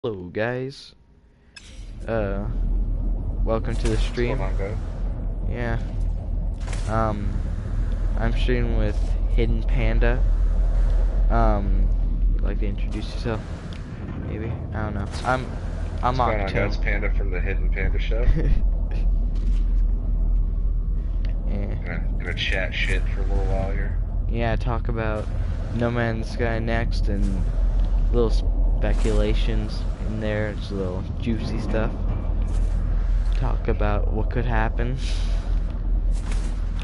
Hello guys, uh, welcome to the What's going stream. on, guys? Yeah, um, I'm streaming with Hidden Panda. You'd like to introduce yourself? Maybe? I don't know. I'm What's going on, guys? Octone. Panda from the Hidden Panda Show. Yeah, Gonna chat shit for a little while here. yeah, talk about No Man's Sky next and little speculations in there, just a little juicy stuff. Talk about what could happen.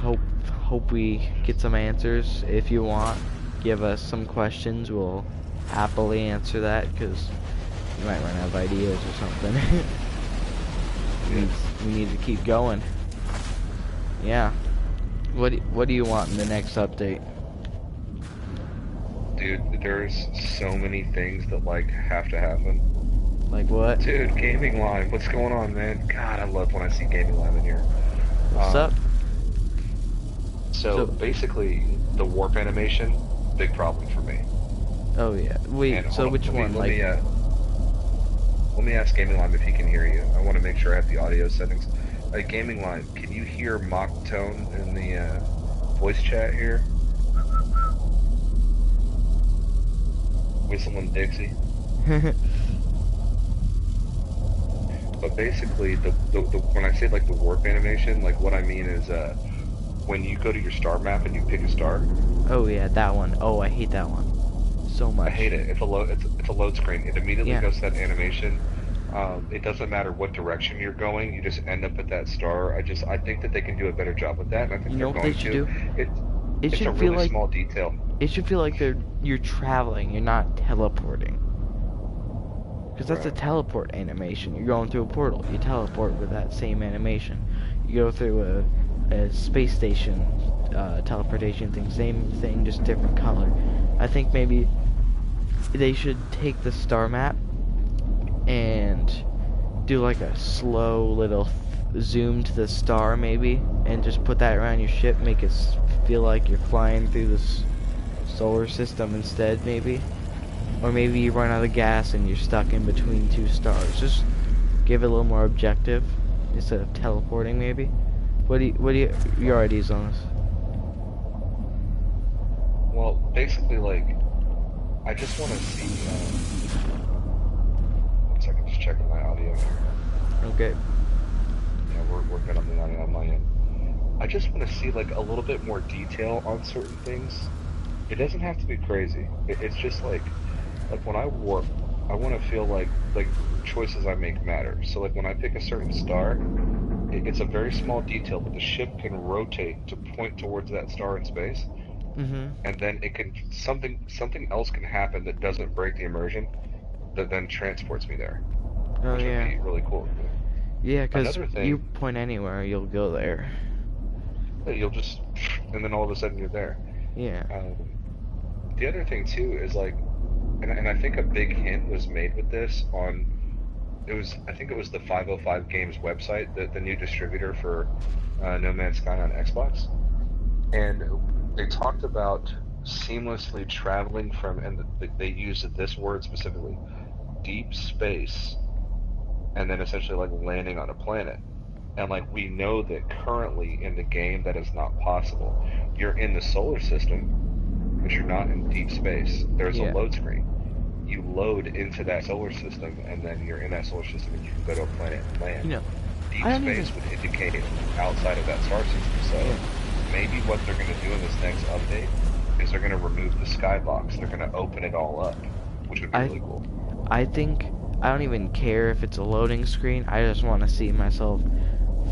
Hope hope we get some answers. If you want, give us some questions. We'll happily answer that because we might run out of ideas or something. we, Yeah. need, we need to keep going. Yeah. What do you want in the next update? Dude, there's so many things that, like, have to happen. Like what? Dude, Gaming Line, what's going on, man? God, I love when I see Gaming Line in here. What's up? So, So, basically, the warp animation, big problem for me. oh yeah. Wait, And so hold which on, one? let me ask Gaming Line if he can hear you. I want to make sure I have the audio settings. Gaming Line, can you hear mock tone in the voice chat here? Whistle and Dixie. But basically, the when I say like the warp animation, like what I mean is when you go to your star map and you pick a star. Oh yeah, that one. Oh, I hate that one so much. I hate it. It's a load screen. It immediately Yeah. goes to that animation. It doesn't matter what direction you're going. You just end up at that star. I think that they can do a better job with that, and I think You know they're what they going should to. do? It It it's a should feel really like small detail. you're traveling, you're not teleporting. Because that's a Right. teleport animation. You're going through a portal. You teleport with that same animation. You go through a space station teleportation thing. Same thing, just different color. I think maybe they should take the star map and do like a slow little zoom to the star maybe, and just put that around your ship. Make it feel like you're flying through this solar system instead, maybe. Or maybe you run out of gas and you're stuck in between two stars. Just give it a little more objective instead of teleporting, maybe. What do you your ideas on this? Well, basically, like, I just want to see. 1 second, just checking my audio here. Okay. Yeah, we're good on the audio on my end. I just want to see like a little bit more detail on certain things. It doesn't have to be crazy. It's just like when I warp, I want to feel like choices I make matter. So like when I pick a certain star, it's a very small detail, but the ship can rotate to point towards that star in space, and then it can something else can happen that doesn't break the immersion, that then transports me there, Oh which would yeah. be really cool. Yeah, 'cause Another you thing, point anywhere, you'll go there. you'll just, and then all of a sudden you're there. Yeah. Um, the other thing too is like, and I think a big hint was made with this on, I think it was the 505 Games website, the new distributor for No Man's Sky on Xbox, and they talked about seamlessly traveling from, and they used this word specifically, deep space, and then essentially like landing on a planet. And like we know that currently in the game that is not possible. You're in the solar system, but you're not in deep space. There's a Yeah. load screen. You load into that solar system, and then you're in that solar system, and you can go to a planet and land. You know, Deep I don't even. space would indicate outside of that star system. So Yeah. maybe what they're going to do in this next update is they're going to remove the skybox. They're going to open it all up, which would be I really cool. I think I don't even care if it's a loading screen. I just want to see myself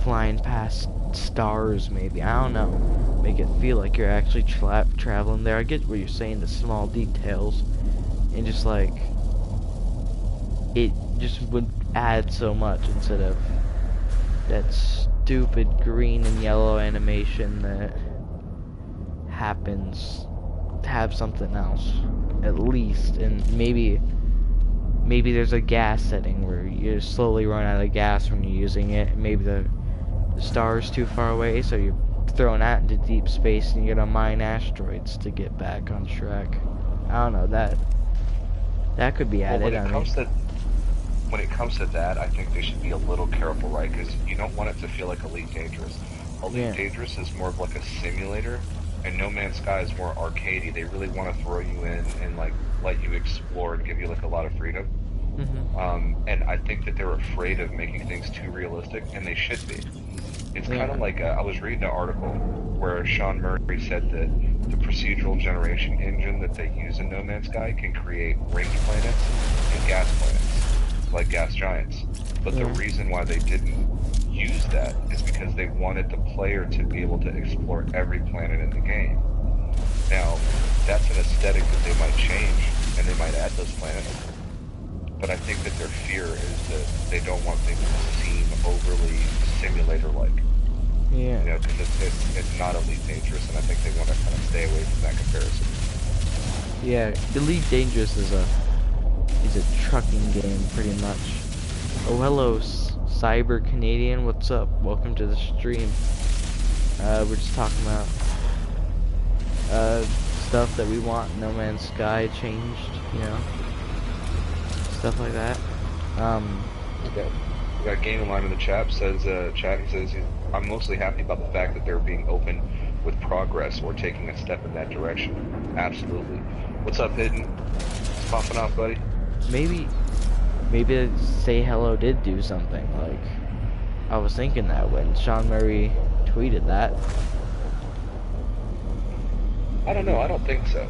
flying past stars, maybe. I don't know. Make it feel like you're actually traveling there. I get what you're saying, the small details, and just like it just would add so much instead of that stupid green and yellow animation that happens. Have something else at least, and maybe there's a gas setting where you slowly run out of gas when you're using it. Maybe the star's too far away, so you're throwing that into deep space and you gotta mine asteroids to get back on track. I don't know, that could be Well, added. I mean, when it comes to that, I think they should be a little careful, right? Because you don't want it to feel like Elite Dangerous. Elite Yeah. Dangerous is more of like a simulator, and No Man's Sky is more arcadey. They really want to throw you in and like let you explore and give you like a lot of freedom. Mhm. And I think that they're afraid of making things too realistic, and they should be. It's kind of Yeah. like I was reading an article where Sean Murray said that the procedural generation engine that they use in No Man's Sky can create ringed planets and gas planets, like gas giants. But the Yeah. reason why they didn't use that is because they wanted the player to be able to explore every planet in the game. Now, that's an aesthetic that they might change, and they might add those planets. But I think that their fear is that they don't want things to seem overly simulator-like. Yeah. You know, because it's not Elite Dangerous, and I think they want to kind of stay away from that comparison. Yeah. Elite Dangerous is a trucking game pretty much. Oh, hello, Cyber Canadian. What's up? Welcome to the stream. We're just talking about stuff that we want No Man's Sky changed, you know, stuff like that. We got Game Line in the chat says, he says, I'm mostly happy about the fact that they're being open with progress or taking a step in that direction. Absolutely. What's up, Hidden? It's popping off, buddy. Maybe Say Hello did do something. Like, I was thinking that when Sean Murray tweeted that. I don't know. I don't think so.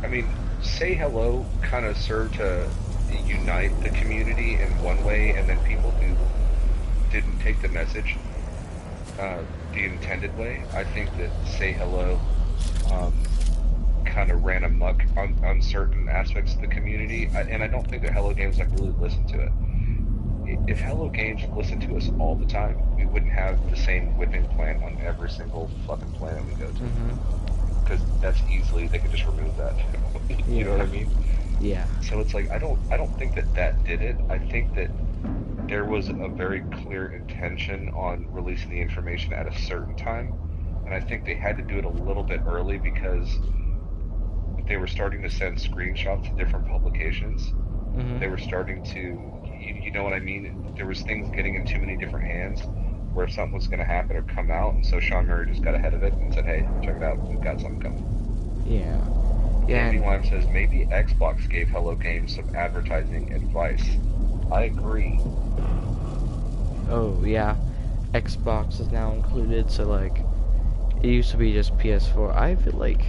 I mean, Say Hello kind of served to unite the community in one way, and then people who didn't take the message the intended way, I think that Say Hello kind of ran amok on certain aspects of the community, and I don't think that Hello Games like really listened to it. If Hello Games listened to us all the time, we wouldn't have the same whipping plant on every single fucking planet we go to. Because that's easily, they could just remove that. You know what I mean? Yeah. So it's like I don't think that did it. I think that there was a very clear intention on releasing the information at a certain time, and I think they had to do it a little bit early because they were starting to send screenshots to different publications. They were starting to, you know what I mean? There was things getting in too many different hands where if something was going to happen or come out, and so Sean Murray just got ahead of it and said, hey, check it out, we've got something coming. Yeah. Yeah. Andy Lime says, maybe Xbox gave Hello Games some advertising advice. I agree. Oh, yeah. Xbox is now included, so like, it used to be just PS4. I feel like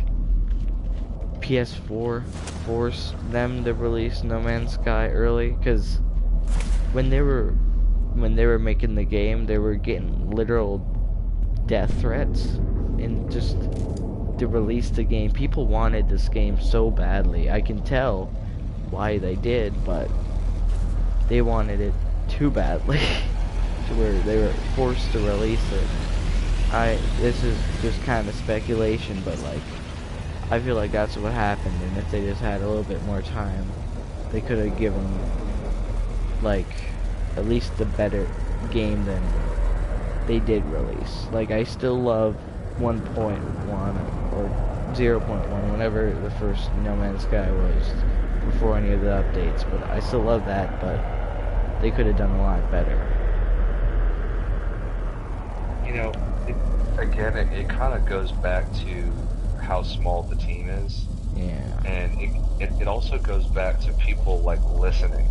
PS4 forced them to release No Man's Sky early, because when they were making the game, they were getting literal death threats, and just to release the game. People wanted this game so badly. I can tell why they did, but they wanted it too badly to where they were forced to release it. This is just kind of speculation, but like, I feel like that's what happened, and if they just had a little bit more time, they could have given like at least a better game than they did release. Like, I still love 1.1 or 0.1, whenever the first No Man's Sky was, before any of the updates, but I still love that, but they could have done a lot better. You know, it kind of goes back to how small the team is. Yeah. And it also goes back to people like listening.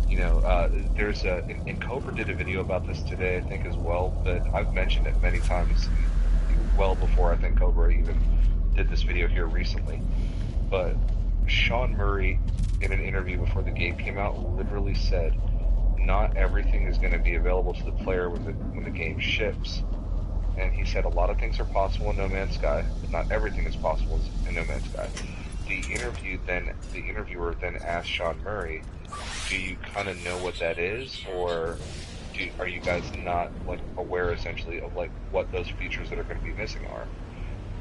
You know, there's and Cobra did a video about this today, I think, as well, but I've mentioned it many times, well before I think Cobra even did this video here recently. But Sean Murray, in an interview before the game came out, literally said, not everything is going to be available to the player when the game ships. And he said a lot of things are possible in No Man's Sky, but not everything is possible in No Man's Sky. The interviewer then asked Sean Murray, do you kind of know what that is, or are you guys not like aware essentially of like what those features that are going to be missing are?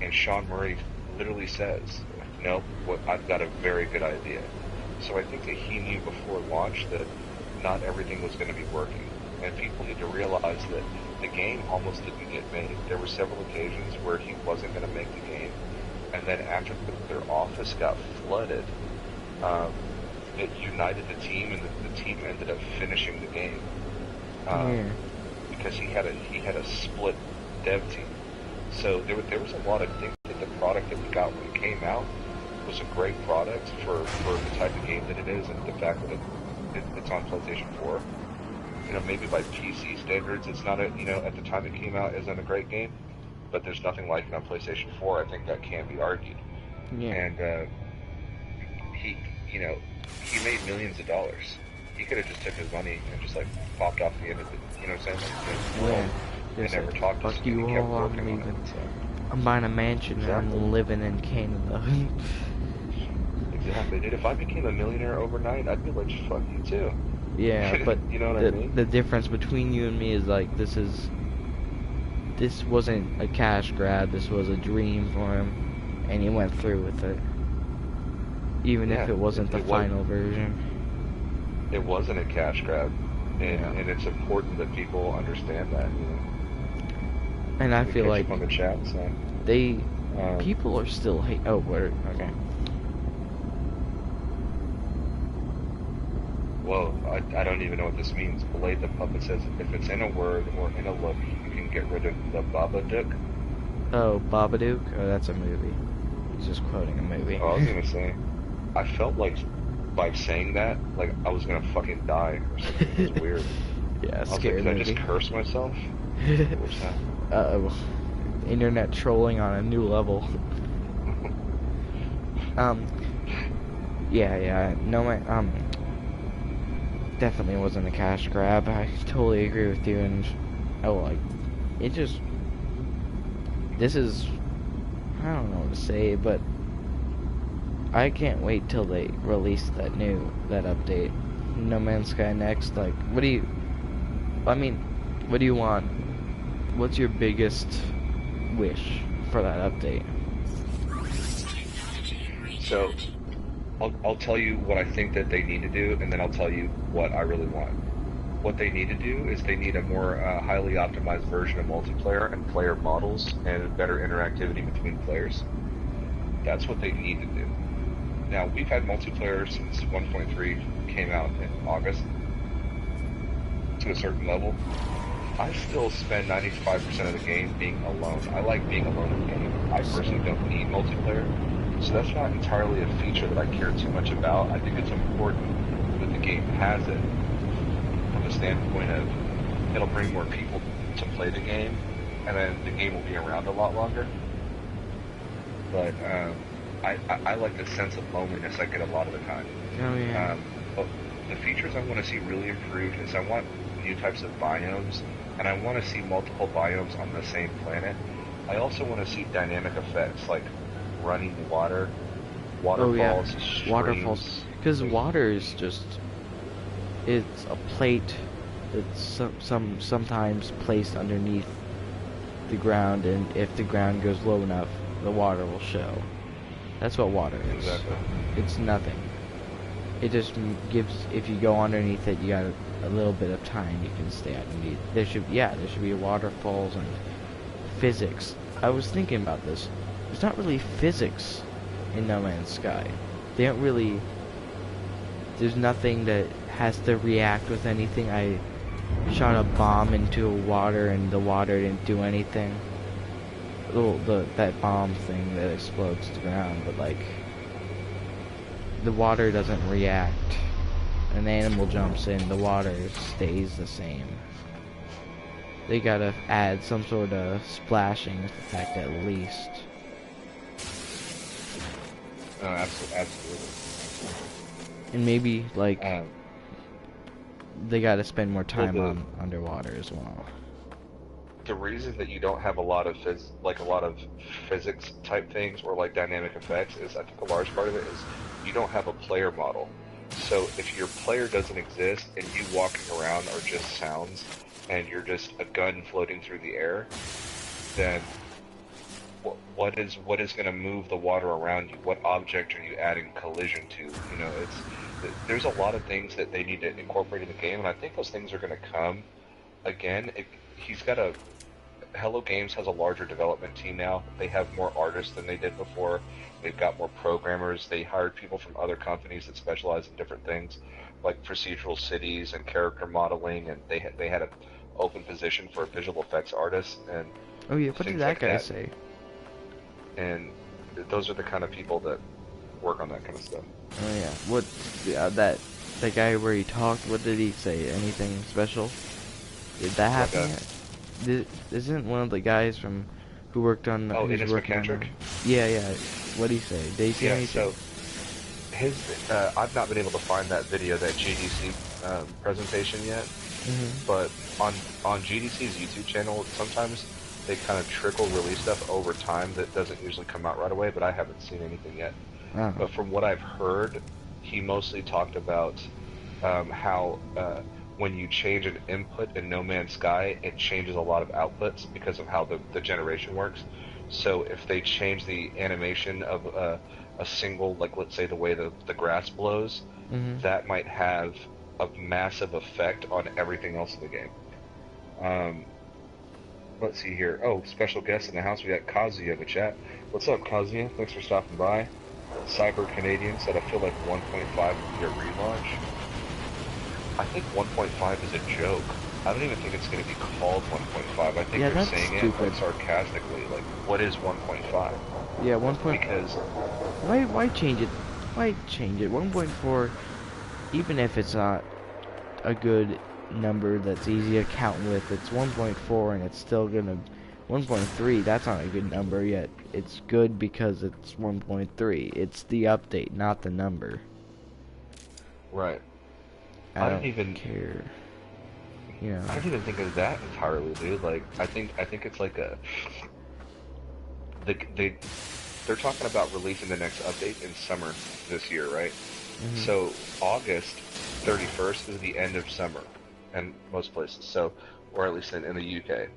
And Sean Murray literally says, nope, I've got a very good idea. So I think that he knew before launch that not everything was going to be working, and people need to realize that the game almost didn't get made. There were several occasions where he wasn't going to make the game, and then after their office got flooded, it united the team, and the team ended up finishing the game. Um, Yeah. because he had a split dev team. So there was a lot of things that the product that we got when it came out was a great product for the type of game that it is, and the fact that it's on PlayStation 4. Maybe by PC standards, it's not at the time it came out, isn't a great game, but there's nothing like it on PlayStation 4. I think that can't be argued. Yeah. And he, you know, he made millions of dollars. He could have just took his money and just like popped off the end of the, what I'm saying, like, the world, Yeah. and Just never like, talked to us fuck again. you He kept all, working I'm on leaving. it. So I'm buying a mansion and exactly, I'm living in Canada. exactly, dude. If I became a millionaire overnight, I'd be like, fuck you too. Yeah, but You know what I mean? the difference between you and me is like this wasn't a cash grab, this was a dream for him, and he went through with it. Even if Yeah, it wasn't the final version. it wasn't a cash grab, Yeah. and it's important that people understand that. And I We feel catch like up on the chat, so people are still oh, word, okay. well, I don't even know what this means. Blade the Puppet says, if it's in a word or in a look, you can get rid of the Babadook. Oh, Babadook? Oh, that's a movie. He's just quoting a movie. Oh, I was gonna say, I felt like by saying that, like I was gonna fucking die or something. It was weird. Yeah, I was like, scary did I movie. just curse myself? What's that? Uh-oh. Internet trolling on a new level. Yeah, no, definitely wasn't a cash grab. I totally agree with you, and it just, this is, I don't know what to say, but I can't wait till they release that update. No Man's Sky next, like, what do you want? What's your biggest wish for that update? So, I'll tell you what I think that they need to do, and then I'll tell you what I really want. What they need to do is they need a more highly optimized version of multiplayer and player models and better interactivity between players. That's what they need to do. Now, we've had multiplayer since 1.3 came out in August to a certain level. I still spend 95% of the game being alone. I like being alone in the game. I personally don't need multiplayer. So that's not entirely a feature that I care too much about. I think it's important that the game has it from the standpoint of it'll bring more people to play the game, and then the game will be around a lot longer. But I like the sense of loneliness I get a lot of the time. Oh yeah. But the features I want to see really improved is I want new types of biomes, and I want to see multiple biomes on the same planet. I also want to see dynamic effects like running water, waterfalls, streams. Waterfalls. Because water is it's a plate that's sometimes placed underneath the ground, and if the ground goes low enough, the water will show. That's what water is. Exactly. It's nothing. It just gives, if you go underneath it, you got a little bit of time you can stay underneath. There should be waterfalls and physics. I was thinking about this. There's not really physics in No Man's Sky. They don't really. There's nothing that has to react with anything. I shot a bomb into water and the water didn't do anything. That bomb thing that explodes to the ground, but like the water doesn't react. An animal jumps in, the water stays the same. They gotta add some sort of splashing effect at least. Absolutely. And maybe like they gotta spend more time on underwater as well. The reason that you don't have a lot of physics type things or like dynamic effects is, I think a large part of it is you don't have a player model. So if your player doesn't exist and you walking around are just sounds and you're just a gun floating through the air, then what is going to move the water around you? What object are you adding collision to? There's a lot of things that they need to incorporate in the game, and I think those things are going to come. Again, he's got to Hello Games has a larger development team now. They have more artists than they did before. They've got more programmers. They hired people from other companies that specialize in different things, like procedural cities and character modeling, and they had an open position for a visual effects artist and Oh yeah, what did things that like guy that. say? And those are the kind of people that work on that kind of stuff. Oh yeah, what that guy where he talked? What did he say? Anything special? Did that What happen guy? yet? Isn't one of the guys from Oh, who's Innes working on McKendrick? the? Yeah, yeah. What did he say? Did he say Yeah, anything? so his I've not been able to find that video, that GDC presentation yet, Mhm. but on GDC's YouTube channel, sometimes they kind of trickle release stuff over time that doesn't usually come out right away, but I haven't seen anything yet. Oh. But from what I've heard, he mostly talked about how when you change an input in No Man's Sky, it changes a lot of outputs because of how the generation works. So if they change the animation of a single, like let's say the way the grass blows, Mhm. that might have a massive effect on everything else in the game. Um, let's see here. Oh, special guest in the house. We got Kazuya in the chat. What's up, Kazuya? Thanks for stopping by. Cyber Canadian said, I feel like 1.5 would be a relaunch. I think 1.5 is a joke. I don't even think it's going to be called 1.5. I think Yeah, they're that's saying it like stupid. sarcastically, like what is 1.5? Yeah, 1. Because Why change it? Why change it? 1.4, even if it's not a good number that's easy to count with, it's 1.4 and it's still gonna 1.3, that's not a good number yet. It's good because it's 1.3. It's the update, not the number. right, I I didn't don't even care. You know. I didn't even think of that entirely, dude. Like I think it's like a they they're talking about releasing the next update in summer this year, right? Mhm. So August 31st is the end of summer in most places. So, or at least in the UK.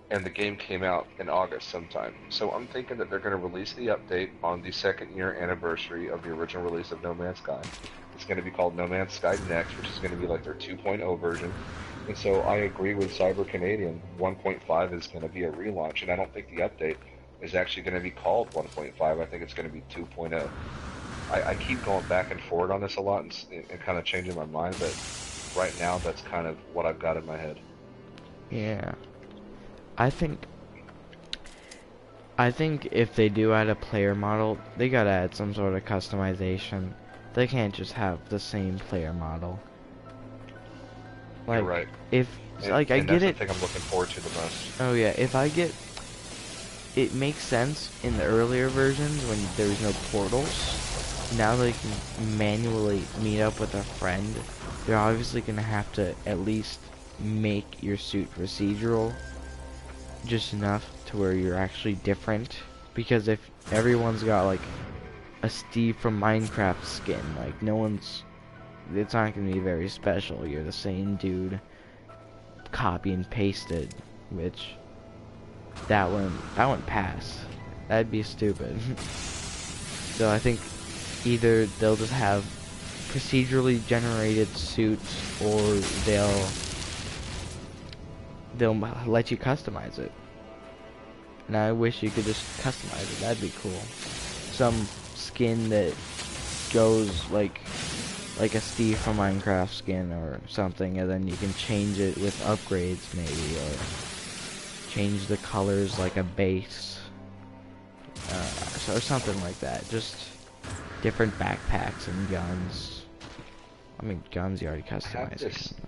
And the game came out in August sometime. So I'm thinking that they're going to release the update on the second year anniversary of the original release of No Man's Sky. It's going to be called No Man's Sky Next, which is going to be like their 2.0 version. And so I agree with Cyber Canadian. 1.5 is going to be a relaunch, and I don't think the update is actually going to be called 1.5. I think it's going to be 2.0. I keep going back and forward on this a lot and kind of changing my mind, but right now that's kind of what I've got in my head. Yeah. I think I think if they do add a player model, they gotta add some sort of customization. They can't just have the same player model. You're Like, right. if, And, like, I and get that's the it. thing I'm looking forward to the most. Oh yeah, if I get, it makes sense in the earlier versions when there was no portals. Now they can manually meet up with a friend. They're obviously gonna have to at least make your suit procedural, just enough to where you're actually different. Because if everyone's got like a Steve from Minecraft skin, like no one's, it's not gonna be very special. You're the same dude, copy and pasted, which that wouldn't pass. That'd be stupid. So I think either they'll just have procedurally generated suits, or they'll let you customize it. And I wish you could just customize it. That'd be cool. Some skin that goes like a Steve from Minecraft skin or something, and then you can change it with upgrades maybe, or change the colors like a base, or something like that. Just different backpacks and guns. I mean, guns you already I have customize. You this can.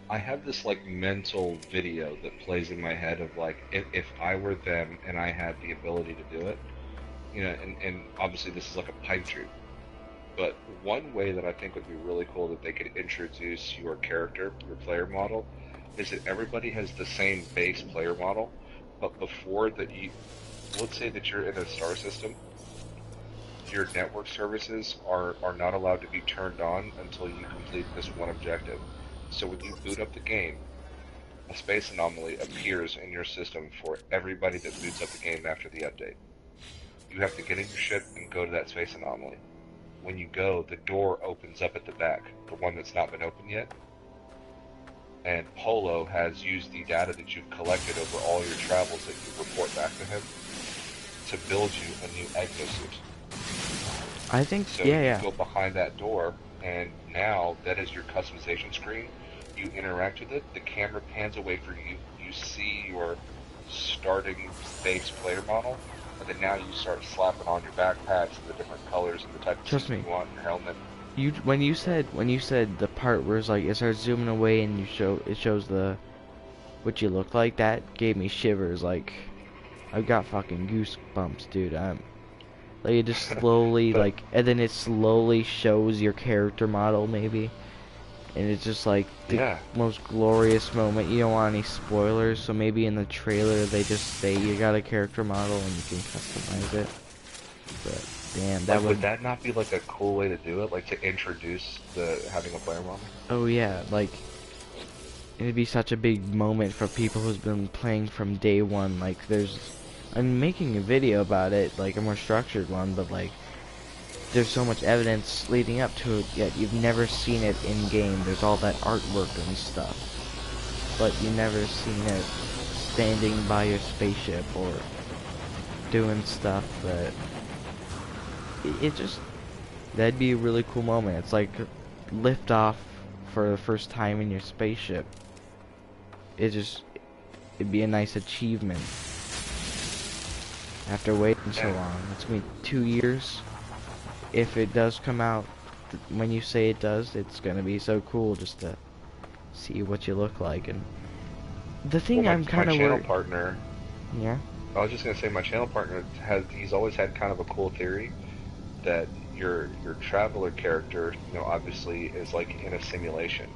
I have this like mental video that plays in my head of like if I were them and I had the ability to do it, and obviously this is like a pipe dream. But one way that I think would be really cool that they could introduce your character, your player model, is that everybody has the same base player model, but before that let's say that you're in a star system, your network services are not allowed to be turned on until you complete this one objective. So when you boot up the game, a space anomaly appears in your system for everybody that boots up the game after the update. You have to get in your ship and go to that space anomaly. When you go, the door opens up at the back, the one that's not been opened yet, and Polo has used the data that you've collected over all your travels that you report back to him to build you a new exosuit. I think, So yeah, you yeah. go behind that door, and now that is your customization screen. You interact with it. The camera pans away for you. You see your starting base player model, and then now you start slapping on your backpacks and the different colors and the type of suit Trust that me. you want, your helmet. You when you said the part where it's like it starts zooming away and it shows the what you look like, that gave me shivers. Like I've got fucking goosebumps, dude. I'm like it just slowly But like, and then it slowly shows your character model maybe, and it's just like the yeah, most glorious moment. You don't want any spoilers, so maybe in the trailer they just say you got a character model and you can customize it. But damn, that like would. would that not be like a cool way to do it? Like to introduce the having a player model? Oh yeah, like it'd be such a big moment for people who's been playing from day one. Like I'm making a video about it, like a more structured one, but like there's so much evidence leading up to it, yet you've never seen it in game. There's all that artwork and stuff, but you never seen it standing by your spaceship or doing stuff that it just that'd be a really cool moment. It's like lift off for the first time in your spaceship. It just it'd be a nice achievement after waiting so And long. It's been 2 years. If it does come out when you say it does, it's gonna be so cool just to see what you look like. And the well, thing my I'm my kind of channel worried. partner, Yeah. I was just gonna say my channel partner he's always had kind of a cool theory that your traveler character, obviously is like in a simulation.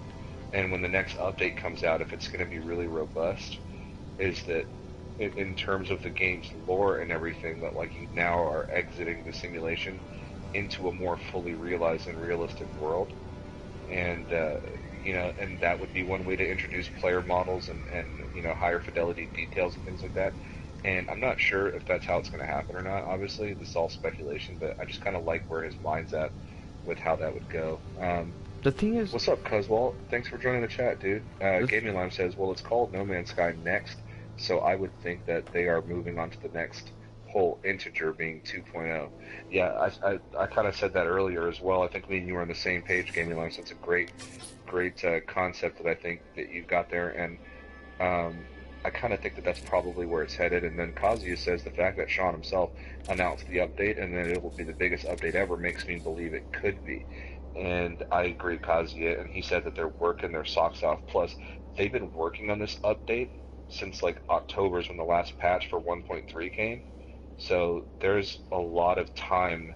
And when the next update comes out, if it's going to be really robust, is that in terms of the game's lore and everything, that like you now are exiting the simulation into a more fully realized and realistic world. And and that would be one way to introduce player models and higher fidelity details and things like that. And I'm not sure if that's how it's going to happen or not. Obviously, this is all speculation, but I just kind of like where his mind's at with how that would go. The thing is, What's up, Cuzwalt? Thanks for joining the chat, dude. the th Gaming Lime says, well, it's called No Man's Sky Next, so I would think that they are moving on to the next whole integer being 2.0. Yeah, I kind of said that earlier as well. I think me and you were on the same page, Gaming Lime, so it's a great concept that I think that you've got there, and um, I kind of think that that's probably where it's headed. And then Kazuya says the fact that Sean himself announced the update and then it will be the biggest update ever makes me believe it could be. And I agree, Kazuya. And he said that they're working their socks off. Plus, they've been working on this update since like October's when the last patch for 1.3 came. So there's a lot of time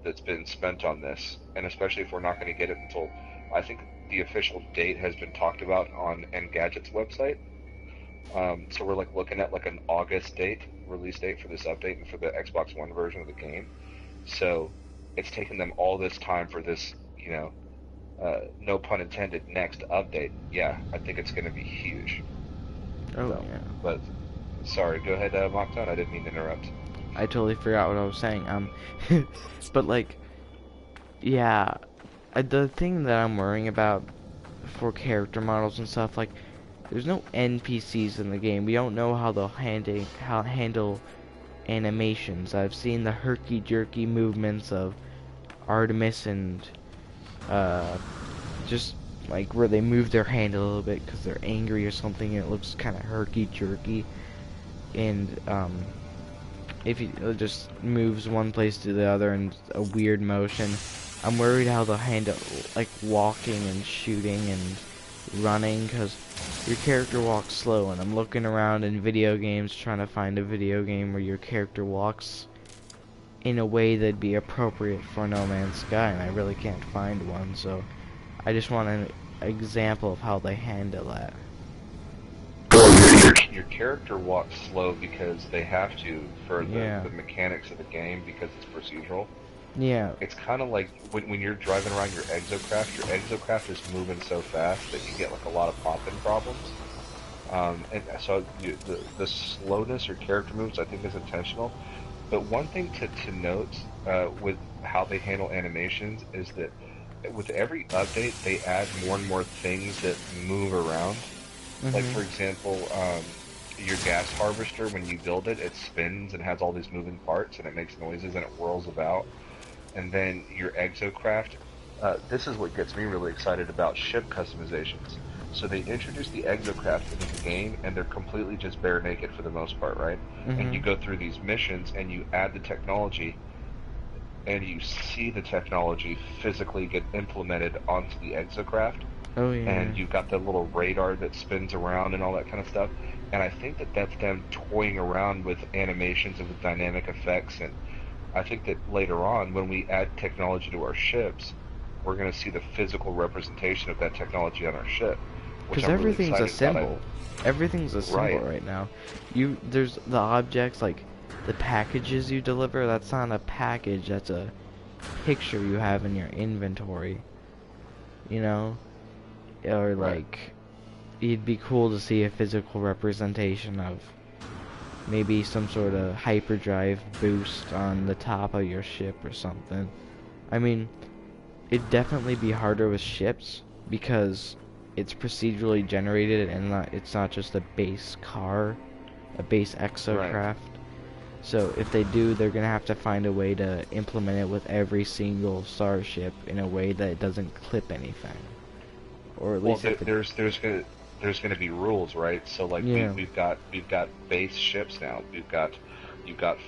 that's been spent on this, and especially if we're not going to get it until I think the official date has been talked about on Engadget's website. So we're like looking at like an August release date for this update and for the Xbox One version of the game. So it's taken them all this time for this, no pun intended, next update. Yeah, I think it's going to be huge. oh So, yeah, but sorry, go ahead, Mockton. I didn't mean to interrupt. I totally forgot what I was saying. But like, yeah, the thing that I'm worrying about for character models and stuff, like, there's no NPCs in the game. We don't know how they'll handle animations. I've seen the herky-jerky movements of Artemis and uh, just like where they move their hand a little bit because they're angry or something, and it looks kind of herky-jerky. And if it just moves one place to the other in a weird motion, I'm worried how they'll handle like walking and shooting and running, because your character walks slow, and I'm looking around in video games trying to find a video game where your character walks in a way that'd be appropriate for No Man's Sky, and I really can't find one, so I just want an example of how they handle that. Your character walks slow because they have to for Yeah. the mechanics of the game because it's procedural. Yeah. It's kind of like when you're driving around your exocraft is moving so fast that you get like a lot of pop-in problems. And so the slowness your character moves, I think, is intentional. But one thing to note with how they handle animations is that with every update, they add more and more things that move around. Like Mhm. for example, your gas harvester, when you build it, it spins and has all these moving parts, and it makes noises and it whirls about. And then your exocraft. This is what gets me really excited about ship customizations. So they introduce the exocraft into the game, and they're completely just bare naked for the most part, right? And you Mhm. go through these missions, and you add the technology, and you see the technology physically get implemented onto the exocraft, Oh yeah. and you've got the little radar that spins around and all that kind of stuff. And I think that that's them toying around with animations and with dynamic effects. And I think that later on, when we add technology to our ships, we're going to see the physical representation of that technology on our ship, which Because I'm really everything's a excited about. symbol. Everything's a symbol Right, right now. There's the objects, like the packages you deliver, that's not a package, that's a picture you have in your inventory, you know? Or right. like, it'd be cool to see a physical representation of maybe some sort of hyperdrive boost on the top of your ship or something. I mean, it'd definitely be harder with ships because it's procedurally generated and it's not just a base car, a base Right. exocraft. So if they do, they're gonna have to find a way to implement it with every single starship in a way that it doesn't clip anything, or at Well, least if it, there's gonna be rules, right? So like yeah. we've got base ships now. You've got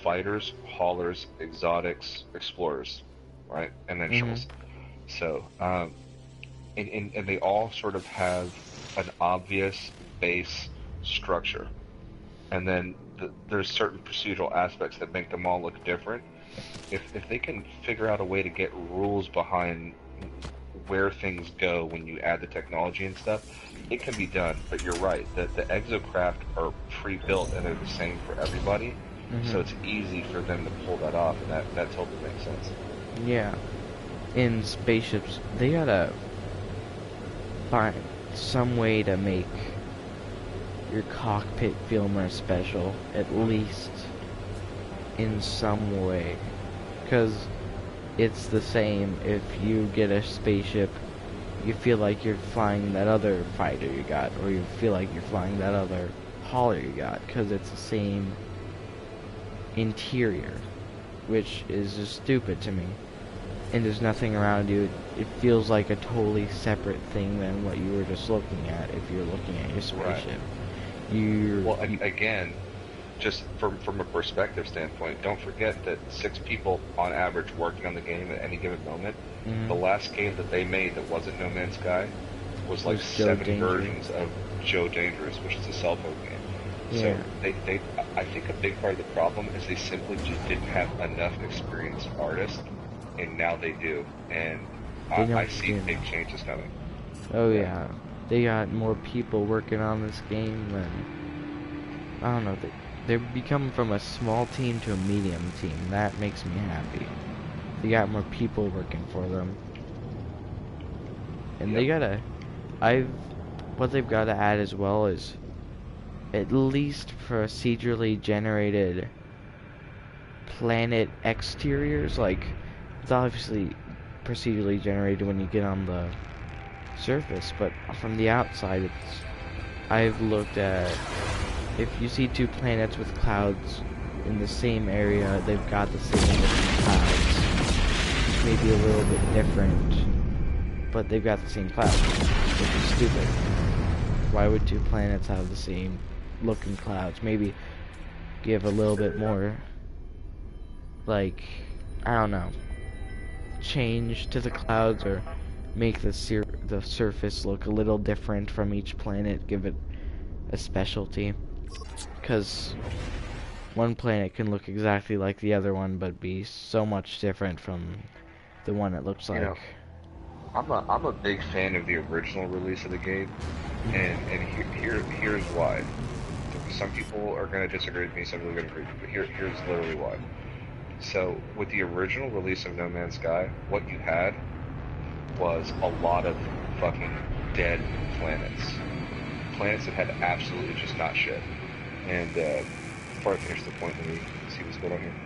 fighters, haulers, exotics, explorers, right, and then Mhm. shuttles. So and they all sort of have an obvious base structure, and then there's certain procedural aspects that make them all look different. If they can figure out a way to get rules behind where things go when you add the technology and stuff, it can be done. But you're right, the exocraft are pre-built and they're the same for everybody, so Mhm. it's easy for them to pull that off, and that totally makes sense. Yeah. In spaceships, they gotta find some way to make your cockpit feel more special, at least in some way. Because it's the same if you get a spaceship, you feel like you're flying that other fighter you got, or you feel like you're flying that other hauler you got, because it's the same interior, which is just stupid to me. And there's nothing around you. It feels like a totally separate thing than what you were just looking at if you're looking at your Right. spaceship. You're, Well, you, again, just from a perspective standpoint, don't forget that 6 people on average working on the game at any given moment. The mm, last game that they made that wasn't No Man's Sky was like was Joe 7 Danger. versions of Joe Dangerous, which is a cell phone game. Yeah, So I think a big part of the problem is they simply just didn't have enough experienced artists, and now they do, and they know I what to see do big now. changes coming. Oh Yeah. yeah, they got more people working on this game than, I don't know, they're becoming from a small team to a medium team. That makes me happy. They got more people working for them. And they Yep. gotta, I've, what they've gotta add as well is at least procedurally generated planet exteriors. Like, it's obviously procedurally generated when you get on the surface, but from the outside, I've looked at, if you see two planets with clouds in the same area, they've got the same looking clouds. Maybe a little bit different, but they've got the same clouds, which is stupid. Why would two planets have the same looking clouds? Maybe give a little bit more, like, I don't know, change to the clouds, or make the surface look a little different from each planet, give it a specialty. Because one planet can look exactly like the other one, but be so much different from the one it looks You like. know, I'm a big fan of the original release of the game, and here's why. Some people are going to disagree with me, some people are going to agree with me, but here's literally why. So, with the original release of No Man's Sky, what you had was a lot of fucking dead planets. Planets that had absolutely just not shit. And before I finish the point, let me see what's going on here.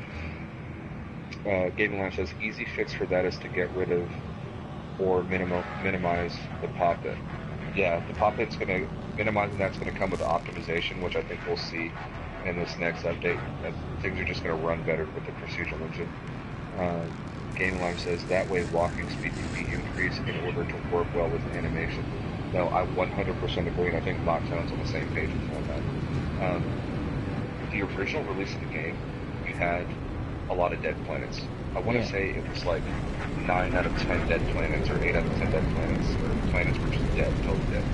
Gaming Line says, easy fix for that is to get rid of or minimize the pop-in. Yeah, the pop-in's gonna minimizing that's gonna come with optimization, which I think we'll see in this next update. Things are just gonna run better with the procedural engine. Uh, Game Alarm says that way walking speed can be increased in order to work well with animation. No, I 100% agree, and I think Mocktown's on the same page with me on that. The original release of the game, you had a lot of dead planets. I want to Yeah. say it was like 9 out of 10 dead planets, or 8 out of 10 dead planets, or planets were just dead, totally dead.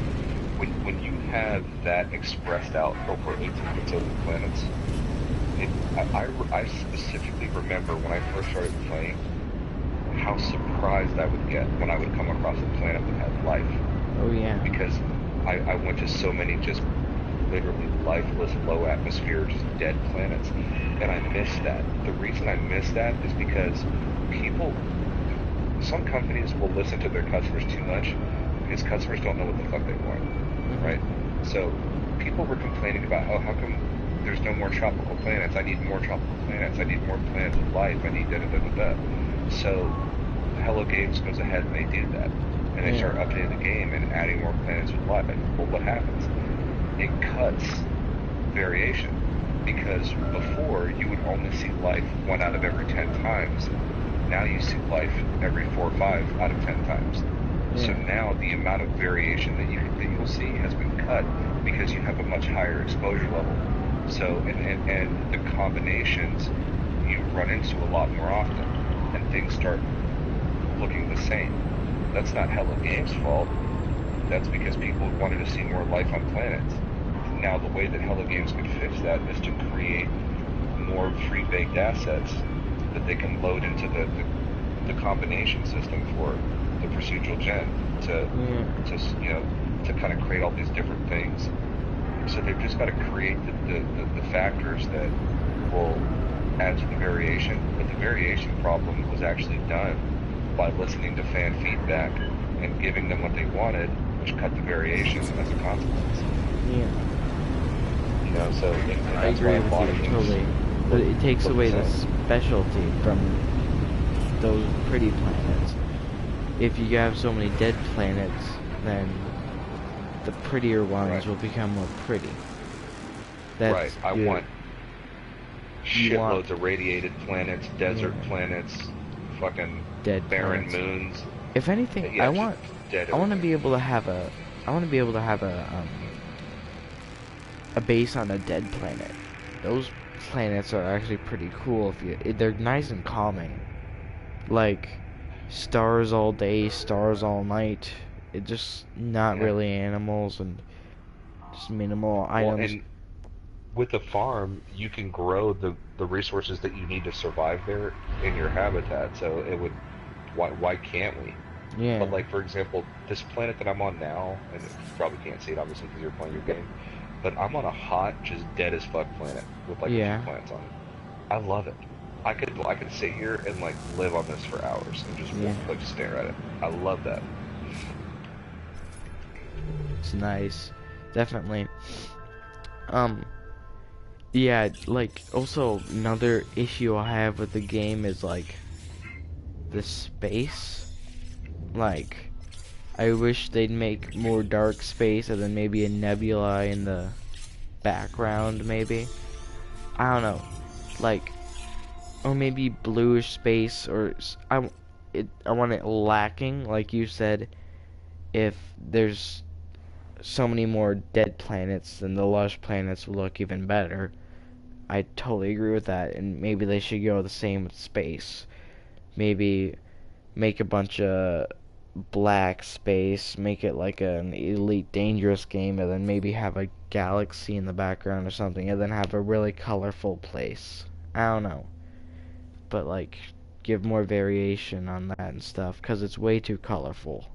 When you have that expressed out over 18 quintillion planets, I specifically remember when I first started playing how surprised I would get when I would come across a planet that had life, Oh yeah. because I went to so many just literally lifeless, low atmosphere, just dead planets, and I missed that. The reason I missed that is because people, some companies will listen to their customers too much because customers don't know what the fuck they want, right? Hmm. So people were complaining about, oh, how come there's no more tropical planets? I need more tropical planets. I need more planets with life. I need da da da da da. So Hello Games goes ahead and they do that, and they Yeah. start updating the game and adding more planets with life. Well, what happens? It cuts variation, because before you would only see life 1 out of every 10 times. Now you see life every 4 or 5 out of 10 times. So Yeah. now the amount of variation that you'll see has been cut because you have a much higher exposure level. So and the combinations you run into a lot more often, and things start looking the same. That's not Hello Games' fault. That's because people wanted to see more life on planets. Now the way that Hello Games could fix that is to create more pre-baked assets that they can load into the combination system for the procedural gen Yeah. to kind of create all these different things. So they've just got to create the factors that will add to the variation. But the variation problem was actually done by listening to fan feedback and giving them what they wanted, which cut the variation as a consequence. Yeah. And I that's why agree a with lot you of things totally. But look it takes look the away the same. specialty from those pretty planets. If you have so many dead planets, then the prettier ones Right. will become more pretty. Right. That's I good. want You want, shitloads of radiated planets, desert yeah, planets, fucking dead barren planets. moons. If anything, Yeah, just dead I want to everything. be able to have I want to be able to have a base on a dead planet. Those planets are actually pretty cool they're nice and calming. Like stars all day, stars all night. It just not Yeah. really animals and just minimal Well, items. and with a farm, you can grow the resources that you need to survive there in your habitat. So it would, why can't we? But Yeah, like for example, this planet that I'm on now, and you probably can't see it obviously because you're playing your game, but I'm on a hot, just dead as fuck planet with like a few yeah, plants on it. I love it. I could sit here and like live on this for hours and just yeah. like stare at it. I love that. It's nice, definitely. Um, yeah, like also another issue I have with the game is like the space. Like I wish they'd make more dark space and then maybe a nebula in the background maybe. I don't know. Like or maybe bluish space I want it lacking like you said if there's so many more dead planets then the lush planets will look even better. I totally agree with that and maybe they should go the same with space. Maybe make a bunch of black space, make it like an Elite Dangerous game, and then maybe have a galaxy in the background or something, and then have a really colorful place. I don't know, but like give more variation on that and stuff, because it's way too colorful.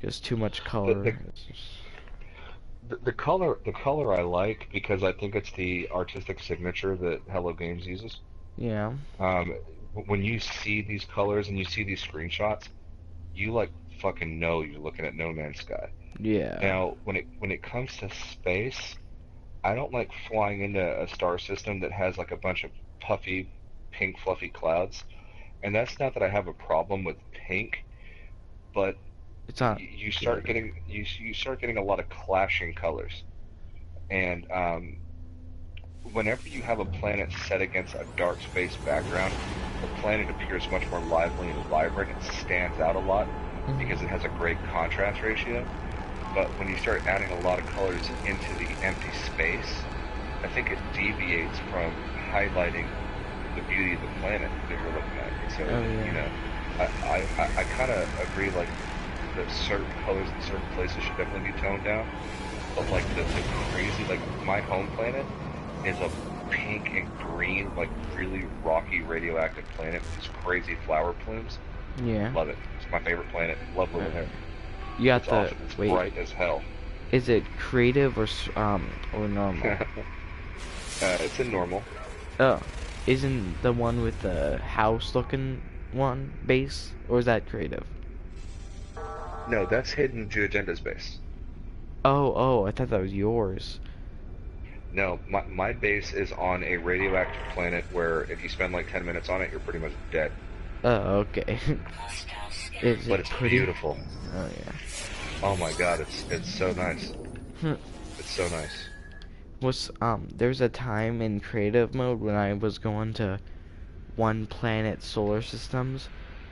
Because too much The, color. the the color I like because I think it's the artistic signature that Hello Games uses. Yeah, Um, when you see these colors and you see these screenshots, you like fucking know you're looking at No Man's Sky. yeah, Now, when it comes to space, I don't like flying into a star system that has like a bunch of puffy, pink, fluffy clouds. And that's not that I have a problem with pink. but It's not you start good. getting you start getting a lot of clashing colors, and whenever you have a planet set against a dark space background, the planet appears much more lively and vibrant. It stands out a lot because it Hmm. has a great contrast ratio. But when you start adding a lot of colors into the empty space, I think it deviates from highlighting the beauty of the planet that you're looking at. And so, Oh you yeah. know, I kind of agree, like, that certain colors in certain places should definitely be toned down. But, like, the crazy, like, my home planet is a pink and green, like, really rocky radioactive planet with these crazy flower plumes. Yeah. Love it. It's my favorite planet. Love living there. You got It's the awesome. It's wait. bright as hell. Is it creative or normal? It's a normal. Oh, isn't the one with the house looking one base, or is that creative? No, that's hidden Geogenda's base. Oh, I thought that was yours. No, my base is on a radioactive planet where if you spend like 10 minutes on it, you're pretty much dead. Oh, okay. Is But it it's pretty? beautiful. Oh yeah. Oh my god, it's so nice. Hmm. It's so nice. There's a time in creative mode when I was going to one planet solar systems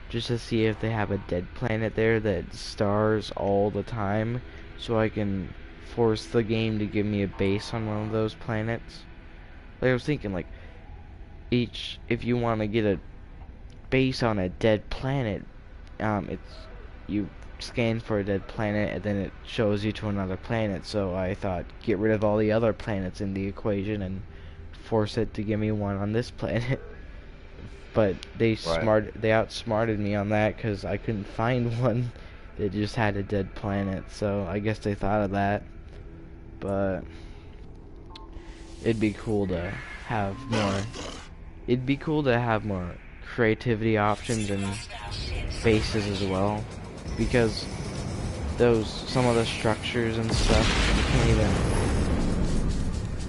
just to see if they have a dead planet there that stars all the time, so I can force the game to give me a base on one of those planets. Like I was thinking, like if you want to get a base on a dead planet, it's you scan for a dead planet and then it shows you to another planet. So I thought get rid of all the other planets in the equation and force it to give me one on this planet. But Right. they outsmarted me on that because I couldn't find one that just had a dead planet. So I guess they thought of that. But it'd be cool to have more. It'd be cool to have more creativity options and bases as well, because those some of the structures and stuff you can't even.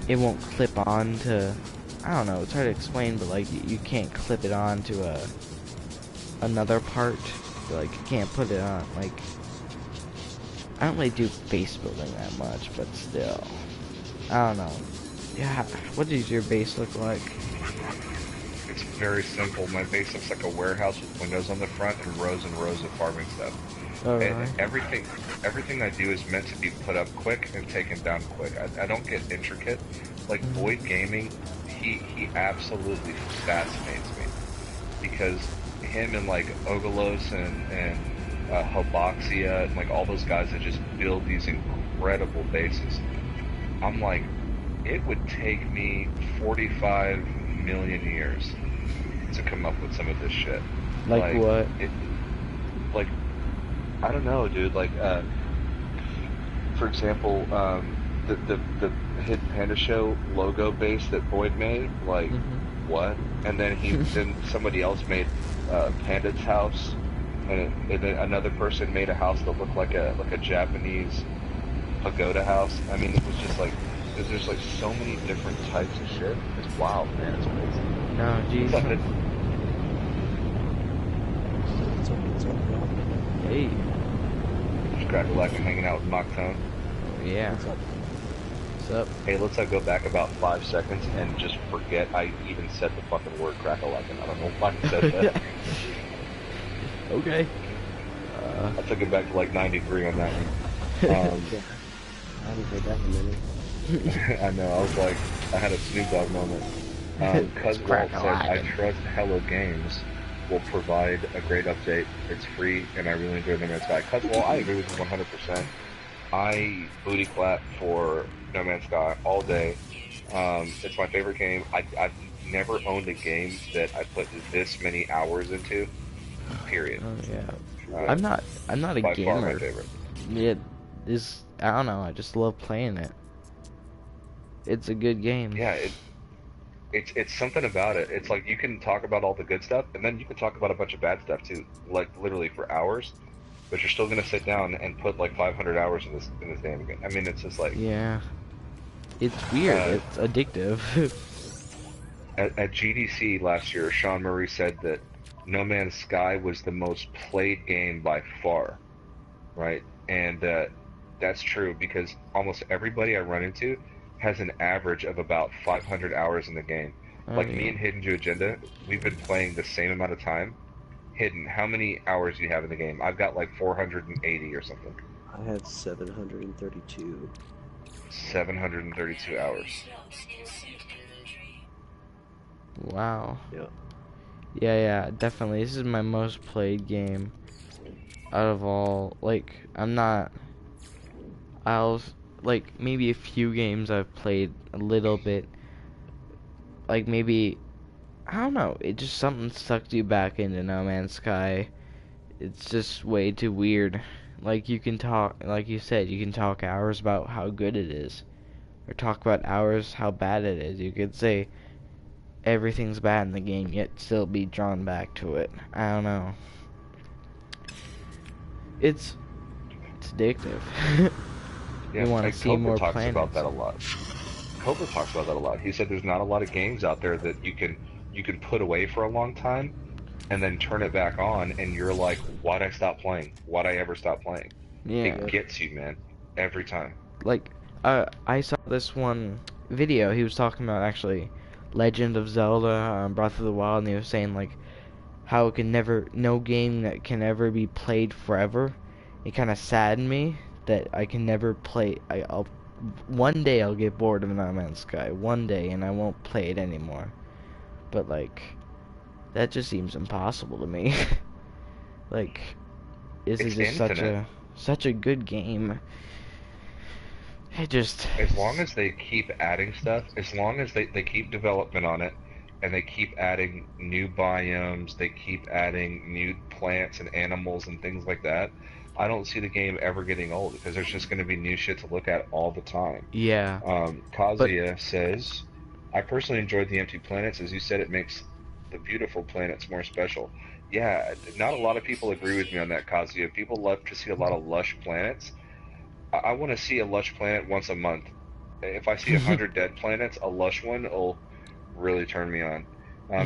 It won't clip on to. I don't know. It's hard to explain, but like you can't clip it on to another part. Like you can't put it on. Like I don't really do base building that much, but still, I don't know. Yeah, what does your base look like? It's very simple. My base looks like a warehouse with windows on the front and rows of farming stuff. Oh really? Everything I do is meant to be put up quick and taken down quick. I don't get intricate. Like Void Mm-hmm. Gaming, he absolutely fascinates me because him and like Ogalos and Hoboxia and like all those guys that just build these incredible bases. I'm like, it would take me 45 million years to come up with some of this shit. Like Like what? it, like I don't know, dude. Like for example, the Hidden Panda Show logo base that Boyd made, like Mm-hmm. what? And then then somebody else made Panda's house, and then another person made a house that looked like a Japanese pagoda house. I mean, it was just like there's like so many different types of shit. It's wild, man. It's crazy. No, What's geez. up, Hidden? Hey. Just crack-a-lack and hanging out with Noctone. Yeah. What's up? Hey, let's go back about 5 seconds and just forget I even said the fucking word crack-a-lackin'. I don't know why I said that. Okay. I took it back to like 93 on that one. I haven't heard that in a minute. I know, I was like, I had a Snoop Dogg moment. Cuz It's Walt said, I crack-a-lackin'. trust Hello Games will provide a great update. It's free, and I really enjoy No Man's Sky. Cuz Walt, I agree with you 100%. I booty clap for No Man's Sky all day. It's my favorite game. I've never owned a game that I put this many hours into. Period. Oh yeah. Uh, I'm not a by far my gamer. favorite. It is. I don't know. I just love playing it. It's a good game. Yeah, it's something about it. It's like you can talk about all the good stuff, and then you can talk about a bunch of bad stuff too, like literally for hours. But you're still gonna sit down and put like 500 hours in this damn game. I mean, it's just like Yeah. It's weird. uh, It's addictive. at GDC last year, Sean Murray said that No Man's Sky was the most played game by far. right? And that's true because almost everybody I run into has an average of about 500 hours in the game. Oh Like yeah. me and Hidden to Agenda, we've been playing the same amount of time. Hidden, how many hours do you have in the game? I've got like 480 or something. I have 732. 732 hours. Wow. Yeah. Yeah, yeah, definitely. This is my most played game out of all. Like, I'm not. I'll like maybe a few games I've played a little bit. Like maybe I don't know. It just something sucked you back into No Man's Sky. It's just way too weird. Like you can talk, like you said, you can talk hours about how good it is, or talk about hours how bad it is. You could say everything's bad in the game, yet still be drawn back to it. I don't know. It's it's addictive. You Yeah, want to and see Cobra more talks about planets. that a lot. Cobra talks about that a lot. He said there's not a lot of games out there that you can put away for a long time and then turn it back on and you're like, why'd I stop playing? Why'd I ever stop playing? It Yeah. Yep. gets you, man, every time. Like I saw this one video. He was talking about actually Legend of Zelda, Breath of the Wild, and he was saying like how it can never, no game that can ever be played forever. It kind of saddened me that I can never play. I'll one day I'll get bored of No Man's Sky, one day, and I won't play it anymore. But like that just seems impossible to me. Like, this is It's just infinite. such a good game. It just As long as they keep adding stuff, as long as they keep development on it, and they keep adding new biomes, they keep adding new plants and animals and things like that, I don't see the game ever getting old because there's just going to be new shit to look at all the time. yeah. But Kazuya says, I personally enjoyed the empty planets. As you said, it makes the beautiful planets more special. Yeah, not a lot of people agree with me on that, Kazuya. People love to see a lot of lush planets. I want to see a lush planet once a month. If I see 100 dead planets, a lush one will really turn me on.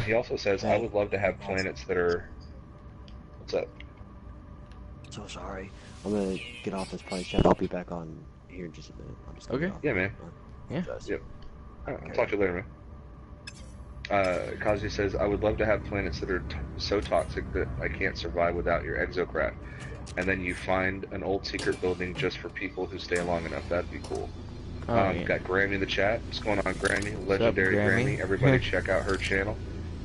He also says, I Hey, would love to have guys, planets that are. What's up? so sorry. I'm gonna get off this plane chat. I'll be back on here in just a minute. I'm just gonna get okay. off. Yeah, man. I Yeah. apologize. Yep. I'll Carry talk on. to you later, man. Kazi says, I would love to have planets that are so toxic that I can't survive without your exocraft. And then you find an old secret building just for people who stay long enough. That'd be cool. Oh yeah. Got Grammy in the chat. What's going on, Grammy? What's up, Legendary Grammy? Grammy. Everybody check out her channel.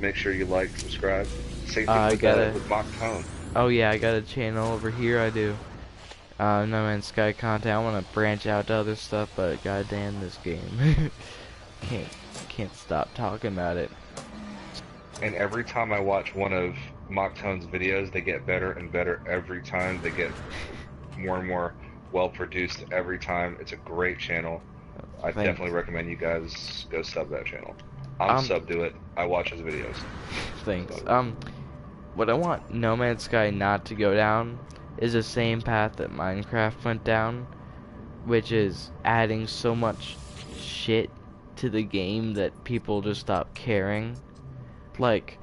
Make sure you like, subscribe. Same thing I with got a. Mock Tone. Oh yeah, I got a channel over here. I do. No Man's Sky content. I want to branch out to other stuff, but goddamn this game. can't can't stop talking about it. And every time I watch one of Mock Tone's videos, they get better and better every time. They get more and more well produced every time. It's a great channel. I Thanks. definitely recommend you guys go sub that channel. I'm Um, sub to it. I watch his videos. thanks. So, What I want No Man's Sky not to go down is the same path that Minecraft went down, which is adding so much shit to the game that people just stop caring. Like,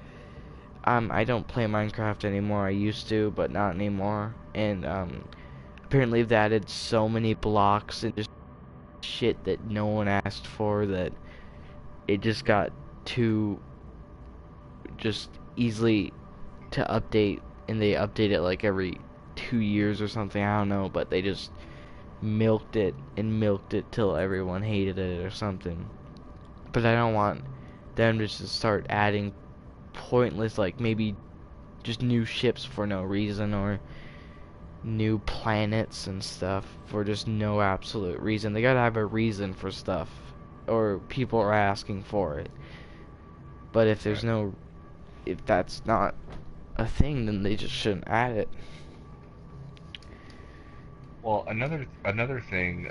I don't play Minecraft anymore. I used to, but not anymore. And apparently they've added so many blocks and just shit that no one asked for that it just got too just easily to update, and they update it like every 2 years or something. I don't know, but they just milked it and milked it till everyone hated it or something. But I don't want them just to start adding pointless, like maybe just new ships for no reason, or new planets and stuff for just no absolute reason. They gotta have a reason for stuff, or people are asking for it. But if there's right. no, if that's not a thing, then they just shouldn't add it. Well, another thing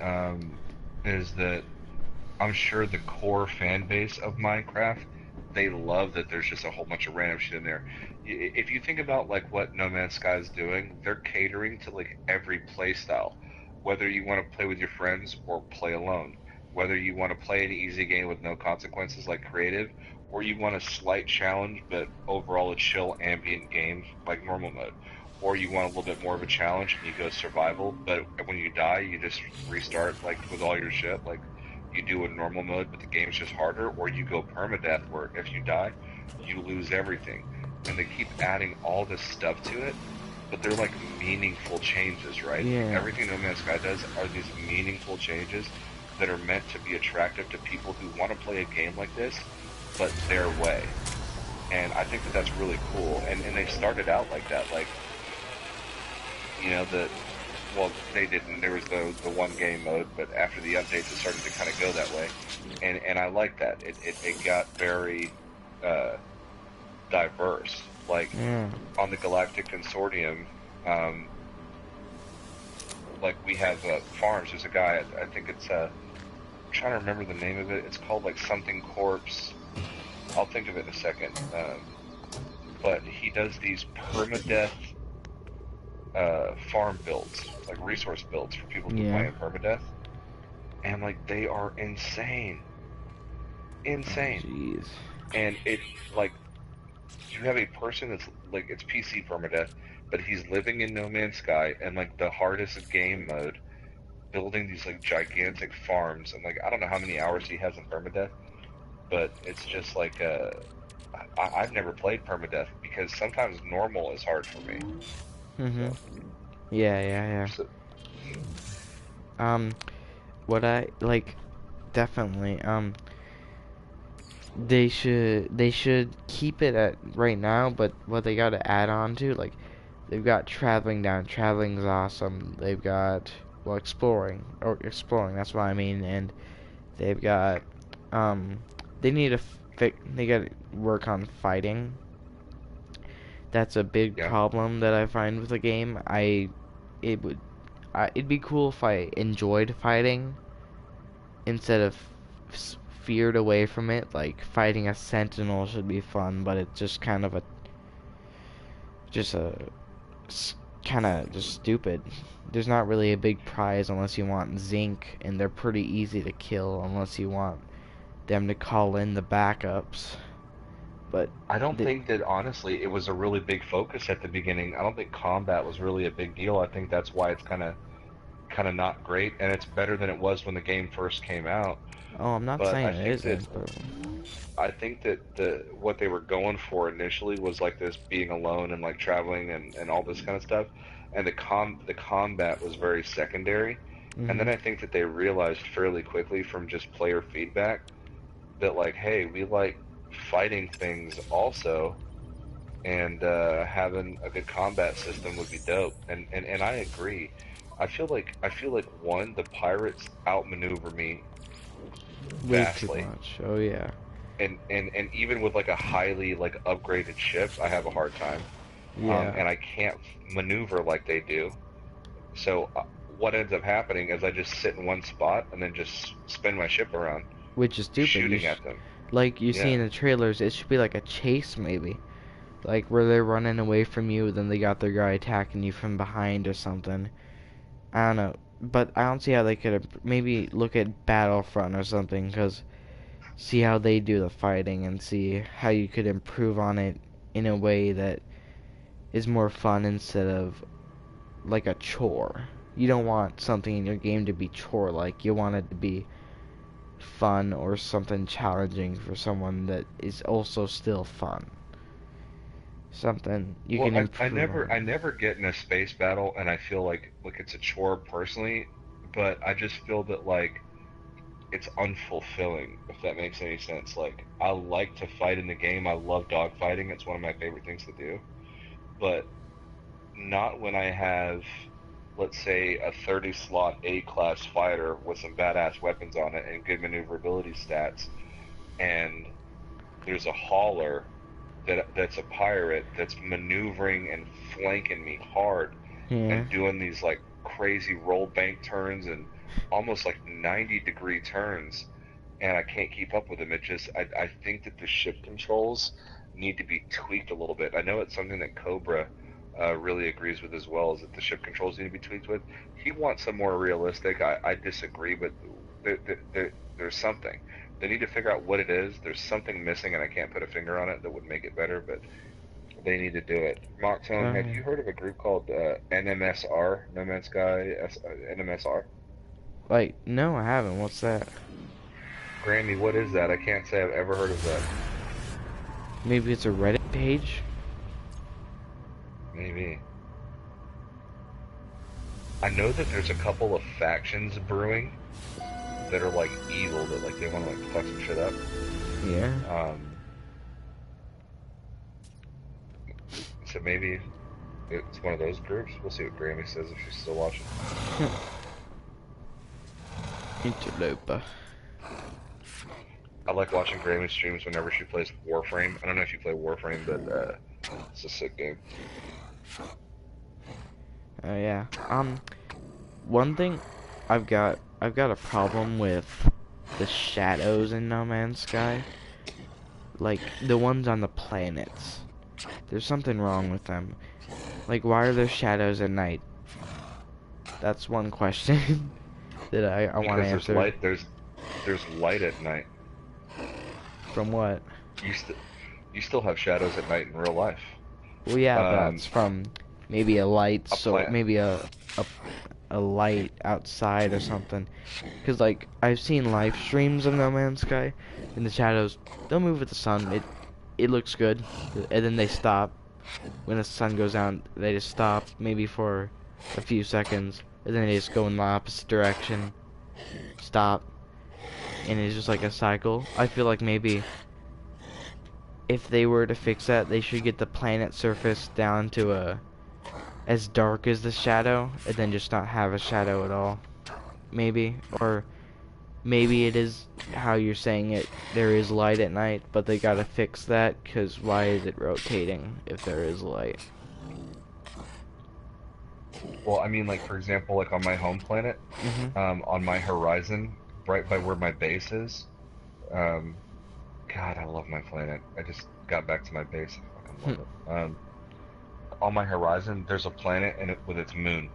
is that I'm sure the core fan base of Minecraft, they love that there's just a whole bunch of random shit in there. If you think about like what No Man's Sky is doing, they're catering to like every play style. Whether you want to play with your friends or play alone, whether you want to play an easy game with no consequences like creative, or you want a slight challenge but overall a chill ambient game like normal mode, or you want a little bit more of a challenge and you go survival, but when you die, you just restart like with all your shit. Like you do a normal mode, but the game's just harder, or you go permadeath where if you die, you lose everything. And they keep adding all this stuff to it, but they're like meaningful changes, right? Yeah. Everything No Man's Sky does are these meaningful changes that are meant to be attractive to people who want to play a game like this, but their way. And I think that that's really cool. And they started out like that, like, you know, well, they didn't. There was the one game mode, but after the updates, it started to kind of go that way, and I like that. It got very diverse. Like Yeah. on the Galactic Consortium, um, like we have farms. There's a guy. I think it's I'm trying to remember the name of it. It's called like something Corpse. I'll think of it in a second. But he does these permadeath farm builds, like resource builds for people who play Yeah. in permadeath, and like they are insane. Jeez. And it like you have a person that's like it's PC permadeath, but he's living in No Man's Sky and like the hardest game mode, building these like gigantic farms, and like I don't know how many hours he has in permadeath, but it's just like I've never played permadeath because sometimes normal is hard for me. Mhm. So, Yeah, yeah, yeah. so Um, what I like definitely they should keep it at right now, but what they got to add on to, like, they've got traveling down. Traveling's awesome. They've got, well, exploring. That's what I mean. And they've got um they need to they got to work on fighting. That's a big yeah, problem that I find with the game. It would it'd be cool if I enjoyed fighting instead of feared away from it. Like fighting a sentinel should be fun, but it's just kind of a just a kind of just stupid. There's not really a big prize unless you want zinc, and they're pretty easy to kill unless you want them to call in the backups. But I don't the, think that honestly it was a really big focus at the beginning. I don't think combat was really a big deal. I think that's why it's kind of not great, and it's better than it was when the game first came out. oh, I'm not But saying it isn't, but I think that the what they were going for initially was like this being alone and like traveling and all this kind of stuff, and the combat was very secondary. And then mhm, I think that they realized fairly quickly from just player feedback that like, hey, we like fighting things also, and having a good combat system would be dope. And I agree. I feel like one, the pirates outmaneuver me way too vastly, much. Oh yeah, and even with like a highly like upgraded ship, I have a hard time. yeah. And I can't maneuver like they do. So what ends up happening is I just sit in one spot and then just spin my ship around, Which is stupid. shooting at them. Like you see Yeah. in the trailers, it should be like a chase maybe. Like where they're running away from you, then they got their guy attacking you from behind or something. I don't know, but I don't see how they could maybe look at Battlefront or something, because see how they do the fighting and see how you could improve on it in a way that is more fun instead of like a chore. You don't want something in your game to be chore-like. You want it to be fun or something challenging for someone that is also still fun. Something you Well, can I improve never on. I never get in a space battle and I feel like it's a chore personally, but I just feel that like it's unfulfilling, if that makes any sense. Like I like to fight in the game. I love dogfighting. It's one of my favorite things to do. But not when I have, let's say, a 30 slot A class fighter with some badass weapons on it and good maneuverability stats, and there's a hauler that's a pirate that's maneuvering and flanking me hard Yeah. and doing these like crazy roll bank turns and almost like 90-degree turns, and I can't keep up with him. I think that the ship controls need to be tweaked a little bit. I know it's something that Cobra really agrees with as well, is that the ship controls need to be tweaked with. He wants some more realistic. I disagree, but there's something. They need to figure out what it is. There's something missing, and I can't put a finger on it that would make it better. But they need to do it. Mocktown, have Yeah. you heard of a group called NMSR? No Man's Sky, NMSR? Like, no, I haven't. What's that? Grammy, what is that? I can't say I've ever heard of that. Maybe it's a Reddit page? Maybe. I know that there's a couple of factions brewing that are like evil, that like they want to like fuck some shit up. Yeah. So maybe it's one of those groups. We'll see what Grammy says if she's still watching. Interloper. I like watching Grammy streams whenever she plays Warframe. I don't know if you play Warframe, but it's a sick game. Oh yeah. One thing I've got a problem with the shadows in No Man's Sky. Like the ones on the planets. There's something wrong with them. Like, why are there shadows at night? That's one question that I want to Because answer. there's light at night. From what? You still have shadows at night in real life. Well, yeah, but that's from maybe a light, A so plant. maybe a light outside or something. Because like I've seen live streams of No Man's Sky, and the shadows they'll move with the sun. It looks good, and then they stop. When the sun goes down, they just stop maybe for a few seconds, and then they just go in the opposite direction, stop, and it's just like a cycle. I feel like maybe if they were to fix that, they should get the planet surface down to as dark as the shadow, and then just not have a shadow at all. Maybe, or maybe it is how you're saying it, there is light at night, but they gotta fix that, because why is it rotating if there is light? Well, I mean, like for example, like on my home planet, on my horizon, right by where my base is. God, I love my planet. I just got back to my base. I fucking love it. On my horizon, there's a planet and with its moon,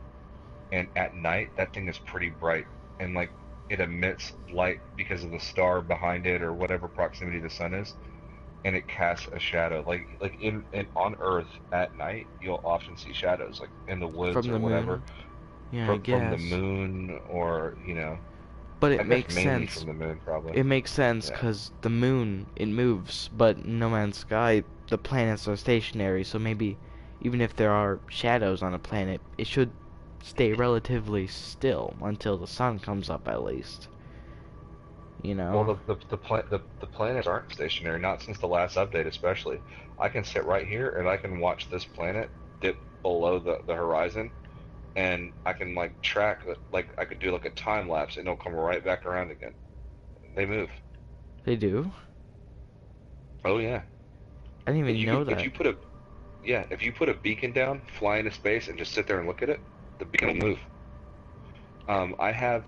and at night that thing is pretty bright, and like it emits light because of the star behind it or whatever proximity the sun is, and it casts a shadow. Like in on Earth at night, you'll often see shadows, like in the woods From or the whatever, moon? Yeah, I from the guess. moon, or But I it guess makes mainly sense. from the moon, probably. It makes sense Yeah. because the moon, it moves, but in No Man's Sky, the planets are stationary, so maybe even if there are shadows on a planet, it should stay relatively still until the sun comes up at least. You Well, know? the planets aren't stationary, not since the last update, especially. I can sit right here and I can watch this planet dip below the horizon, and I can like track, like I could do like a time lapse, and it'll come right back around again. They move. They do? Oh yeah. I didn't even You know could that. if you put a beacon down, fly into space, and just sit there and look at it, the beacon will move. I have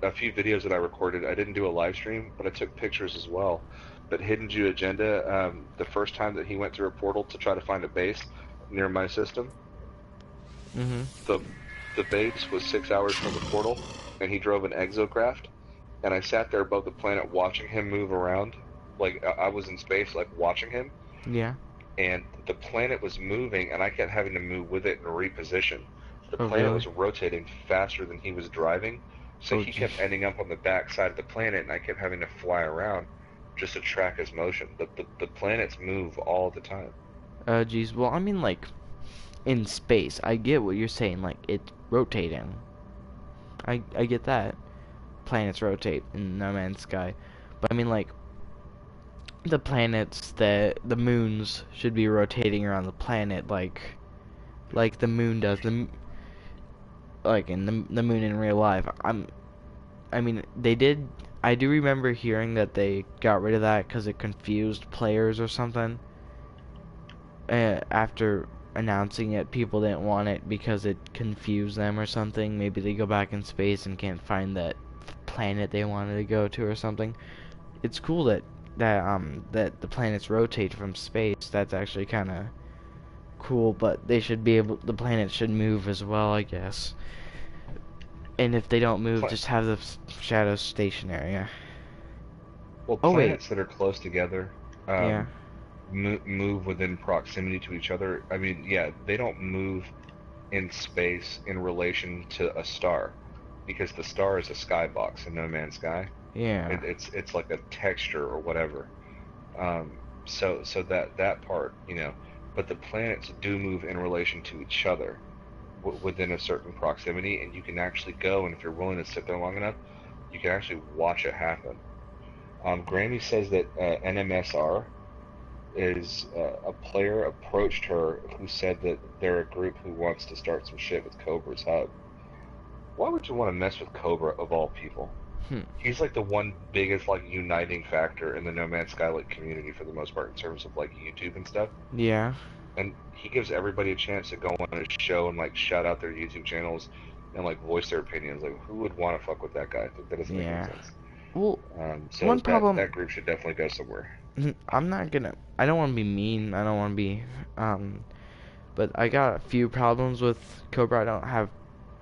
a few videos that I recorded. I didn't do a live stream, but I took pictures as well. But Hidden Jew Agenda, the first time that he went through a portal to try to find a base near my system, Mm-hmm. the the base was 6 hours from the portal, and he drove an exocraft, and I sat there above the planet watching him move around, like I was in space, like watching him, Yeah. and the planet was moving, and I kept having to move with it and reposition. The Oh, planet really? was rotating faster than he was driving, so Oh, he gee. kept ending up on the back side of the planet, and I kept having to fly around just to track his motion. The planets move all the time. Geez. Well, I mean, like, in space, I get what you're saying, like, it's rotating. I get that. Planets rotate in No Man's Sky. But I mean, like, the planets that the moons should be rotating around the planet like the moon does like in the moon in real life. I mean they did I do remember hearing that they got rid of that because it confused players or something. After announcing it, people didn't want it because it confused them or something. Maybe they go back in space and can't find that planet they wanted to go to or something. It's cool that the planets rotate from space. That's actually kind of cool, but the planets should move as well, I guess. And if they don't move, Pla- just have the shadows stationary. Yeah. well, Oh wait, planets that are close together, yeah. um, move within proximity to each other. I mean, yeah, they don't move in space in relation to a star, because the star is a skybox in No Man's Sky. Yeah. It's like a texture or whatever. So that part, but the planets do move in relation to each other within a certain proximity, and you can actually go, and if you're willing to sit there long enough, you can actually watch it happen. Grammy says that NMSR is a player approached her who said that they're a group who wants to start some shit with Cobra's hub. Why would you want to mess with Cobra of all people? Hmm. He's like the one biggest like uniting factor in the No Man's Sky like community for the most part in terms of like YouTube and stuff. Yeah. And he gives everybody a chance to go on his show and like shout out their YouTube channels and like voice their opinions. Like, who would want to fuck with that guy? That doesn't make any Yeah. sense. Well, So one problem. that group should definitely go somewhere. I'm not gonna. I don't want to be mean. I don't want to be. But I got a few problems with Cobra. I don't have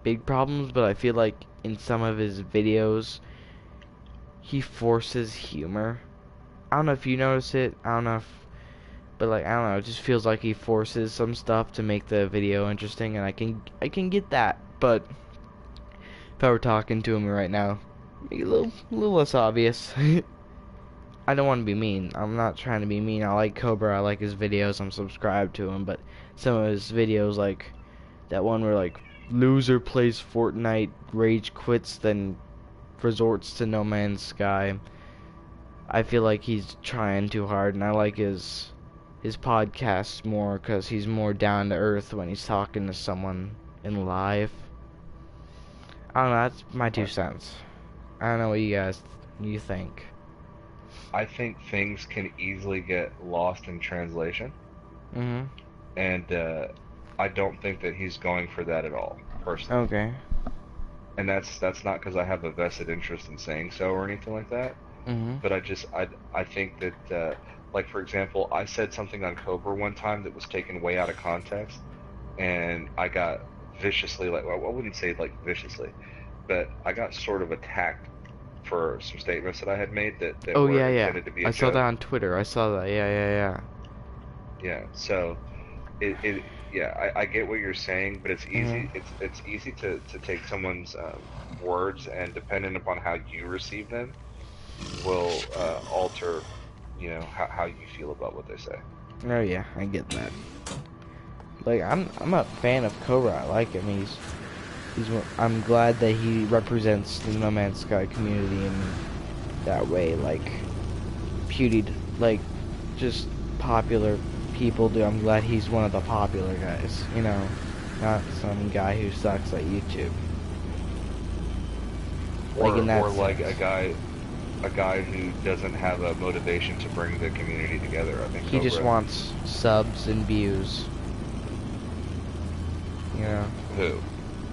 big problems, but I feel like in some of his videos, he forces humor. I don't know if you notice it. I don't know if, but like I don't know. It just feels like he forces some stuff to make the video interesting, and I can get that. But if I were talking to him right now, make it a little less obvious. I don't want to be mean. I'm not trying to be mean. I like Cobra. I like his videos. I'm subscribed to him, but some of his videos, like that one where like loser plays Fortnite, rage quits, then resorts to No Man's Sky. I feel like he's trying too hard, and I like his podcasts more because he's more down to earth when he's talking to someone in live. I don't know. That's my Uh, 2 cents. I don't know what you think. I think things can easily get lost in translation, Mhm. and I don't think that he's going for that at all, personally. Okay. And that's not because I have a vested interest in saying so or anything like that. Mhm. But I think that like for example, I said something on Cobra one time that was taken way out of context, and I got viciously, like, well, I wouldn't say like viciously, but I got sort of attacked for some statements that I had made that Oh were yeah, yeah. intended to be I a saw that joke. on Twitter. I saw that. Yeah, yeah, yeah. Yeah, so it yeah, I get what you're saying, but it's Mhm. easy it's easy to take someone's words, and depending upon how you receive them will alter how you feel about what they say. Oh yeah, I get that. Like I'm a fan of Cobra. I like him. I'm glad that he represents the No Man's Sky community in that way. Like like just popular people do. I'm glad he's one of the popular guys. Not some guy who sucks at YouTube. Like in that Or like sense. a guy who doesn't have a motivation to bring the community together. I think He just Cobra. wants subs and views. You know. Who?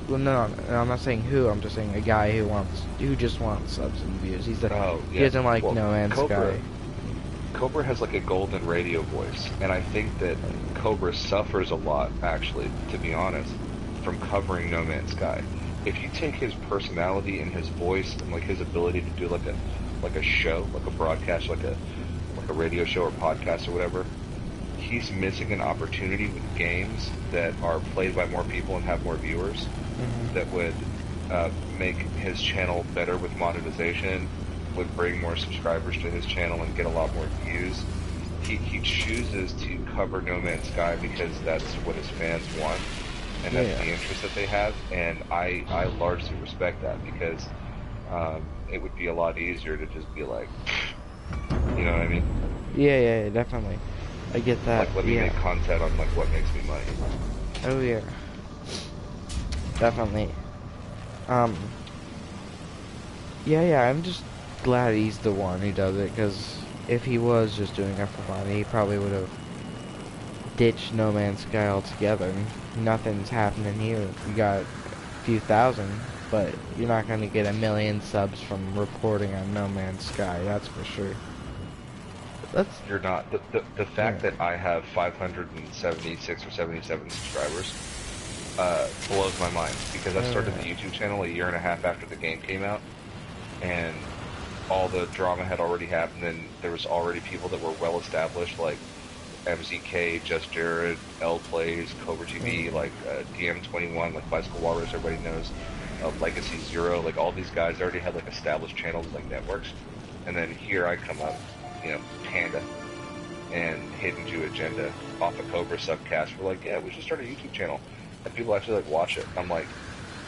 Well, no, I'm not saying who. I'm just saying a guy who just wants subs and views. Oh He yeah. doesn't like Well, No Man's Cobra. Sky. Cobra has like a golden radio voice, and I think that Cobra suffers a lot, actually, to be honest, from covering No Man's Sky. If you take his personality and his voice and like his ability to do like a show, like a broadcast, like a radio show or podcast or whatever, he's missing an opportunity with games that are played by more people and have more viewers Hmm. that would make his channel better with monetization, would bring more subscribers to his channel and get a lot more views. He chooses to cover No Man's Sky because that's what his fans want, and that's Yeah. the interest that they have, and I largely respect that because it would be a lot easier to just be like, you know what I mean? Yeah, yeah, yeah, definitely. I get that. Like, let me Yeah. make content on like what makes me money. Oh yeah. Definitely. Um. Yeah, yeah. I'm just glad he's the one who does it, because if he was just doing it for money, he probably would have ditched No Man's Sky altogether. Nothing's happening here. You got a few thousand, but you're not gonna get a million subs from reporting on No Man's Sky. That's for sure. That's You're not. The yeah. fact that I have 576 or 77 subscribers blows my mind because I started the YouTube channel a year and a half after the game came out, and all the drama had already happened, and there was already people that were well established, like MZK, Just Jared, L Plays, Cobra TV, Mm. like DM21, like Bicycle Walrus, everybody knows, Legacy Zero, like all these guys already had like established channels, like networks, and then here I come up, Panda and Hidden Jew Agenda off a Cobra subcast. We're like, yeah, we should start a YouTube channel, and people actually like watch it. I'm like,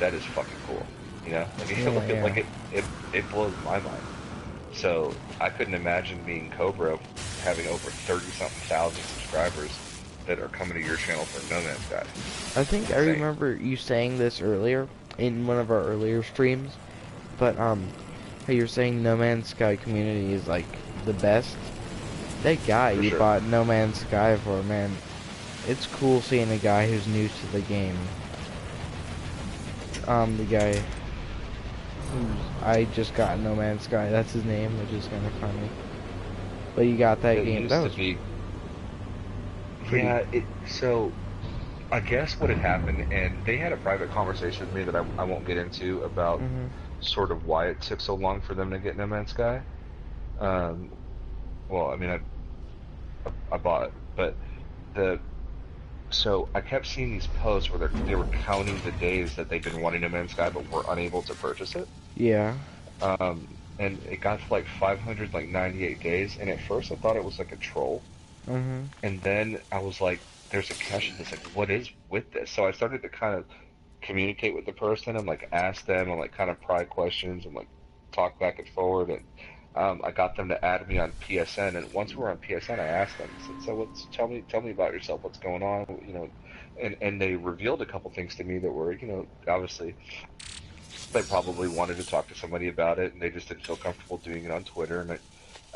that is fucking cool, Yeah, yeah. it blows my mind. So I couldn't imagine being Cobra having over 30-something thousand subscribers that are coming to your channel for No Man's Sky. I It's think I insane. remember you saying this earlier in one of our earlier streams, but how you're saying No Man's Sky community is like the best. That guy For you sure. bought No Man's Sky for, man, it's cool seeing a guy who's new to the game. The guy who's I just got No Man's Sky, that's his name, which is kind of funny. But you got that It game. That used to was be, pretty. yeah, so I guess what had happened, and they had a private conversation with me that I won't get into about Mhm. sort of why it took so long for them to get No Man's Sky. Um, well, I mean, I bought it, but the so I kept seeing these posts where they were counting the days that they've been wanting No Man's Sky but were unable to purchase it. Yeah. And it got to like 500, like 98 days, and at first I thought it was like a troll, Mhm. and then I was like, "There's a question that's like, what is with this?" So I started to kind of communicate with the person and like ask them and like kind of pry questions and like talk back and forward, and I got them to add me on PSN. And once we were on PSN, I asked them, I said, "So what's tell me about yourself? What's going on?" And they revealed a couple things to me that were, obviously they probably wanted to talk to somebody about it, and they just didn't feel comfortable doing it on Twitter. And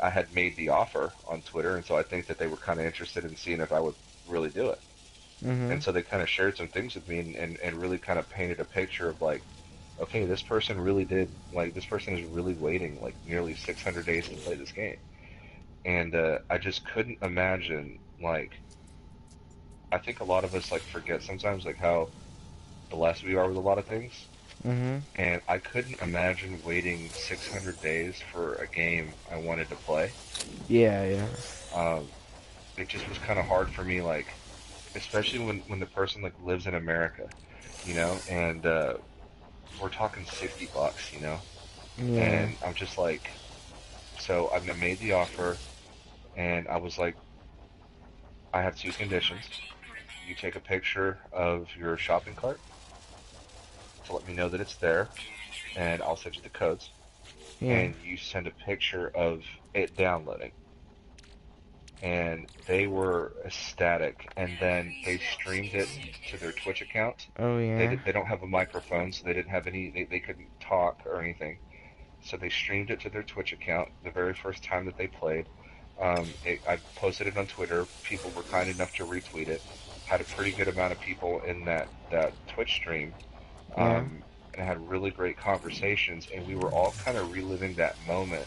I had made the offer on Twitter, and so I think that they were kind of interested in seeing if I would really do it. And Mhm. so they kind of shared some things with me, and really kind of painted a picture of like, okay, this person really did, like, this person is really waiting like nearly 600 days to play this game. And I just couldn't imagine, like, I think a lot of us like forget sometimes like how blessed we are with a lot of things. Mhm. And I couldn't imagine waiting 600 days for a game I wanted to play. Yeah, yeah. Um, it just was kind of hard for me, like, especially when the person like lives in America, and we're talking $60, Yeah. and I'm just like, so I made the offer, and I was like, I have two conditions. You take a picture of your shopping cart to let me know that it's there, and I'll send you the codes, Yeah. and you send a picture of it downloading. And they were ecstatic. And then they streamed it to their Twitch account. Oh yeah. They don't have a microphone, so they didn't have any. They couldn't talk or anything. So they streamed it to their Twitch account the very first time that they played. I posted it on Twitter. People were kind enough to retweet it. Had a pretty good amount of people in that Twitch stream, Yeah. and had really great conversations. And we were all kind of reliving that moment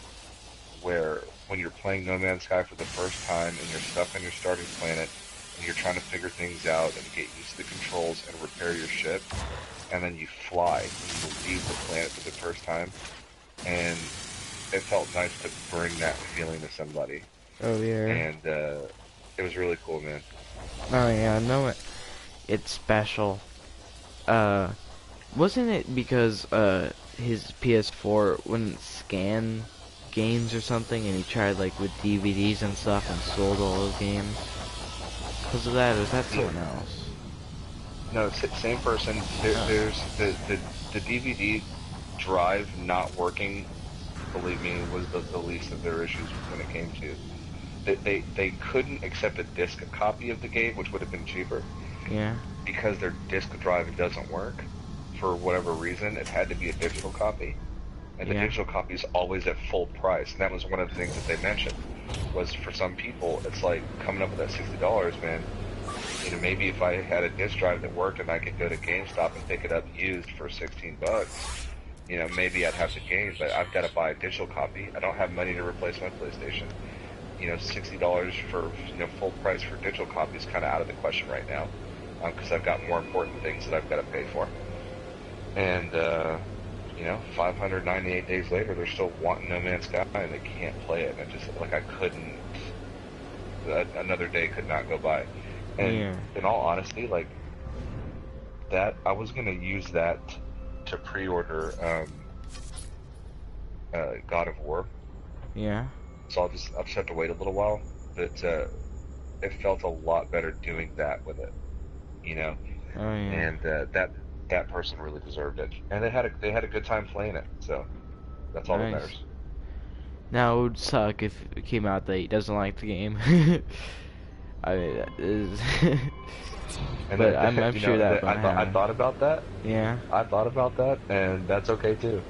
where when you're playing No Man's Sky for the first time and you're stuck on your starting planet and you're trying to figure things out and get used to the controls and repair your ship, and then you fly and you leave the planet for the first time, and it felt nice to bring that feeling to somebody, Oh yeah. and it was really cool, man. Oh yeah. No, it's special. Uh, wasn't it because his PS4 wouldn't scan games or something, and he tried like with DVDs and stuff and sold all those games? Because of that, or is that Yeah, someone else? no, same person. Oh. There's the DVD drive not working. Believe me, was the least of their issues when it came to they couldn't accept a disc copy of the game, which would have been cheaper, Yeah. because their disc drive doesn't work for whatever reason. It had to be a digital copy, and the Yeah. digital copy is always at full price. And that was one of the things that they mentioned, was for some people it's like coming up with that $60, man. Maybe if I had a disc drive that worked and I could go to GameStop and pick it up used for $16, maybe I'd have the game, but I've got to buy a digital copy. I don't have money to replace my PlayStation. $60 for full price for digital copy is kind of out of the question right now, because I've got more important things that I've got to pay for. And 598 days later, they're still wanting No Man's Sky and they can't play it. And I just like I couldn't. another day could not go by. And Yeah. in all honesty, like that, I was gonna use that to pre-order God of War. Yeah. So I'll just have to wait a little while. But it felt a lot better doing that with it, you know. Oh yeah. And that person really deserved it, and they had a good time playing it. So that's all that Nice. matters. Now it would suck if it came out that he doesn't like the game. I mean, that is And but I'm you sure know, that won't I happen. thought about that. Yeah. I thought about that, and that's okay too.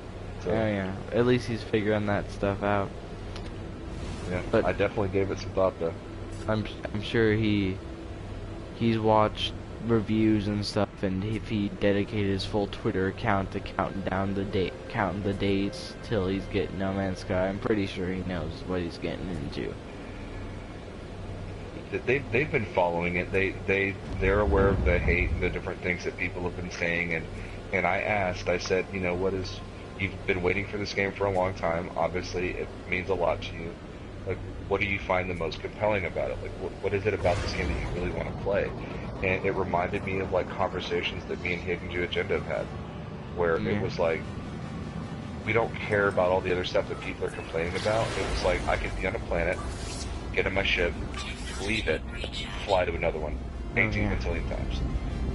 Oh So yeah. At least he's figuring that stuff out. yeah, But I definitely gave it some thought though. I'm sure he's watched reviews and stuff, and if he dedicated his full Twitter account to counting the days till he's getting No Man's Sky, I'm pretty sure he knows what he's getting into. They've been following it. They're aware of the hate and the different things that people have been saying, and I said, you know, you've been waiting for this game for a long time. Obviously, it means a lot to you. Like, what do you find the most compelling about it? Like, what is it about this game that you really want to play? And it reminded me of like conversations that me and Hidden Agenda have had, where it Yeah. was like, we don't care about all the other stuff that people are complaining about. It was like, I could be on a planet, get in my ship, leave it, fly to another one, Oh 18 yeah. batillion times,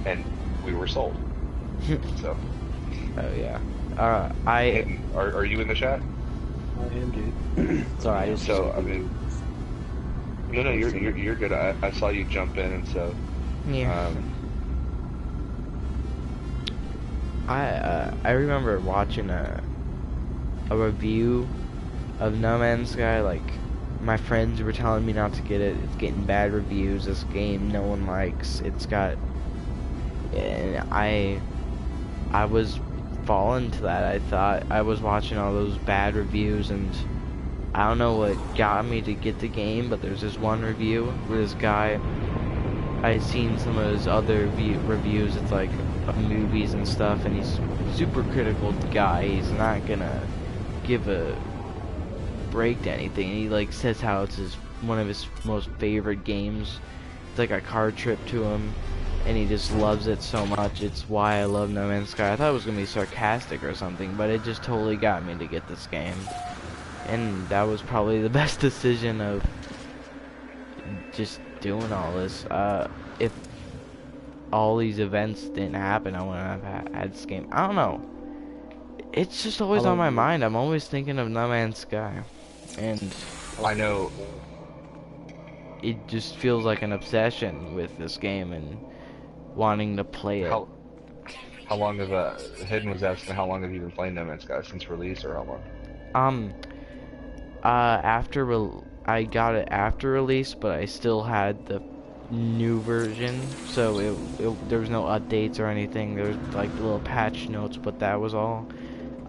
and we were sold. So, Oh yeah. I Hidden, are you in the chat? I am, dude. Sorry, I just. So, I mean, no, you're good. I saw you jump in, and so, yeah. um, I remember watching a review of No Man's Sky. Like, my friends were telling me not to get it. It's getting bad reviews. This game no one likes. It's got, and I was falling to that. I thought I was watching all those bad reviews, and I don't know what got me to get the game, but there's this one review where this guy, I seen some of his other reviews. It's like of movies and stuff, and he's super critical guy. He's not gonna give a break to anything. He like says how it's one of his most favorite games. It's like a card trip to him, and he just loves it so much. It's why I love No Man's Sky. I thought it was gonna be sarcastic or something, but it just totally got me to get this game. And that was probably the best decision of just doing all this. If all these events didn't happen, I wouldn't have had this game. I don't know. It's just always How on my long mind. I'm always thinking of No Man's Sky, and I know. it just feels like an obsession with this game and wanting to play it. How long have Hidden was asking how long have you been playing No Man's Sky since release, or how long? Um, I got it after release, but I still had the new version, so there was no updates or anything. There was like little patch notes, but that was all.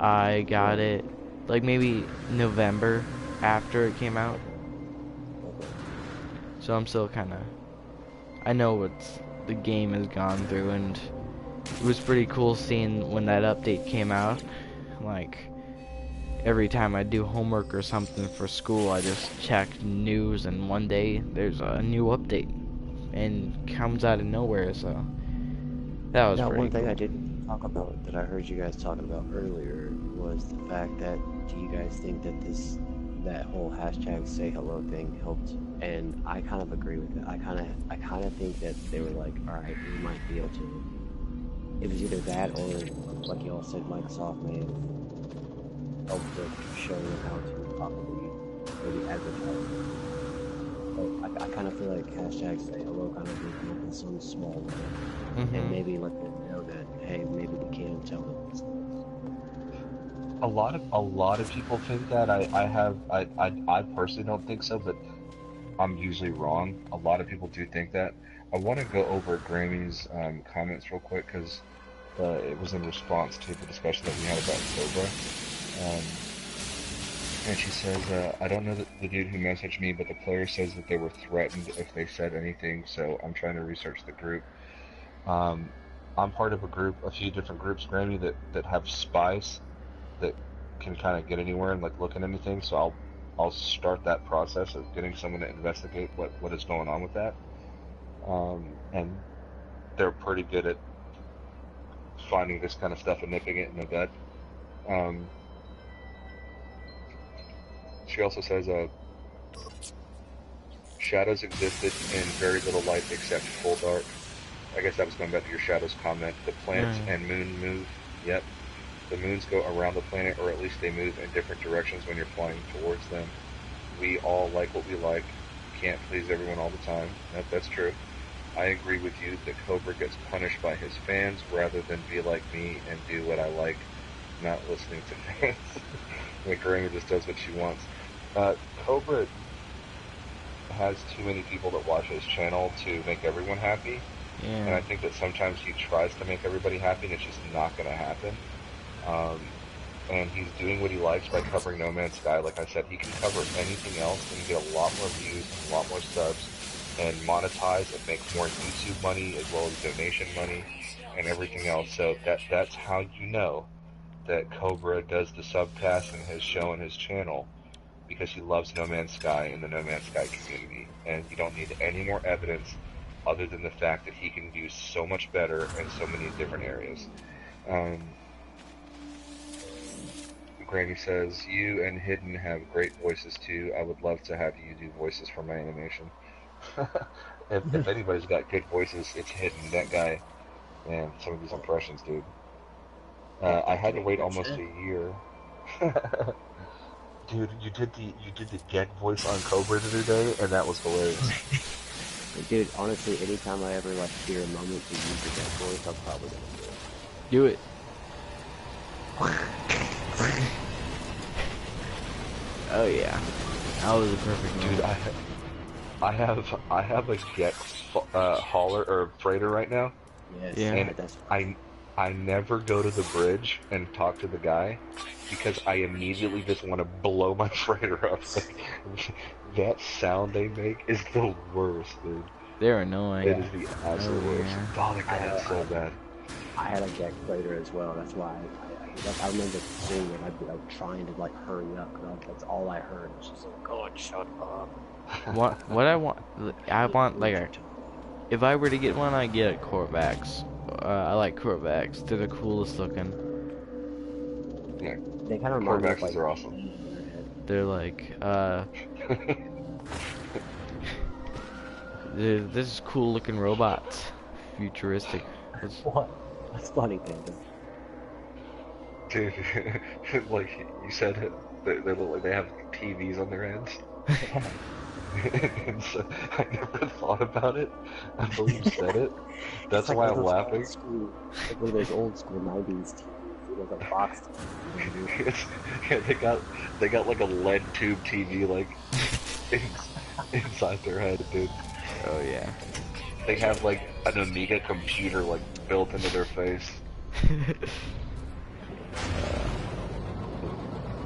I got it like maybe November after it came out, so I'm still kind of, I know what the game has gone through, and it was pretty cool seeing when that update came out. Like, every time I do homework or something for school, I just check news, and one day there's a new update and comes out of nowhere. So that was Now, pretty one thing cool. I didn't talk about that I heard you guys talking about earlier was the fact that, do you guys think that that whole hashtag say hello thing helped? And I kind of agree with it. I kind of think that they were like, all right, we might be able to. It was either that or, like y'all said, Microsoft may have helped with showing them how to properly maybe advertise. But I kind of feel like hashtag say hello kind of did help in some small way, and maybe let them know that, hey, maybe we can tell them this. A lot of people think that. I personally don't think so, but I'm usually wrong. A lot of people do think that. I want to go over Grammy's comments real quick because it was in response to the discussion that we had about Cobra. Um, and she says, I don't know the dude who messaged me, but the player says that they were threatened if they said anything, so I'm trying to research the group. Um, I'm part of a few different groups, Grammy, that have spies that can kind of get anywhere and like look at anything, so I'll start that process of getting someone to investigate what is going on with that. And they're pretty good at finding this kind of stuff and nipping it in the bud. She also says, shadows existed in very little light except full dark. I guess that was going back to your shadows comment. The planets and moon move. Yep. The moons go around the planet, or at least they move in different directions when you're flying towards them. We all like what we like. Can't please everyone all the time. That's true. I agree with you that Cobra gets punished by his fans rather than be like me and do what I like, not listening to fans. Like Grammy just does what she wants. Cobra has too many people that watch his channel to make everyone happy. Yeah. And I think that sometimes he tries to make everybody happy and it's just not going to happen. And he's doing what he likes by covering No Man's Sky. Like I said, he can cover anything else and get a lot more views, a lot more subs, and monetize and make more YouTube money as well as donation money and everything else. So that's how you know that Cobra does the subcast in his show and his channel, because he loves No Man's Sky and the No Man's Sky community. And you don't need any more evidence other than the fact that he can do so much better in so many different areas. Granny says, you and Hidden have great voices too. I would love to have you do voices for my animation. if anybody's got good voices, it's Hidden. That guy, man, some of these impressions, dude. I had to wait almost a year. Dude, you did the Gek voice on Cobra the other day, and that was hilarious. Dude, honestly, anytime I ever like hear a moment to use the Gek voice, I'm probably gonna Do it. Oh yeah, that was a perfect one. Dude, I have a Gek hauler or freighter right now. Yes, Yeah. And I never go to the bridge and talk to the guy because I immediately just want to blow my freighter up. That sound they make is the worst, dude. They're annoying. It is the absolute worst. Yeah. Oh, the guy is so bad. I had a Gek freighter as well. That's why I remember seeing it. I'd be like trying to like hurry up because that's all I heard. It's just like, God, shut up. What I want like if I were to get one, I'd get a Corvax. I like Corvax. They're the coolest looking. Yeah. They kind of remind me of Corvaxes like are awesome. They're like this is cool looking robots. Futuristic. What? That's funny, Panda. Dude, like you said, they look like they have TVs on their heads. And so I never thought about it until you said it. That's why I'm laughing. Like one of those old school 90s TVs, you know, like box TVs. Yeah, they got like a lead tube TV like inside their head, dude. Oh yeah. They have like an Amiga computer like built into their face.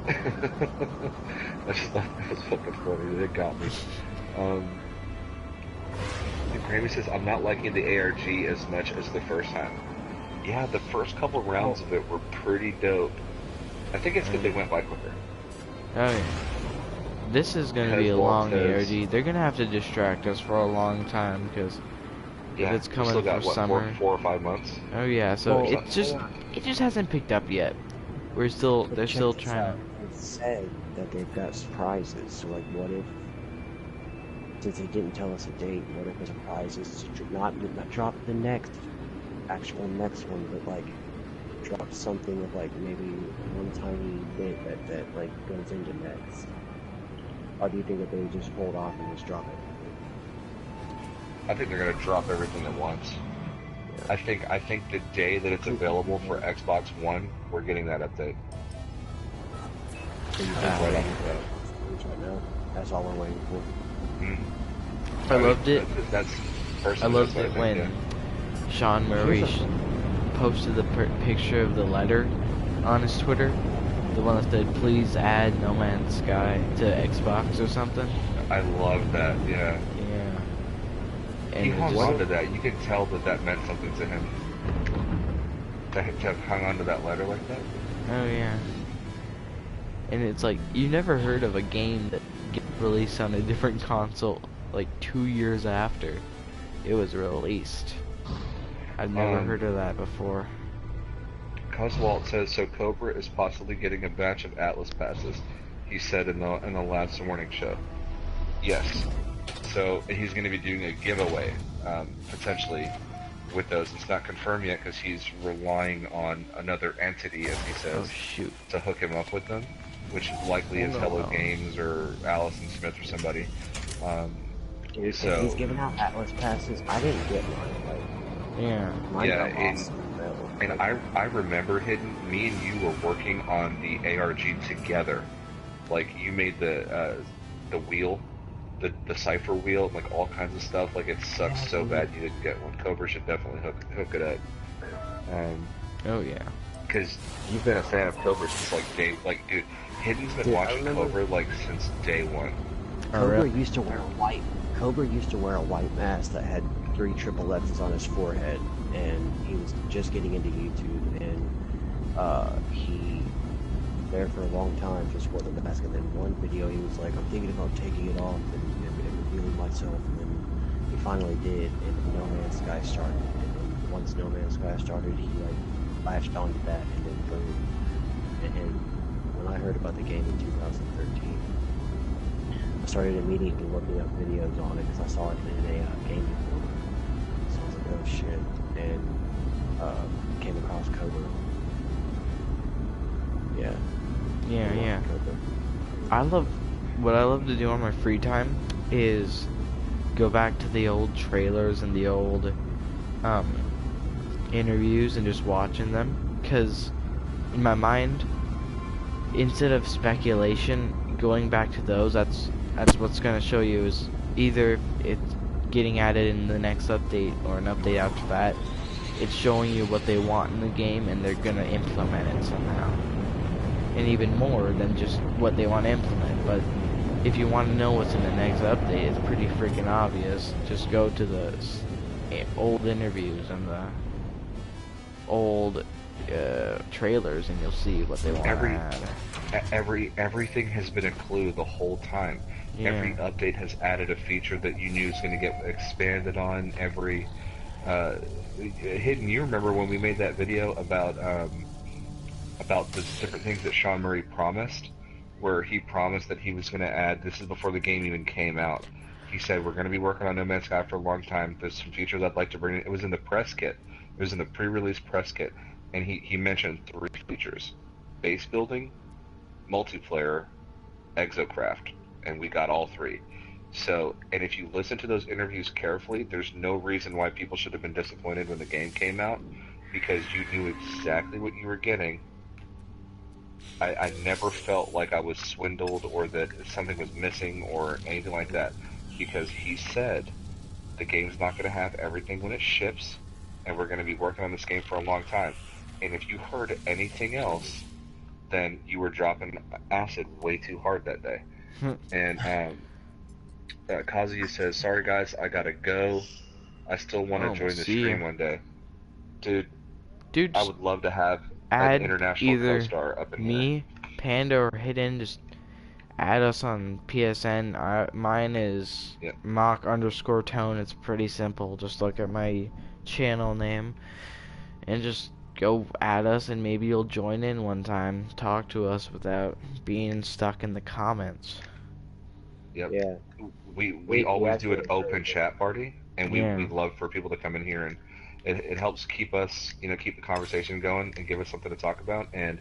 I just thought that was fucking funny. It got me. Grammy says, I'm not liking the ARG as much as the first time. Yeah, the first couple rounds of it were pretty dope. I think it's because they went by quicker. Oh yeah. This is gonna be a long ARG. They're gonna have to distract us for a long time because yeah, it's coming still got, for what, summer. 4 or 5 months. Oh yeah, so Well, it just hasn't picked up yet. They're still trying to. It said that they've got surprises. So like, what if, since they didn't tell us a date, what if the surprise is to not drop the next one, but like drop something with like maybe one tiny bit that like goes into next? Or do you think that they just hold off and just drop it? I think they're gonna drop everything at once. I think the day that it's available for Xbox One, we're getting that update. So you think right now? That's all we're waiting for. Mm-hmm. I loved it. That's I loved it think, when yeah. Sean Murray posted the picture of the letter on his Twitter. The one that said, please add No Man's Sky to Xbox or something. I love that, yeah. Yeah. And He it hung just- on to that. You could tell that meant something to him. To have hung on to that letter like that. Oh yeah. and it's like you never heard of a game that gets released on a different console like 2 years after it was released. I've never heard of that before. Coswalt says, so Cobra is possibly getting a batch of Atlas passes, he said in the last morning show. Yes. So he's going to be doing a giveaway, potentially, with those. It's not confirmed yet because he's relying on another entity, as he Oh says, shoot. to hook him up with them, which likely is Hello Games or Allison Smith or somebody. Dude, if So he's giving out Atlas passes, I didn't get mine. Like, Yeah. mine yeah, got lost in the mail. and I remember, Hidden, me and you were working on the ARG together. Like, you made the wheel, the cipher wheel, and like all kinds of stuff. Like, it sucks so bad you didn't get one. Cobra should definitely hook it up. Oh yeah. Because you've been a fan of Cobra since like day, like, dude, Hidden's been watching Cobra like since day one. Cobra used to wear a white. Cobra used to wear a white mask that had 3 triple X's on his forehead, and he was just getting into YouTube, and he there for a long time just wore the mask, and then one video he was like, I'm thinking about taking it off and revealing myself, and then he finally did, and No Man's Sky started, and then once No Man's Sky started, he like latched onto that, and then boom. And when I heard about the game in 2013, I started immediately looking up videos on it because I saw it in a gaming forum. So I was like, oh shit, and came across Cobra. Yeah. Yeah. What I love to do on my free time is go back to the old trailers and the old interviews and just watching them, because in my mind, instead of speculation, going back to those, that's what's going to show you is either it's getting added in the next update or an update after that. It's showing you what they want in the game, and they're going to implement it somehow. And even more than just what they want to implement. But if you want to know what's in the next update, it's pretty freaking obvious. Just go to the old interviews and the old trailers, and you'll see what they want to add. Everything has been a clue the whole time. Yeah. Every update has added a feature that you knew was going to get expanded on. Every Hidden, you remember when we made that video about the different things that Sean Murray promised, where he promised that he was going to add, this is before the game even came out, he said, we're going to be working on No Man's Sky for a long time, there's some features I'd like to bring in. It was in the press kit, it was in the pre-release press kit, and he mentioned 3 features: base building, multiplayer, exocraft, and we got all 3. So, and if you listen to those interviews carefully, there's no reason why people should have been disappointed when the game came out, because you knew exactly what you were getting. I never felt like I was swindled or that something was missing or anything like that, because he said the game's not going to have everything when it ships, and we're going to be working on this game for a long time. And if you heard anything else, then you were dropping acid way too hard that day. And Kazuya says, sorry guys, I gotta go. I still want to join the stream one day. Dude, I would love to have an international co-star up in here. Me, Panda, or Hidden. Just add us on PSN. Mine is mock_tone. It's pretty simple. Just look at my channel name and just go add us, and maybe you'll join in one time. Talk to us without being stuck in the comments. Yep. Yeah. We always do an open chat party, and we love for people to come in here, and it helps keep us, keep the conversation going and give us something to talk about. And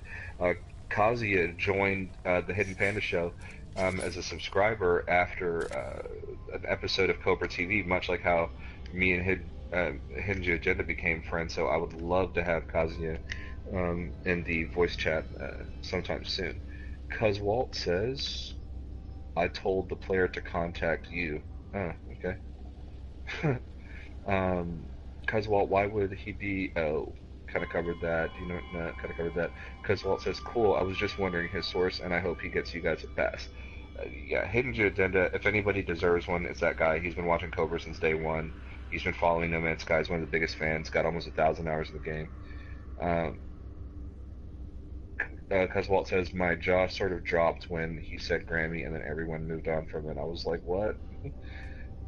Kazuya joined the Hidden Panda show as a subscriber after an episode of Cobra TV, much like how me and Hidden Agenda became friends. So I would love to have Kazuya in the voice chat sometime soon. Cuzwalt says, I told the player to contact you. Oh, okay. Cuzwalt, why would he be... Oh, kind of covered that. Kind of covered that. Cuzwalt says, cool, I was just wondering his source, and I hope he gets you guys a pass. Yeah, Hidden Agenda, if anybody deserves one, it's that guy. He's been watching Cobra since day one. He's been following No Man's Sky. He's one of the biggest fans. Got almost 1,000 hours of the game. Because Walt says my jaw sort of dropped when he said Grammy, and then everyone moved on from it. I was like, what?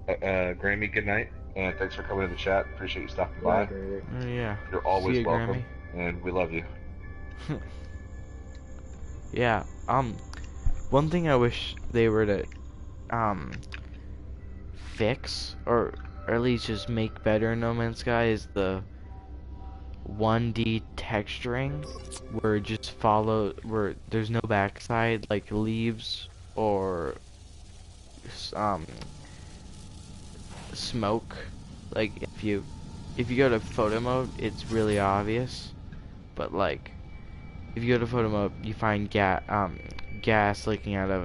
Grammy, good night, and thanks for coming to the chat. Appreciate you stopping Good by. night, David. Yeah. You're See always you, welcome, Grammy. and we love you. Yeah. One thing I wish they were to um fix or at least just make better in No Man's Sky is the 1D texturing where it just where there's no backside like leaves or um smoke. Like if you go to photo mode, it's really obvious, but like if you go to photo mode, you find gas leaking out of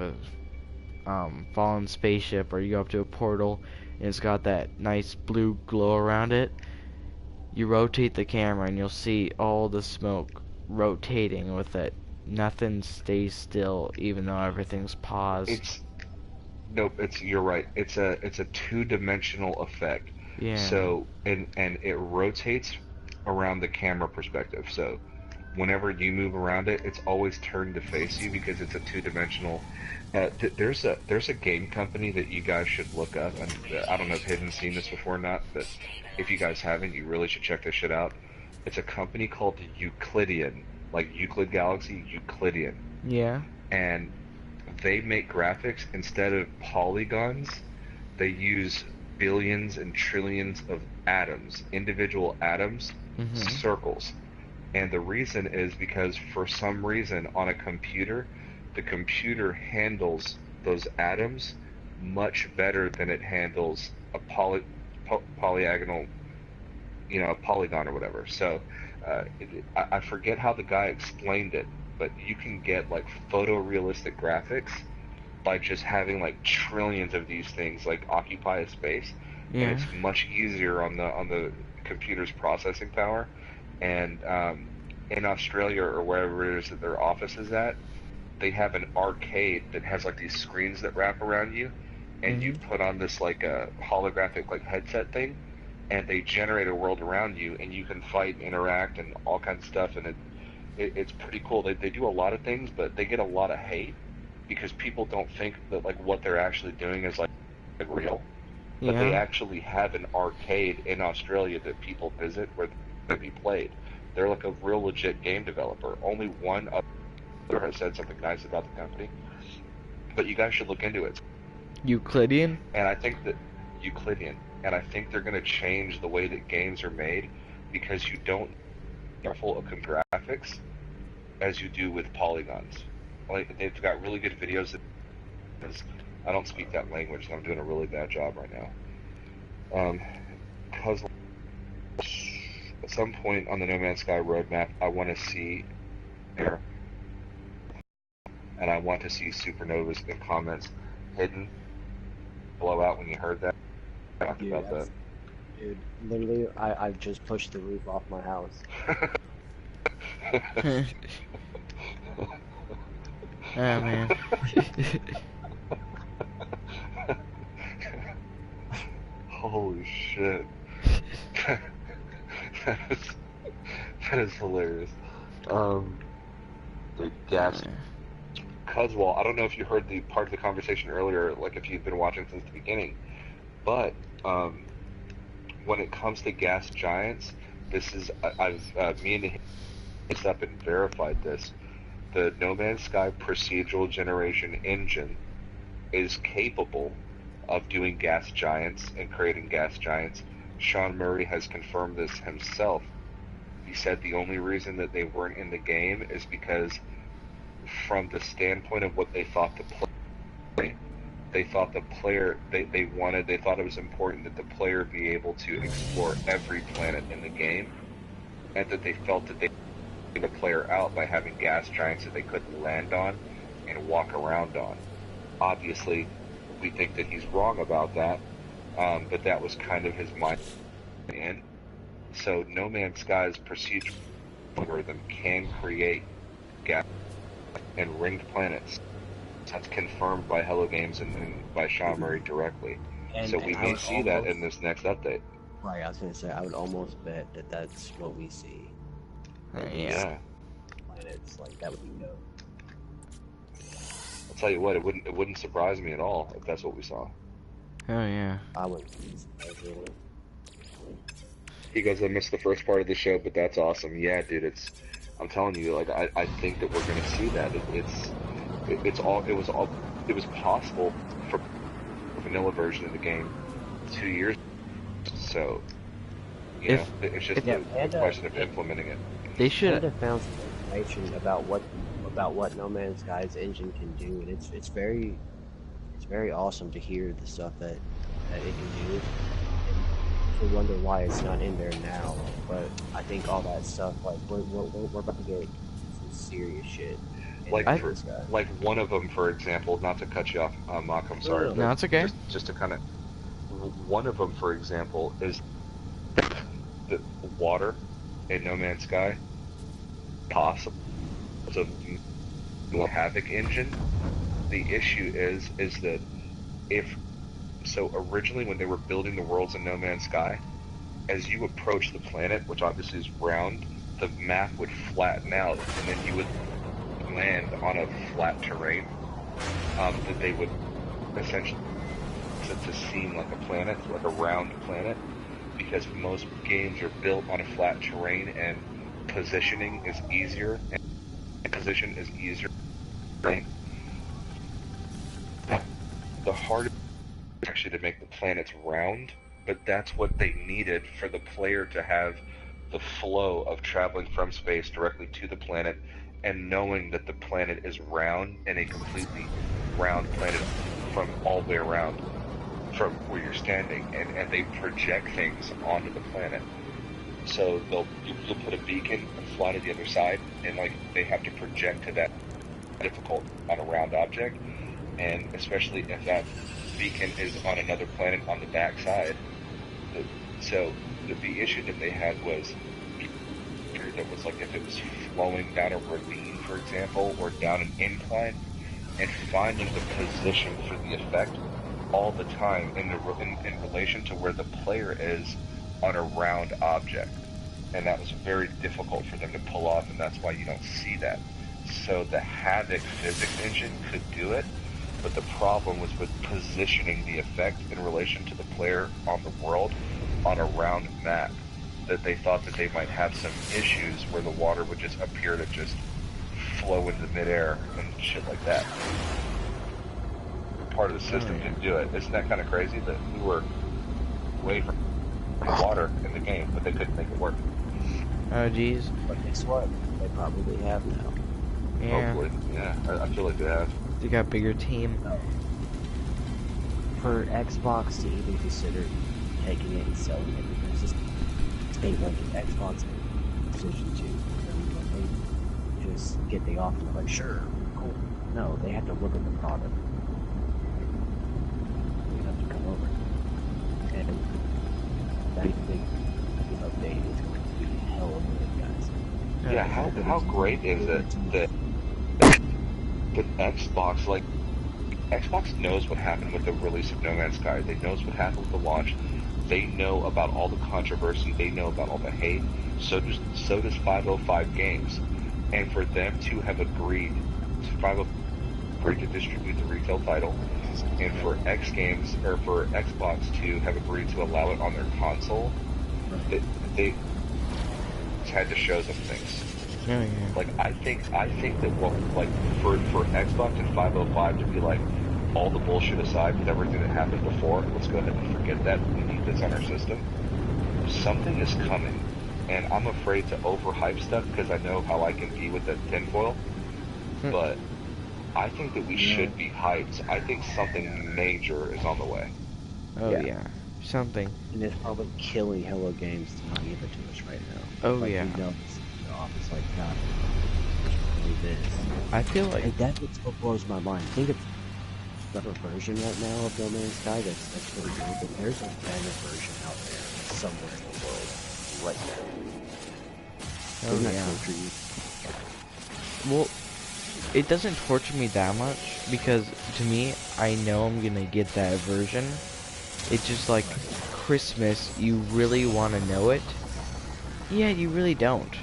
a fallen spaceship, or you go up to a portal and it's got that nice blue glow around it. You rotate the camera and you'll see all the smoke rotating with it. Nothing stays still, even though everything's paused. It's Nope, you're right. It's a two-dimensional effect. Yeah. So and it rotates around the camera perspective. So whenever you move around it, it's always turned to face you because it's a two-dimensional. There's a game company that you guys should look up, and I don't know if Hidden's seen this before or not, but if you guys haven't, you really should check this shit out. It's a company called Euclidean, like Euclid Galaxy, Euclidean, Yeah. and they make graphics instead of polygons. They use billions and trillions of atoms, individual atoms, Mhm. circles. And the reason is because for some reason on a computer, the computer handles those atoms much better than it handles a polyagonal, a polygon or whatever. So I forget how the guy explained it, but you can get like photorealistic graphics by just having like trillions of these things like occupy a space, and Yeah. it's much easier on the computer's processing power. And in Australia or wherever it is that their office is at, they have an arcade that has like these screens that wrap around you, and you Mhm. put on this like a holographic like headset thing, and they generate a world around you, and you can fight and interact and all kinds of stuff, and it's pretty cool. They do a lot of things, but they get a lot of hate because people don't think that like what they're actually doing is like real. But they Yeah. actually have an arcade in Australia that people visit where they be played. They're like a real legit game developer. Only one other has said something nice about the company, but you guys should look into it. Euclidean? And I think that Euclidean, and I think they're going to change the way that games are made because you don't careful of graphics as you do with polygons. Like they've got really good videos. I don't speak that language, so I'm doing a really bad job right now. Because at some point on the No Man's Sky roadmap, I want to see air, and I want to see supernovas in comments. Hidden blowout when you heard that. Talked Dude, about that. dude, literally, I've just pushed the roof off my house. Oh man. Holy shit. that, is, that is hilarious. The gas. Cuzwall, I don't know if you heard the part of the conversation earlier, like if you've been watching since the beginning, but when it comes to gas giants, this is, me and him up and verified this. The No Man's Sky procedural generation engine is capable of doing gas giants and creating gas giants. Sean Murray has confirmed this himself. He said the only reason that they weren't in the game is because from the standpoint of what they thought the play, they thought the player, they thought it was important that the player be able to explore every planet in the game, and that they felt that they the player out by having gas giants that they couldn't land on and walk around on. Obviously, we think that he's wrong about that, but that was kind of his mind. In so, No Man's Sky's procedural algorithm can create gas and ringed planets. That's confirmed by Hello Games and by Sean Murray directly. And So we I may would see that almost, in this next update. right, I was gonna say, I would almost bet that that's what we see. Yeah. Yeah. minutes. Like that would be dope. I'll tell you what, it wouldn't surprise me at all if that's what we saw. Oh yeah. I wouldn't be surprised really. He goes, I missed the first part of the show, but that's awesome. Yeah, dude, I'm telling you, like, I think that we're gonna see that. It was possible for the vanilla version of the game 2 years. So, If it's just Yeah, a question of implementing it. they should, Panda found some information about what No Man's Sky's engine can do, and it's very awesome to hear the stuff that it can do. And to wonder why it's not in there now, but I think all that stuff, like we're about to get some serious shit. Like I- like one of them, for example, not to cut you off, Mock, I'm sorry, No, but no, it's okay. just to kind of, one of them, for example, is the water in No Man's Sky possible of Havoc engine. The issue is that if so, originally when they were building the worlds in No Man's Sky, as you approach the planet, which obviously is round, the map would flatten out, and then you would land on a flat terrain that they would essentially to seem like a planet, like a round planet, because most games are built on a flat terrain and positioning is easier, and position is easier. The hardest is actually to make the planets round, but that's what they needed for the player to have the flow of traveling from space directly to the planet and knowing that the planet is round and a completely round planet from all the way around from where you're standing, and they project things onto the planet. So you'll put a beacon and fly to the other side, and like they have to project to that difficult on a round object, and especially if that beacon is on another planet on the backside. So the issue that they had was that was like if it was flowing down a ravine, for example, or down an incline, and finding the position for the effect all the time in relation to where the player is on a round object. And that was very difficult for them to pull off, and that's why you don't see that. So the Havoc physics engine could do it, but the problem was with positioning the effect in relation to the player on the world on a round map, that they thought that they might have some issues where the water would just appear to just flow into midair and shit like that. Part of the system can do it. Isn't that kind of crazy that we were way from water in the game, but they couldn't make it work? Oh jeez. But guess what? They probably have now. Yeah. Hopefully, yeah. I feel like they have. They got a bigger team. For Xbox to even consider taking it and selling it, there's just things like Xbox decision to they just get the offer like sure, cool. No, they have to look at the product. They have to come over. And that big update is going to be hell of a guys. Yeah, how great is it that Xbox, like, Xbox knows what happened with the release of No Man's Sky. They knows what happened with the launch. They know about all the controversy. They know about all the hate. So does 505 Games. And for them to have agreed to distribute the retail title, and for X Games or for Xbox to have agreed to allow it on their console, they had to show some things. Oh yeah. Like I think that what like for Xbox and 505 to be like all the bullshit aside with everything that happened before, let's go ahead and forget that. We need this on our system. Something is coming, and I'm afraid to overhype stuff because I know how I can be with that tinfoil. But I think that we should be hyped. I think something major is on the way. Oh yeah. Something. And it's probably killing Hello Games to not give it to us right now. Oh like, yeah. You know, it's like God. This. I feel like And that's what blows my mind. Think of another version right now of No Man's Sky that's really good, but there's a better version out there somewhere in the world right now. Oh, Doesn't that yeah. torture you? well, it doesn't torture me that much because to me, I know I'm gonna get that version. It's just like Christmas. You really want to know it? Yeah, you really don't.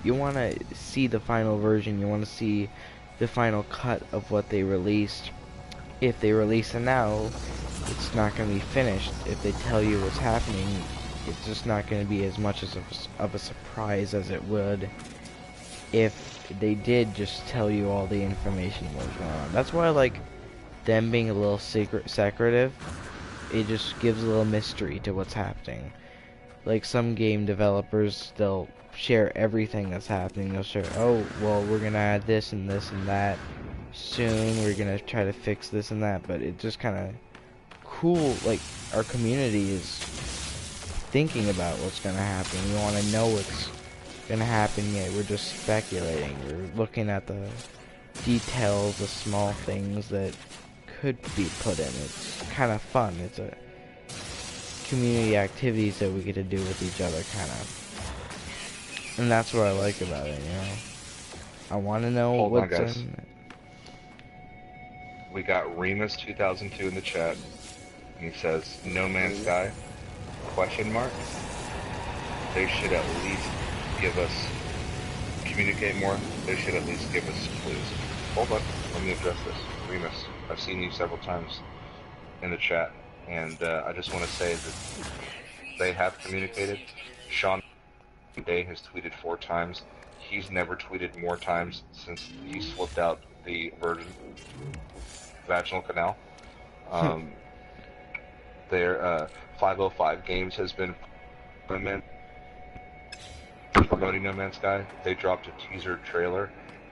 you want to see the final version. You want to see the final cut of what they released. If they release it now, it's not going to be finished. If they tell you what's happening, it's just not going to be as much of a surprise as it would if they did just tell you all the information what was going on. That's why I like them being a little secretive. It just gives a little mystery to what's happening. Like some game developers, they'll share everything that's happening. They'll share, oh, well, we're gonna add this and this and that soon. We're gonna try to fix this and that. But it just kind of cool. Like our community is thinking about what's gonna happen. We want to know what's gonna happen yet. We're just speculating. We're looking at the details, the small things that could be put in. It's kind of fun. It's a community activities that we get to do with each other, kind of. And that's what I like about it, you know. I want to know Hold on, what's guys. in it. We got Remus 2002 in the chat. And he says, No Man's Sky? Question mark? They should at least give us, communicate more. They should at least give us clues. Hold on, let me address this. Remus, I've seen you several times in the chat, and I just want to say that they have communicated. Sean Day has tweeted 4 times. He's never tweeted more times since he slipped out the virgin vaginal canal. Their 505 Games has been promoting No Man's Sky. They dropped a teaser trailer.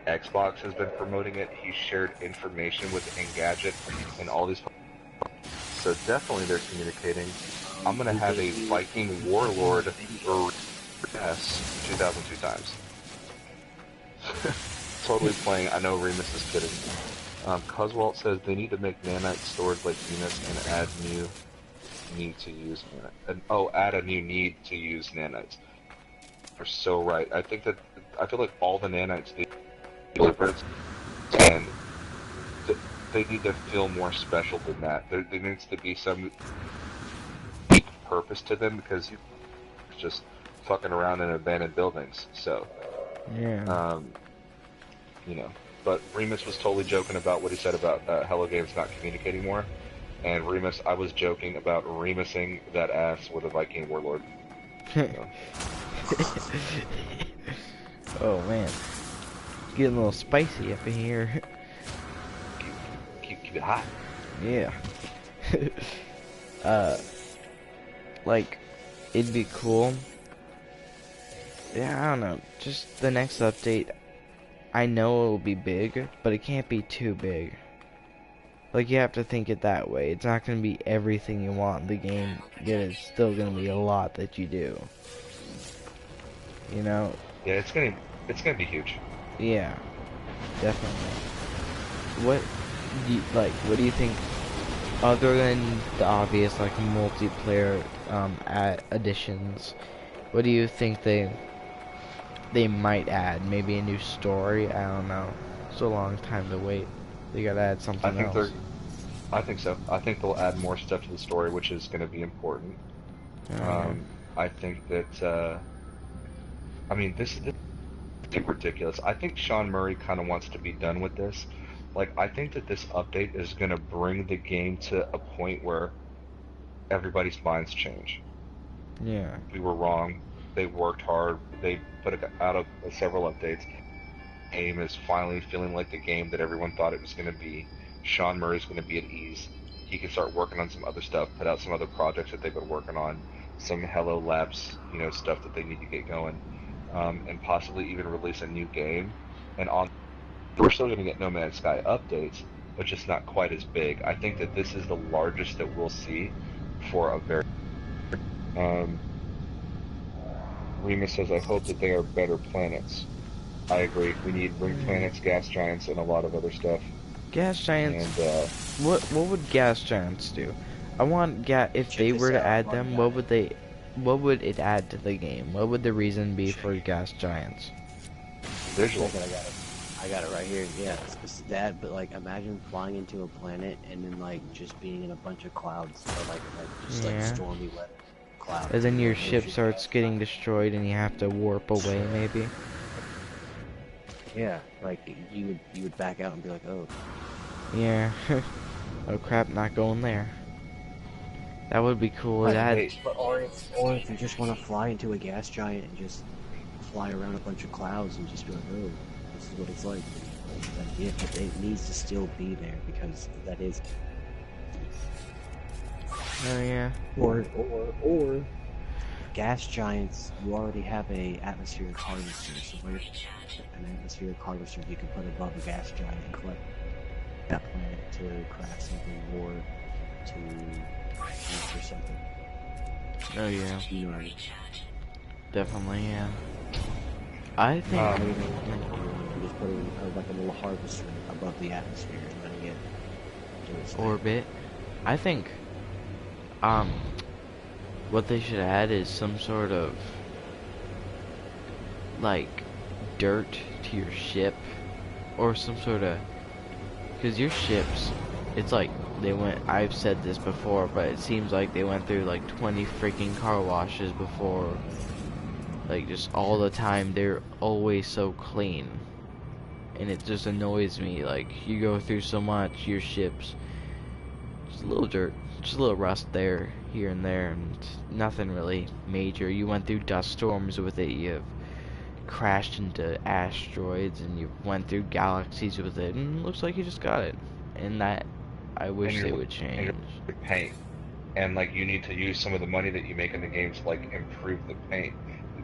Xbox has been promoting it. He shared information with Engadget and all these. So definitely they're communicating. I'm gonna have a Viking Warlord or S 2002 times. Totally playing. I know Remus is kidding. Cuzwalt says they need to make nanites stored like Venus and add new need to use add a new need to use nanites. You're so right. I think that I feel like all the nanites they delivered, and they need to feel more special than that. There needs to be some purpose to them because you're just fucking around in abandoned buildings. So, Yeah. You know. But Remus was totally joking about what he said about Hello Games not communicating more. And Remus, I was joking about Remusing that ass with a Viking Warlord. Oh man, it's getting a little spicy up in here. Keep it hot. Yeah. Like, it'd be cool. Yeah, I don't know. Just the next update. I know it'll be big, but it can't be too big. Like, you have to think it that way. It's not gonna be everything you want in the game, yet it's still gonna be a lot that you do. You know? Yeah, it's gonna be huge. Yeah, definitely. What do you think, other than the obvious, like, multiplayer, additions, what do you think they might add? Maybe a new story? I don't know. It's a long time to wait. They gotta add something else. I think so. I think they'll add more stuff to the story, which is going to be important. I think that, I mean, this is ridiculous. I think Sean Murray kind of wants to be done with this. Like, I think that this update is going to bring the game to a point where everybody's minds change. Yeah. We were wrong. They worked hard. They put out several updates. Game is finally feeling like the game that everyone thought it was going to be. Sean Murray's going to be at ease. He can start working on some other stuff, put out some other projects that they've been working on, some Hello Labs, stuff that they need to get going, and possibly even release a new game. And we're still going to get No Man's Sky updates, but just not quite as big. I think that this is the largest that we'll see for a very. Remus says, I hope that they are better planets. I agree. We need ring planets, gas giants, and a lot of other stuff. Gas giants. And what would gas giants do? I want if they were to add them, what would it add to the game? What would the reason be for gas giants? Visual. I got it right here. Yeah, it's that. But like, imagine flying into a planet and then like just being in a bunch of clouds, or like stormy weather clouds. And then your ship starts getting destroyed and you have to warp away, maybe. Yeah, like you would back out and be like, oh, Yeah. Oh crap, not going there. That would be cool. right. That Hey, But or if you just want to fly into a gas giant and just fly around a bunch of clouds and just be like, oh, this is what it's like. But yeah, but it needs to still be there because that is, oh yeah. or gas giants. You already have a atmospheric harvester, so where an atmospheric harvester you can put above a gas giant and collect that planet to craft something or to use for something. Oh yeah. You know what I mean? Definitely yeah. I think All you um, know, and just putting like a little harvester above the atmosphere and letting it do its thing. orbit. I think um what they should add is some sort of like dirt to your ship or some sort of, because your ships, it's like they went, I've said this before, but it seems like they went through like 20 freaking car washes before, like just all the time. They're always so clean, and it just annoys me. Like you go through so much, your ships, just a little dirt, just a little rust there, here and there, and nothing really major. You went through dust storms with it, you've crashed into asteroids, and you went through galaxies with it, and it looks like you just got it. And that, I and wish they you're would and change. you're paint, and like you need to use some of the money that you make in the game to like improve the paint.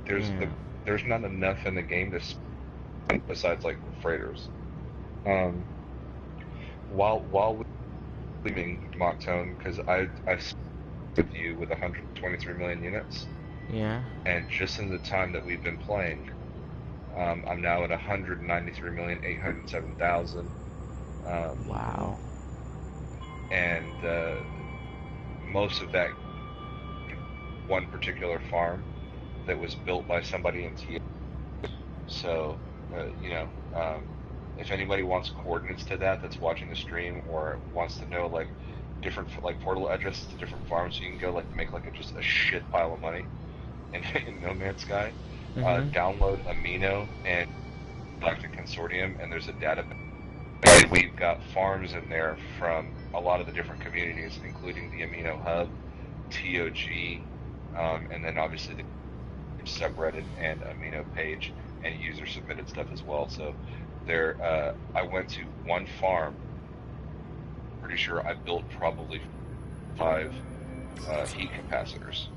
There's Yeah. there's not enough in the game to spend besides like freighters. Um, while leaving Mocktown, because I've with you with 123 million units, Yeah. and just in the time that we've been playing, I'm now at 193,807,000. Wow. And most of that one particular farm that was built by somebody in TA. So, you know, if anybody wants coordinates to that that's watching the stream or wants to know like different like portal addresses to different farms, so you can go like make like just a shit pile of money in No Man's Sky. Mhm. Download Amino and Galactic Consortium, and there's a database. We've got farms in there from a lot of the different communities, including the Amino Hub, TOG, and then obviously the subreddit and Amino page and user submitted stuff as well. So there, I went to one farm. Pretty sure I built probably 5 heat capacitors,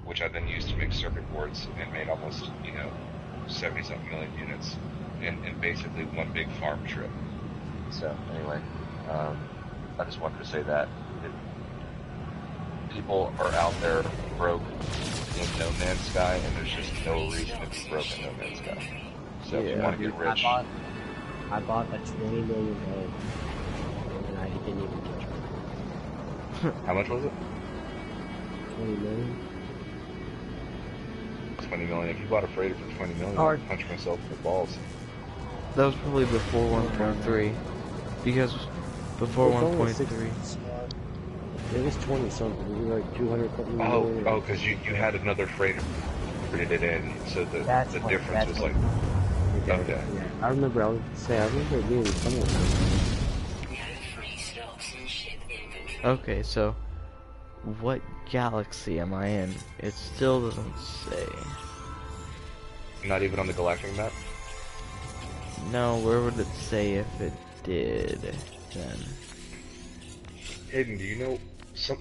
which I then used to make circuit boards and made almost 70-something million units in basically one big farm trip. So anyway, I just wanted to say that people are out there broke in No Man's Sky, and there's just no reason to be broke in No Man's Sky. So if you Yeah. want to get I rich, bought I bought a 20 million egg and I didn't even catch one. how much was it? 20 million? 20 million. If you bought a freighter for 20 million, Or I'd punch myself in the balls. That was probably before 1.3, because before it's only 1.3. 6. It was 20 something. It was like 200 something Oh, million. oh, because you had another freighter printed it in, so the difference was like, okay. Yeah, I remember. I remember it being somewhere. Okay, so what galaxy am I in? It still doesn't say. Not even on the galactic map. No, where would it say if it did then? Hayden, do you know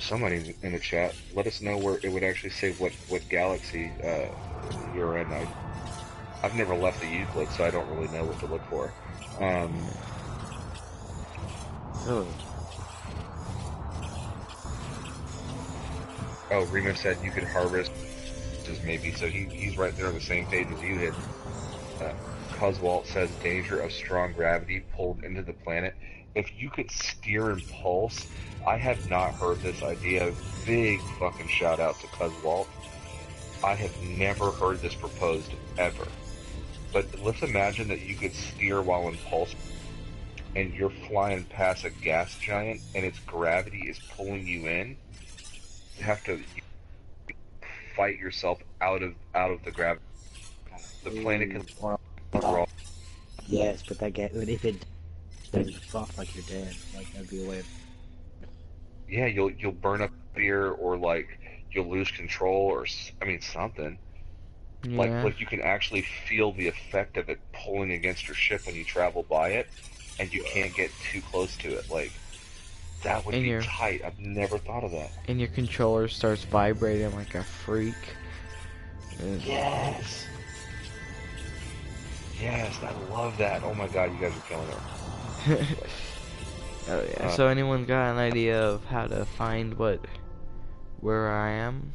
somebody in the chat? Let us know where it would actually say what galaxy you're in. I've never left the Euclid, so I don't really know what to look for. Oh, Oh, Remo said you could harvest maybe, so he's right there on the same page as you did. Coswalt says danger of strong gravity pulled into the planet. If you could steer and pulse, I have not heard this idea. Big fucking shout out to Coswalt. I have never heard this proposed ever. But let's imagine that you could steer while in pulse, and you're flying past a gas giant, and its gravity is pulling you in. You have to fight yourself out of the gravity. The planet can or Yes, but that get if it then you fuck like you're dead. Like that'd be a way. Yeah, you'll burn up beer, or like you'll lose control, or I mean something. Yeah. Like you can actually feel the effect of it pulling against your ship when you travel by it, and you can't get too close to it. Like that would And be your tight. I've never thought of that. and your controller starts vibrating like a freak. Yes. Yes, I love that. Oh my god, you guys are killing it. Oh yeah. Uh, So anyone got an idea of how to find where I am?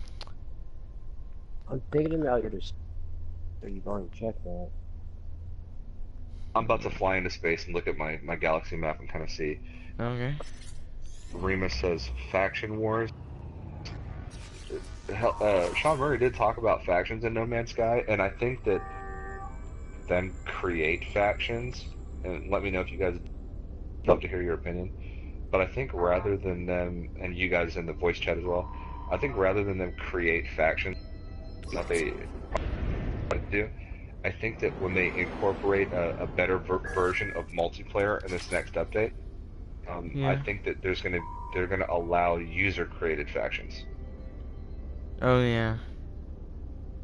I'm thinking about your. So you've already checked that. I'm about to fly into space and look at my galaxy map and kind of see. Okay. Remus says faction wars. Sean Murray did talk about factions in No Man's Sky, and I think that them create factions, and let me know if you guys love to hear your opinion. But I think rather than them, and you guys in the voice chat as well, I think rather than them create factions that they do, I think that when they incorporate a better version of multiplayer in this next update, I Yeah. think that they're gonna allow user created factions, Oh yeah.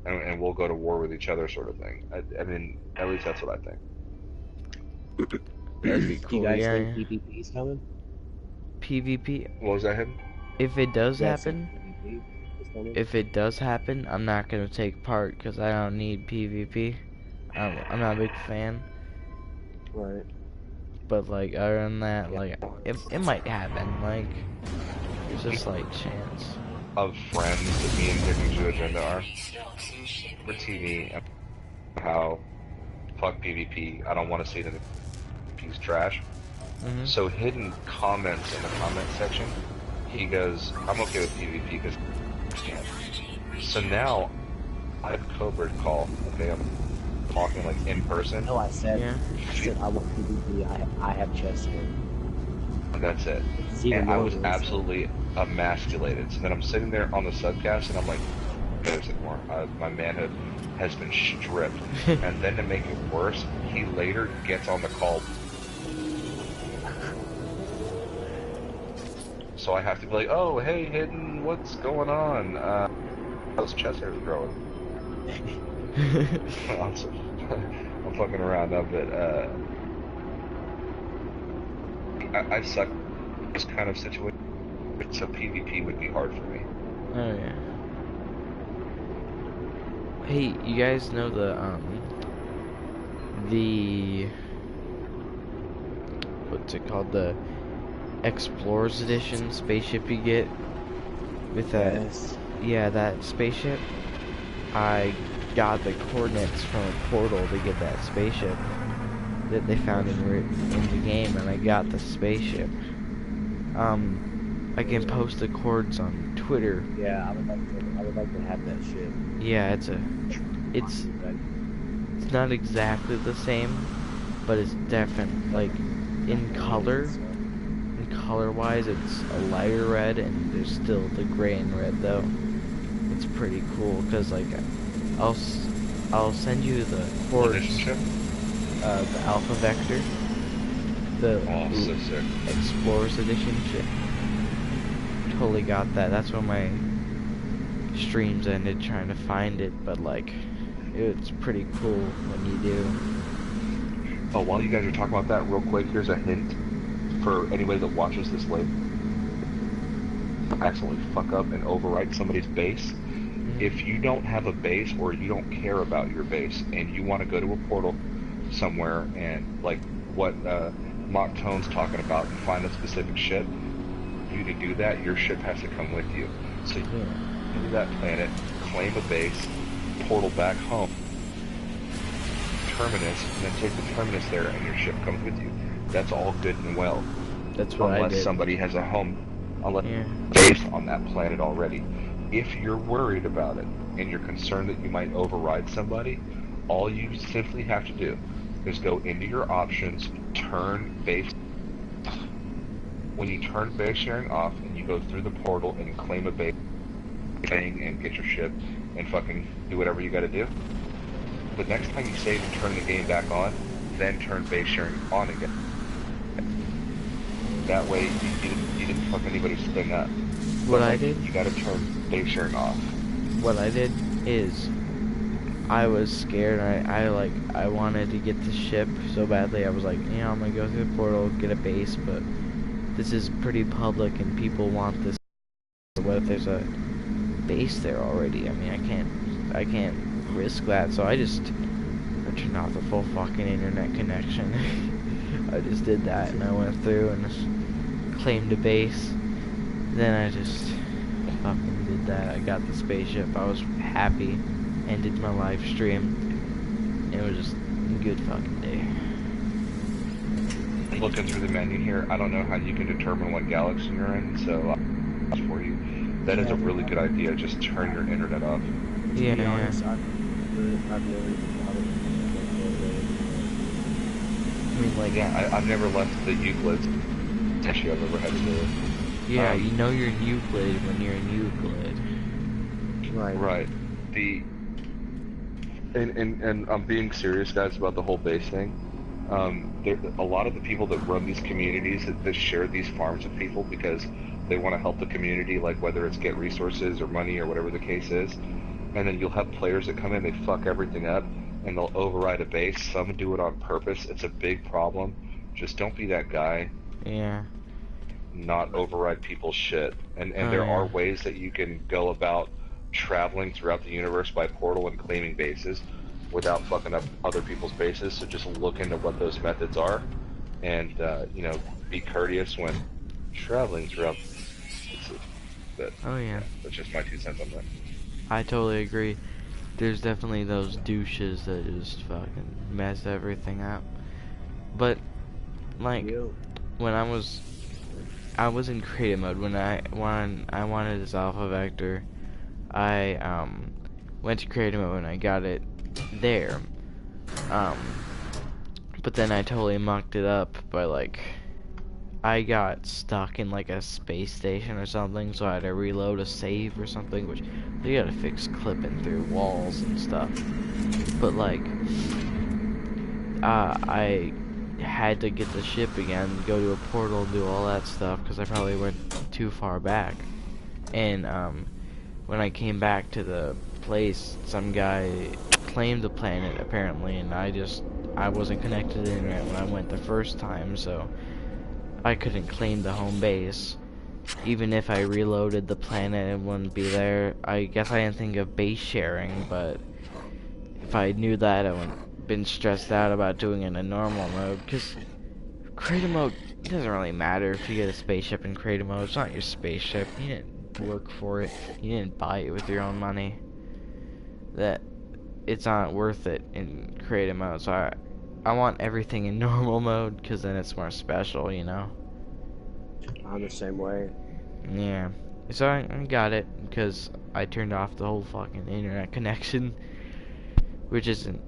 and we'll go to war with each other, sort of thing. I mean, at least that's what I think. That'd be Do you cool. guys Yeah. think Yeah. PvP is coming? PvP. What was that, hidden? If it does You guys think happen, PvP is coming? if it does happen, I'm not gonna take part because I don't need PvP. I'm not a big fan. Right. But like other than that, Yeah. like it might happen. Like it's just like chance. Of friends that me and Hidden Jew Agenda are for TV, and how fuck PvP. I don't want to see it in the piece trash. Mhm. So Hidden comments in the comment section. He goes, "I'm okay with PvP because." So now I've Cobra'd call. Okay, I'm talking like in person. No, Yeah. I said I want PvP. I have chest here. And that's it. It's even And I more was realistic. absolutely emasculated. So then I'm sitting there on the subcast, and I'm like, "There's anymore. My manhood has been stripped." And then to make it worse, he later gets on the call. So I have to be like, "Oh, hey, Hidden, what's going on? How's chest hairs growing?" I'm fucking around now, but I've sucked in this kind of situation, so PvP would be hard for me. Oh yeah. Hey, you guys know the what's it called, the Explorers Edition spaceship you get with that? Yes. Yeah, that spaceship. I got the coordinates from a portal to get that spaceship that they found in the game, and I got the spaceship. I can post the coords on Twitter. Yeah, I would like to have that shit. Yeah, it's not exactly the same, but it's definitely like in color-wise, it's a lighter red, and there's still the gray and red though. It's pretty cool because like I'll send you the coords, Relationship? the Alpha Vector, the Oh, so sick. Explorers Edition shit. Totally got that. That's when my streams ended trying to find it, but like it's pretty cool when you do. Oh, while you guys are talking about that, real quick, here's a hint for anybody that watches this later. Accidentally fuck up and overwrite somebody's base. If you don't have a base, or you don't care about your base, and you want to go to a portal somewhere and like what Mock Tone's talking about, and find a specific ship, for you to do that, your ship has to come with you. So you Yeah. go to that planet, claim a base, portal back home, terminus, and then take the terminus there, and your ship comes with you. That's all good and well, That's what I unless did. somebody has a home, unless Yeah. base on that planet already. If you're worried about it and you're concerned that you might override somebody, all you simply have to do is go into your options, turn base. When you turn base sharing off and you go through the portal and claim a base thing and get your ship and fucking do whatever you gotta do, the next time you save and turn the game back on, then turn base sharing on again. That way, you didn't fuck anybody's thing up. What But I like, did, you gotta turn base sharing off. what I did is I was scared. I wanted to get the ship so badly. I was like, yeah, I'm gonna go through the portal, get a base, but this is pretty public and people want this. What if there's a base there already? I mean, I can't risk that. So I turned off the full fucking internet connection. I just did that and I went through and just claimed a base. Then I just fucking did that. I got the spaceship. I was happy. Ended my live stream. It was just a good fucking day. Looking through the menu here, I don't know how you can determine what galaxy you're in, so for you, that is a really good idea. Just turn your internet off. Yeah, To be honest, yeah. I've never even bothered I mean, like, Yeah, I've never left the Euclid issue I've ever had to do. yeah, you know you're in Euclid when you're in Euclid. Right. Right. The and I'm being serious, guys, about the whole base thing. There, a lot of the people that run these communities that share these farms with people because they want to help the community, like whether it's get resources or money or whatever the case is. And then you'll have players that come in, they fuck everything up, and they'll override a base. Some do it on purpose. It's a big problem. Just don't be that guy. Yeah. Not override people's shit. And Oh, there are yeah. ways that you can go about traveling throughout the universe by portal and claiming bases without fucking up other people's bases. So just look into what those methods are, and you know, be courteous when traveling throughout. But Oh, yeah. that's just my 2 cents on that. I totally agree. There's definitely those douches that just fucking mess everything up. But, like, You. when I was in creative mode when I wanted this alpha vector. I went to creative mode and I got it there. But then I totally mucked it up by like I got stuck in like a space station or something, so I had to reload a save or something, which they gotta fix clipping through walls and stuff. But like I had to get the ship again, go to a portal, do all that stuff because I probably went too far back. And when I came back to the place, some guy claimed the planet apparently, and I wasn't connected to the internet when I went the first time, so I couldn't claim the home base. Even if I reloaded the planet, it wouldn't be there. I guess I didn't think of base sharing, but if I knew that, I wouldn't have been stressed out about doing it in a normal mode, because creative mode, it doesn't really matter if you get a spaceship in creative mode. It's not your spaceship. You didn't work for it. You didn't buy it with your own money. That it's not worth it in creative mode. So I want everything in normal mode because then it's more special, you know. I'm the same way. Yeah. So I got it because I turned off the whole fucking internet connection, which isn't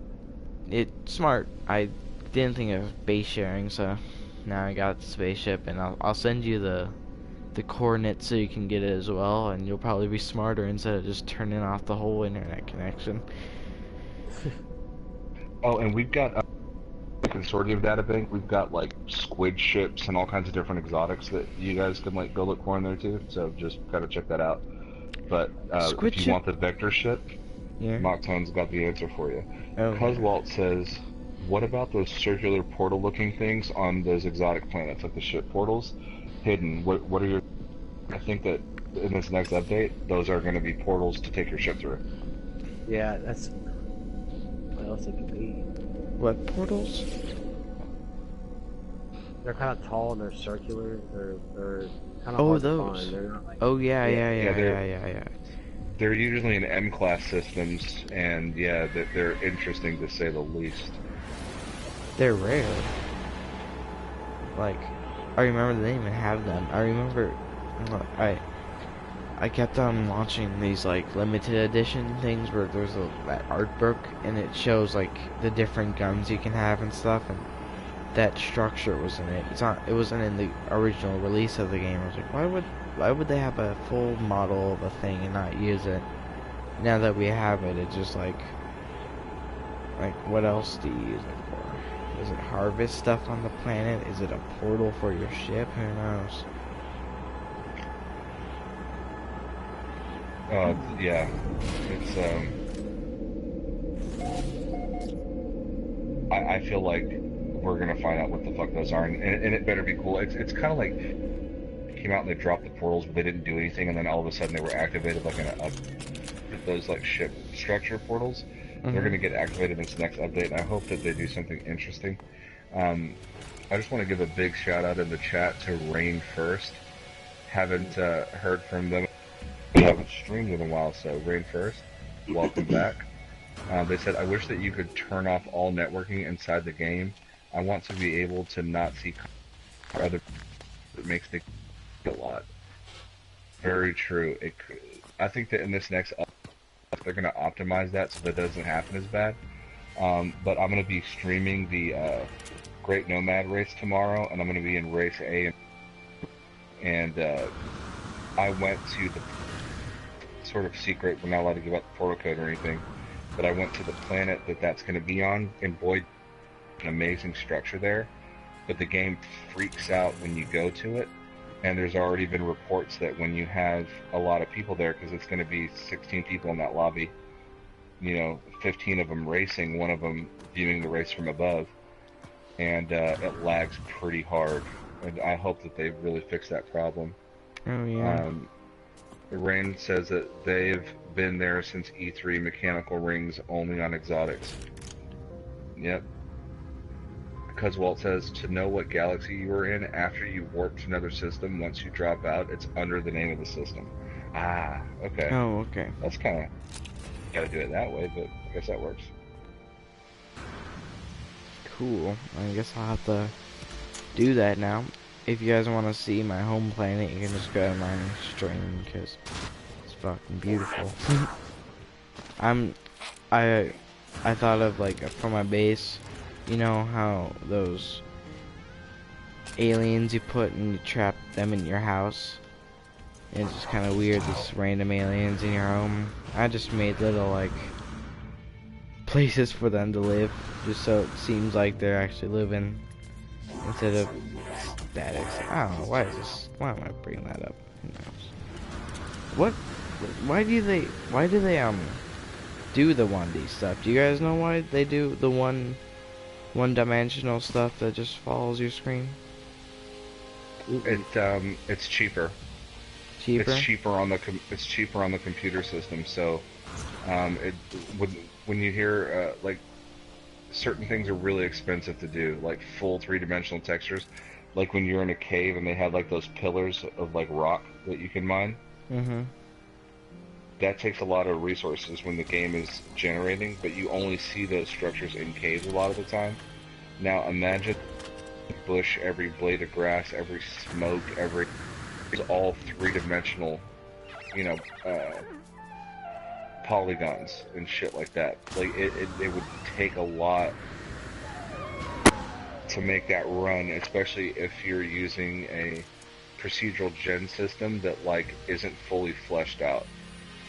smart. I didn't think of base sharing, so now I got the spaceship, and I'll send you the coordinates so you can get it as well, and you'll probably be smarter instead of just turning off the whole internet connection. Oh, and we've got a consortium data bank. We've got like squid ships and all kinds of different exotics that you guys can like go look for in there too. So just gotta check that out. But Squid if you ship? want the vector ship, Yeah. Mocktone's got the answer for you. Oh. Coswalt says, what about those circular portal-looking things on those exotic planets, like the ship portals? Hidden. What are your? I think that in this next update, those are going to be portals to take your ship through. Yeah, that's what else it could be. What portals? They're kind of tall and they're circular. They're kind of Oh, hard to those. find. They're not like. Oh yeah, Yeah, yeah. They're usually in M-class systems, and yeah, they're interesting to say the least. They're rare. Like, I remember they didn't even have them. I remember, I kept on watching these like limited edition things where there's that art book and it shows like the different guns you can have and stuff, and that structure was in it. It wasn't in the original release of the game. I was like, why would they have a full model of a thing and not use it? Now that we have it, it's just like what else do you use it for? Does it harvest stuff on the planet? Is it a portal for your ship? Who knows? Yeah, it's I feel like we're gonna find out what the fuck those are, and it better be cool. It's kind of like they came out and they dropped the portals, but they didn't do anything, and then all of a sudden they were activated like in a those like ship structure portals. They're Mm-hmm. gonna get activated in this next update, and I hope that they do something interesting. Um, I just want to give a big shout out in the chat to Rain First. Haven't heard from them. We haven't streamed in a while, so Rain First, welcome back. They said, I wish that you could turn off all networking inside the game. I want to be able to not see other. It makes me a lot. Very true. I think that in this next update, they're going to optimize that so that doesn't happen as bad. But I'm going to be streaming the Great Nomad race tomorrow, and I'm going to be in race A. And I went to the sort of secret. We're not allowed to give out the portal code or anything. But I went to the planet that's going to be on, and boy, an amazing structure there. But the game freaks out when you go to it, and there's already been reports that when you have a lot of people there, because it's going to be 16 people in that lobby, 15 of them racing, one of them viewing the race from above, and it lags pretty hard. And I hope that they really fix that problem. Oh yeah. Rain says that they've been there since E3, mechanical rings only on exotics. Yep. Cuzwalt says, to know what galaxy you were in after you warp to another system, once you drop out, it's under the name of the system. Ah, okay. Oh, okay. That's kind of, gotta do it that way, but I guess that works. Cool. I guess I'll have to do that now. If you guys want to see my home planet, you can just go to my stream, because it's fucking beautiful. I thought of, like, for my base, you know how those aliens you put and you trap them in your house? And it's just kind of weird, these random aliens in your home. I just made little, like, places for them to live, just so it seems like they're actually living instead of statics. I don't know, why am I bringing that up? Who knows? Why do they do the 1D stuff? Do you guys know why they do the one-dimensional stuff that just follows your screen? It's cheaper. Cheaper? It's cheaper on the computer system. So, when you hear like certain things are really expensive to do, like full three-dimensional textures, like when you're in a cave and they have like those pillars of like rock that you can mine. Mm-hmm. That takes a lot of resources when the game is generating, but you only see those structures in caves a lot of the time. Now imagine bush, every blade of grass, every smoke, it's all three-dimensional, polygons and shit like that. Like it would take a lot to make that run, especially if you're using a procedural gen system that like isn't fully fleshed out.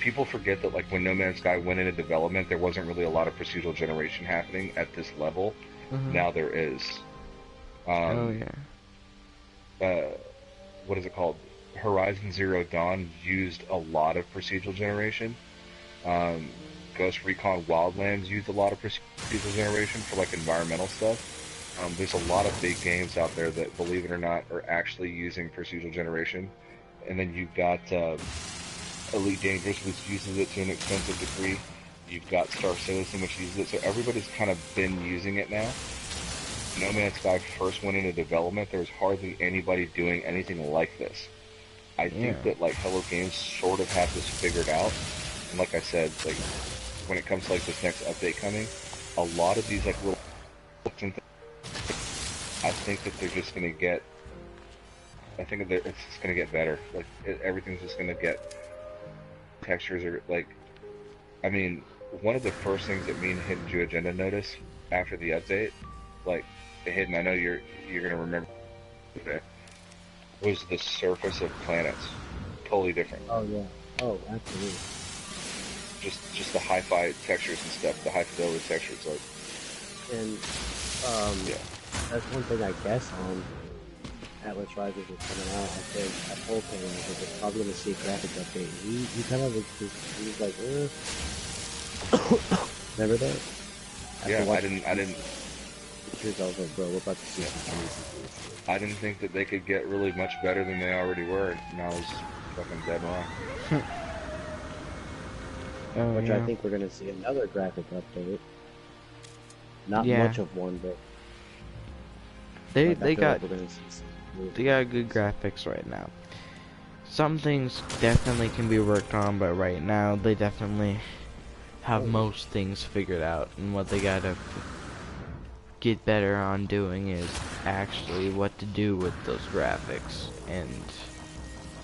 People forget that like when No Man's Sky went into development, there wasn't really a lot of procedural generation happening at this level. Mm-hmm. Now there is. Oh yeah. What is it called? Horizon Zero Dawn used a lot of procedural generation. Ghost Recon Wildlands used a lot of procedural generation for like environmental stuff. There's a lot of big games out there that, believe it or not, are actually using procedural generation. And then you've got Elite Dangerous, which uses it to an extensive degree. You've got Star Citizen, which uses it. So everybody's kind of been using it now. No Man's Sky first went into development, there was hardly anybody doing anything like this. I think that like Hello Games sort of have this figured out. And like I said, like when it comes to like this next update coming, a lot of these like little I think that they're just gonna get. I think that it's just gonna get better. Like everything's just gonna get. Textures are like. I mean, one of the first things that me and Hidden Jew Agenda noticed after the update, like Hidden, I know you're gonna remember that, was the surface of planets. Totally different. Oh yeah. Oh, absolutely. Just the hi-fi textures and stuff, the high fidelity textures, like. And Yeah, That's one thing I guess on Atlas Rises is coming out. I think I told him that we're probably gonna see a graphic update. He kind of was just, he was like, remember that? After yeah. watching I didn't, pictures, I was like, bro, we're about to see yeah. some crazy I didn't think that they could get really much better than they already were, and I was fucking dead wrong. Oh which I yeah. think we're gonna see another graphic update. Not Yeah. much of one, but They like I they feel like got we're gonna see some new they got good things. graphics right now. Some things definitely can be worked on, but right now they definitely have Oh, yeah. most things figured out, and what they gotta get better on doing is actually what to do with those graphics and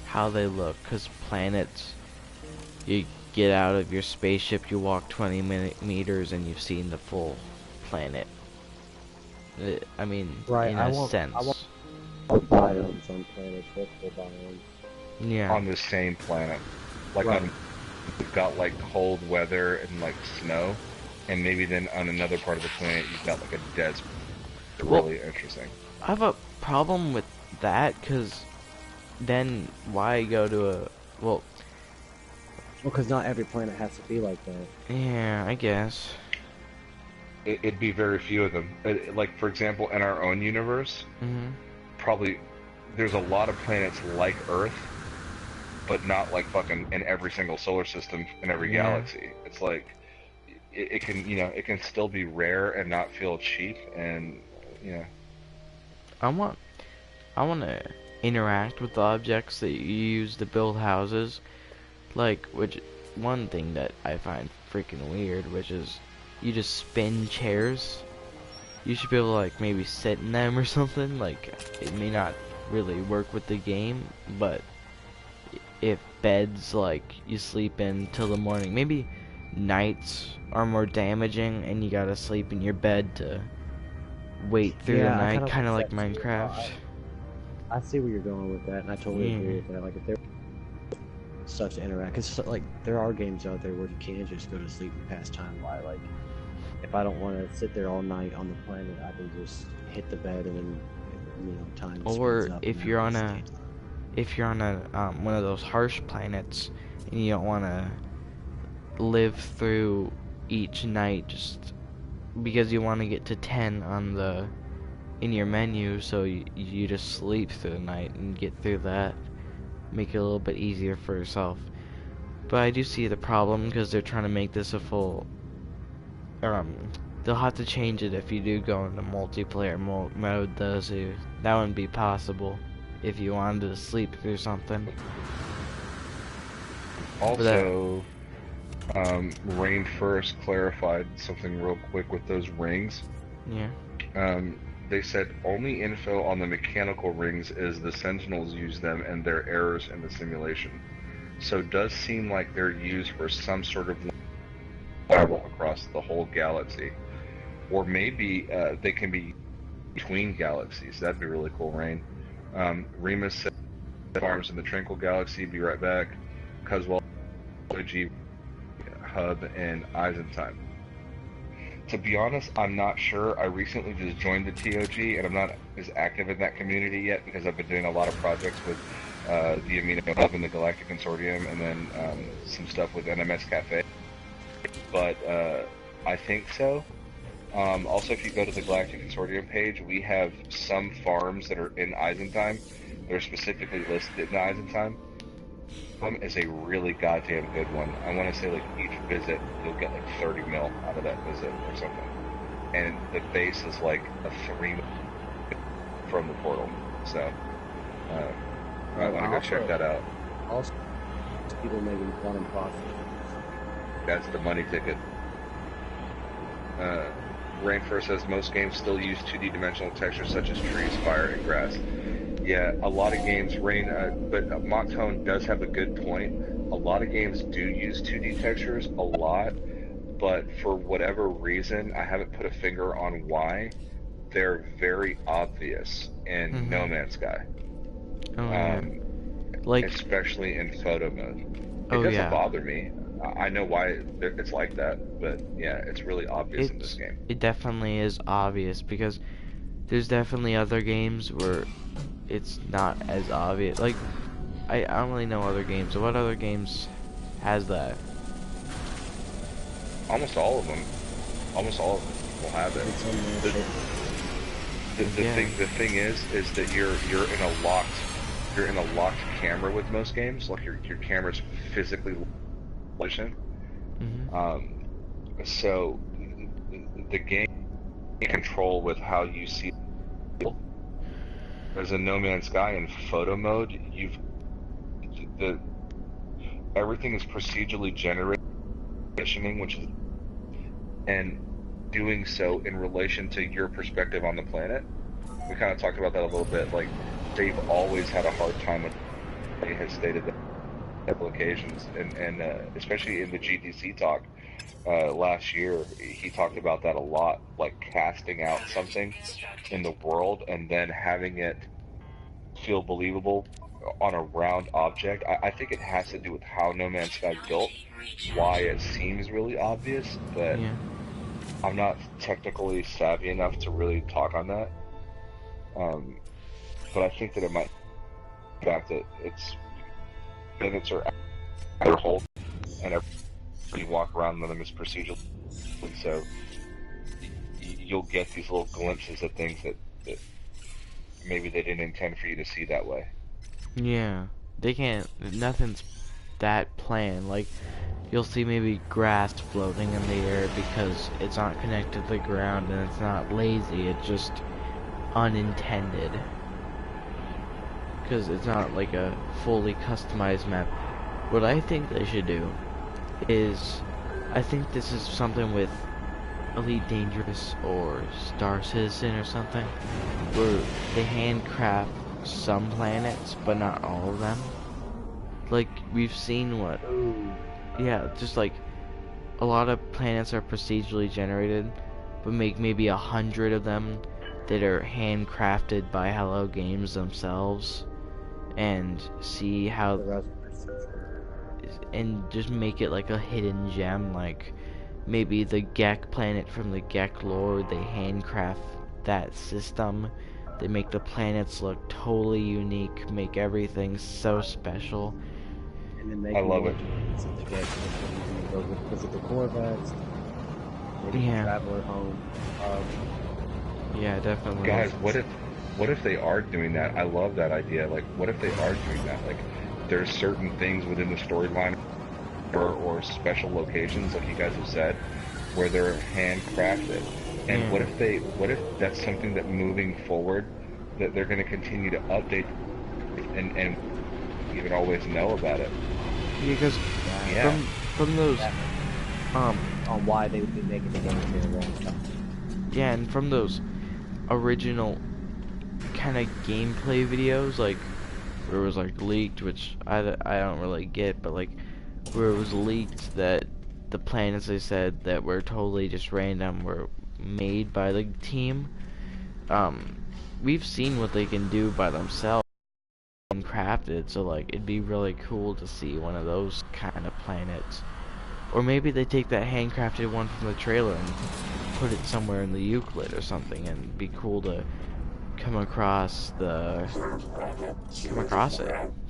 how they look. Cause planets, you get out of your spaceship, you walk 20 meters, and you've seen the full planet. I mean, Right. in a I want sense. biomes on planets, multiple biomes. Yeah. On the same planet, like Right. on, you've got like cold weather and like snow, and maybe then on another part of the planet you've got like a desert. Well, Really interesting. I have a problem with that, cause then why go to a, well, Well, because not every planet has to be like that. yeah, I guess. It'd be very few of them. Like for example, in our own universe, Mhm. probably there's a lot of planets like Earth, but not like fucking in every single solar system in every Yeah. galaxy. It's like it can, it can still be rare and not feel cheap, and you know I want I want to interact with the objects that you use to build houses. Like, which one thing that I find freaking weird, which is you just spin chairs. You should be able to like maybe sit in them or something. Like, it may not really work with the game, but if beds like you sleep in till the morning, maybe nights are more damaging and you gotta sleep in your bed to wait through the Yeah, I kind night, of kind like of like that too. Minecraft. I see where you're going with that, and I totally agree Yeah. with that. Like, if there such to interact, because like there are games out there where you can just go to sleep and pass time by. Like, if I don't want to sit there all night on the planet, I can just hit the bed and then time speeds Or up and if that you're on wastes a games. if you're on a one of those harsh planets and you don't want to live through each night just because you want to get to 10 on the in your menu, so you just sleep through the night and get through that, make it a little bit easier for yourself. But I do see the problem because they're trying to make this a full um they'll have to change it if you do go into multiplayer mode though, so that wouldn't be possible if you wanted to sleep through something. But that, also Rain first clarified something real quick with those rings. yeah. They said only info on the mechanical rings is the Sentinels use them and their errors in the simulation. So it does seem like they're used for some sort of travel across the whole galaxy. Or maybe they can be between galaxies. That'd be really cool, Rain. Remus said farms in the Tranquil Galaxy. Be right back. Cuswell, G Hub, and Eisentime. To be honest, I'm not sure. I recently just joined the TOG, and I'm not as active in that community yet because I've been doing a lot of projects with the Amino Hub and the Galactic Consortium, and then some stuff with NMS Cafe. But I think so. Also, if you go to the Galactic Consortium page, we have some farms that are in Eisentime. They're specifically listed in Eisentime. One is a really goddamn good one. I want to say like each visit you'll get like 30 mil out of that visit or something. And the base is like a 3 from the portal. So I want to go check that out. Also, people making quantum profit. That's the money ticket. Rainfur says most games still use 2D dimensional textures such as trees, fire, and grass. Yeah, a lot of games, but Montone does have a good point. A lot of games do use 2D textures, a lot, but for whatever reason, I haven't put a finger on why, they're very obvious in No Man's Sky. Oh yeah. Like, Especially in photo mode. It oh doesn't yeah. bother me. I know why it's like that, but yeah, it's really obvious in this It's game. it definitely is obvious because there's definitely other games where it's not as obvious. Like I don't really know other games. So what other games has that? Almost all of them, almost all of them will have it. It's on there, The, say, Yeah. the thing is that you're in a locked camera with most games. Like your camera's physically location. Mhm. Um, so the game can control with how you see. There's a No Man's Sky in photo mode. The everything is procedurally generated, which is and doing so in relation to your perspective on the planet. We kind of talked about that a little bit. Like they've always had a hard time with. They has stated that applications and especially in the GDC talk last year, he talked about that a lot. Like casting out something in the world and then having it feel believable on a round object. I think it has to do with how No Man's Sky built, why it seems really obvious, but Yeah. I'm not technically savvy enough to really talk on that. Um, but I think that it might be the fact that it's minutes are out of hold and you walk around them as procedural, and so you'll get these little glimpses of things that maybe they didn't intend for you to see that way. Yeah. They can't. Nothing's that planned. Like you'll see maybe grass floating in the air because it's not connected to the ground and it's not lazy. It's just unintended. Because it's not like a fully customized map. What I think they should do is, I think this is something with Elite Dangerous or Star Citizen or something, where they handcraft some planets, but not all of them. Like, we've seen what, ooh, yeah, just like, a lot of planets are procedurally generated, but make maybe 100 of them that are handcrafted by Hello Games themselves, and see how, the rest procedural. and just make it like a hidden gem, like maybe the Gek planet from the Gek lore, they handcraft that system. They make the planets look totally unique, make everything so special. And then I make you love want it. to visit the Gek missions and go visit the Corvettes, maybe the Yeah, Traveler home. yeah, definitely. Guys, what if they are doing that? I love that idea. Like, what if they are doing that? Like, there's certain things within the storyline or special locations, like you guys have said, where they're handcrafted. And Yeah, what if that's something that moving forward, that they're going to continue to update and even always know about it? because That Yeah, from those that makes sense um on why they would be making the games here around stuff. yeah, and from those original kind of gameplay videos, like where it was like leaked, which I don't really get, but like where it was leaked that the planets they said that were totally just random were made by the team. Um, we've seen what they can do by themselves and crafted, so like it'd be really cool to see one of those kind of planets. Or maybe they take that handcrafted one from the trailer and put it somewhere in the Euclid or something, and it'd be cool to come across it.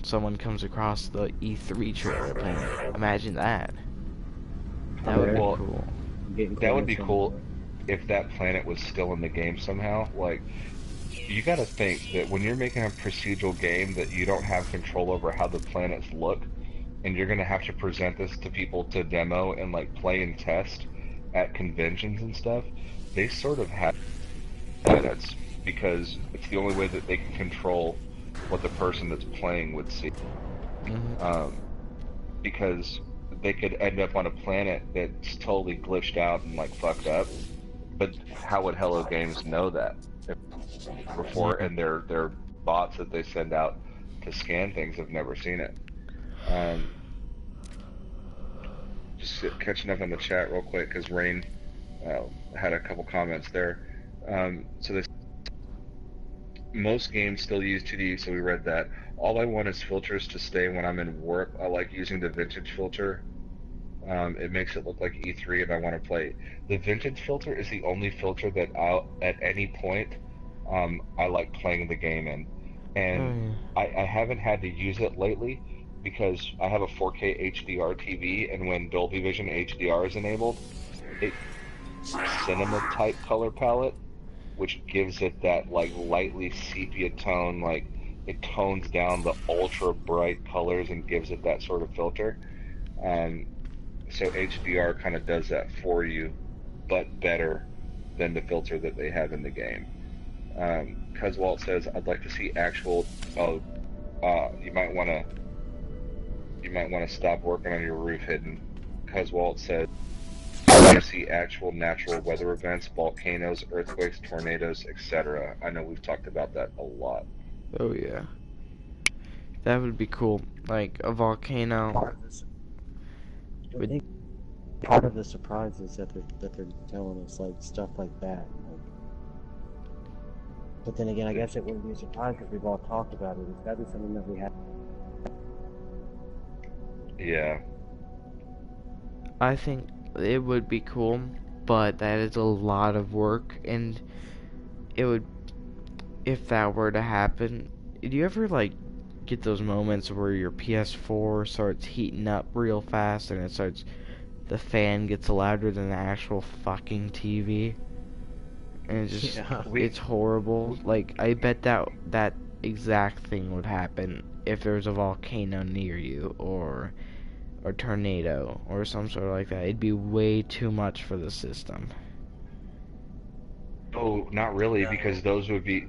Someone comes across the E3 trailer planet. Imagine that. That I'm would be there. well, cool. I'm getting that would be coordinates on cool board. if that planet was still in the game somehow. Like, you got to think that when you're making a procedural game that you don't have control over how the planets look, and you're going to have to present this to people to demo and like play and test at conventions and stuff, they sort of have planets because it's the only way that they can control what the person that's playing would see. Hmm. Um, because they could end up on a planet that's totally glitched out and like fucked up. But how would Hello Games know that before? Yeah. And their bots that they send out to scan things have never seen it. Um, just catching up on the chat real quick because Rain uh, had a couple comments there. So this most games still use 2D, so we read that. All I want is filters to stay when I'm in warp. I like using the vintage filter. It makes it look like E3, and I want to play. The vintage filter is the only filter that at any point, I like playing the game in, Oh and yeah. I haven't had to use it lately because I have a 4K HDR TV, and when Dolby Vision HDR is enabled, it cinema type color palette, which gives it that like lightly sepia tone, like it tones down the ultra bright colors and gives it that sort of filter. Um, so HDR kind of does that for you, but better than the filter that they have in the game. Cuzwalt says, "I'd like to see actual." Oh, you might want to stop working on your roof, Hidden. Cuzwalt says, "I'd like to see actual natural weather events, volcanoes, earthquakes, tornadoes, etc." I know we've talked about that a lot. Oh yeah. That would be cool. Like a volcano. Part of this, I Would think part of the surprise is that they're telling us like stuff like that. Like, but then again, I guess it wouldn't be a surprise because we've all talked about it. It's got to be something that we have. Yeah. I think it would be cool, but that is a lot of work, and it would, if that were to happen. Do you ever like get those moments where your PS4 starts heating up real fast and the fan gets louder than the actual fucking TV? And Yeah. it's horrible. Like, I bet that exact thing would happen if there was a volcano near you, or tornado, or some sort of like that. It'd be way too much for the system. Oh, not really, No. because those would be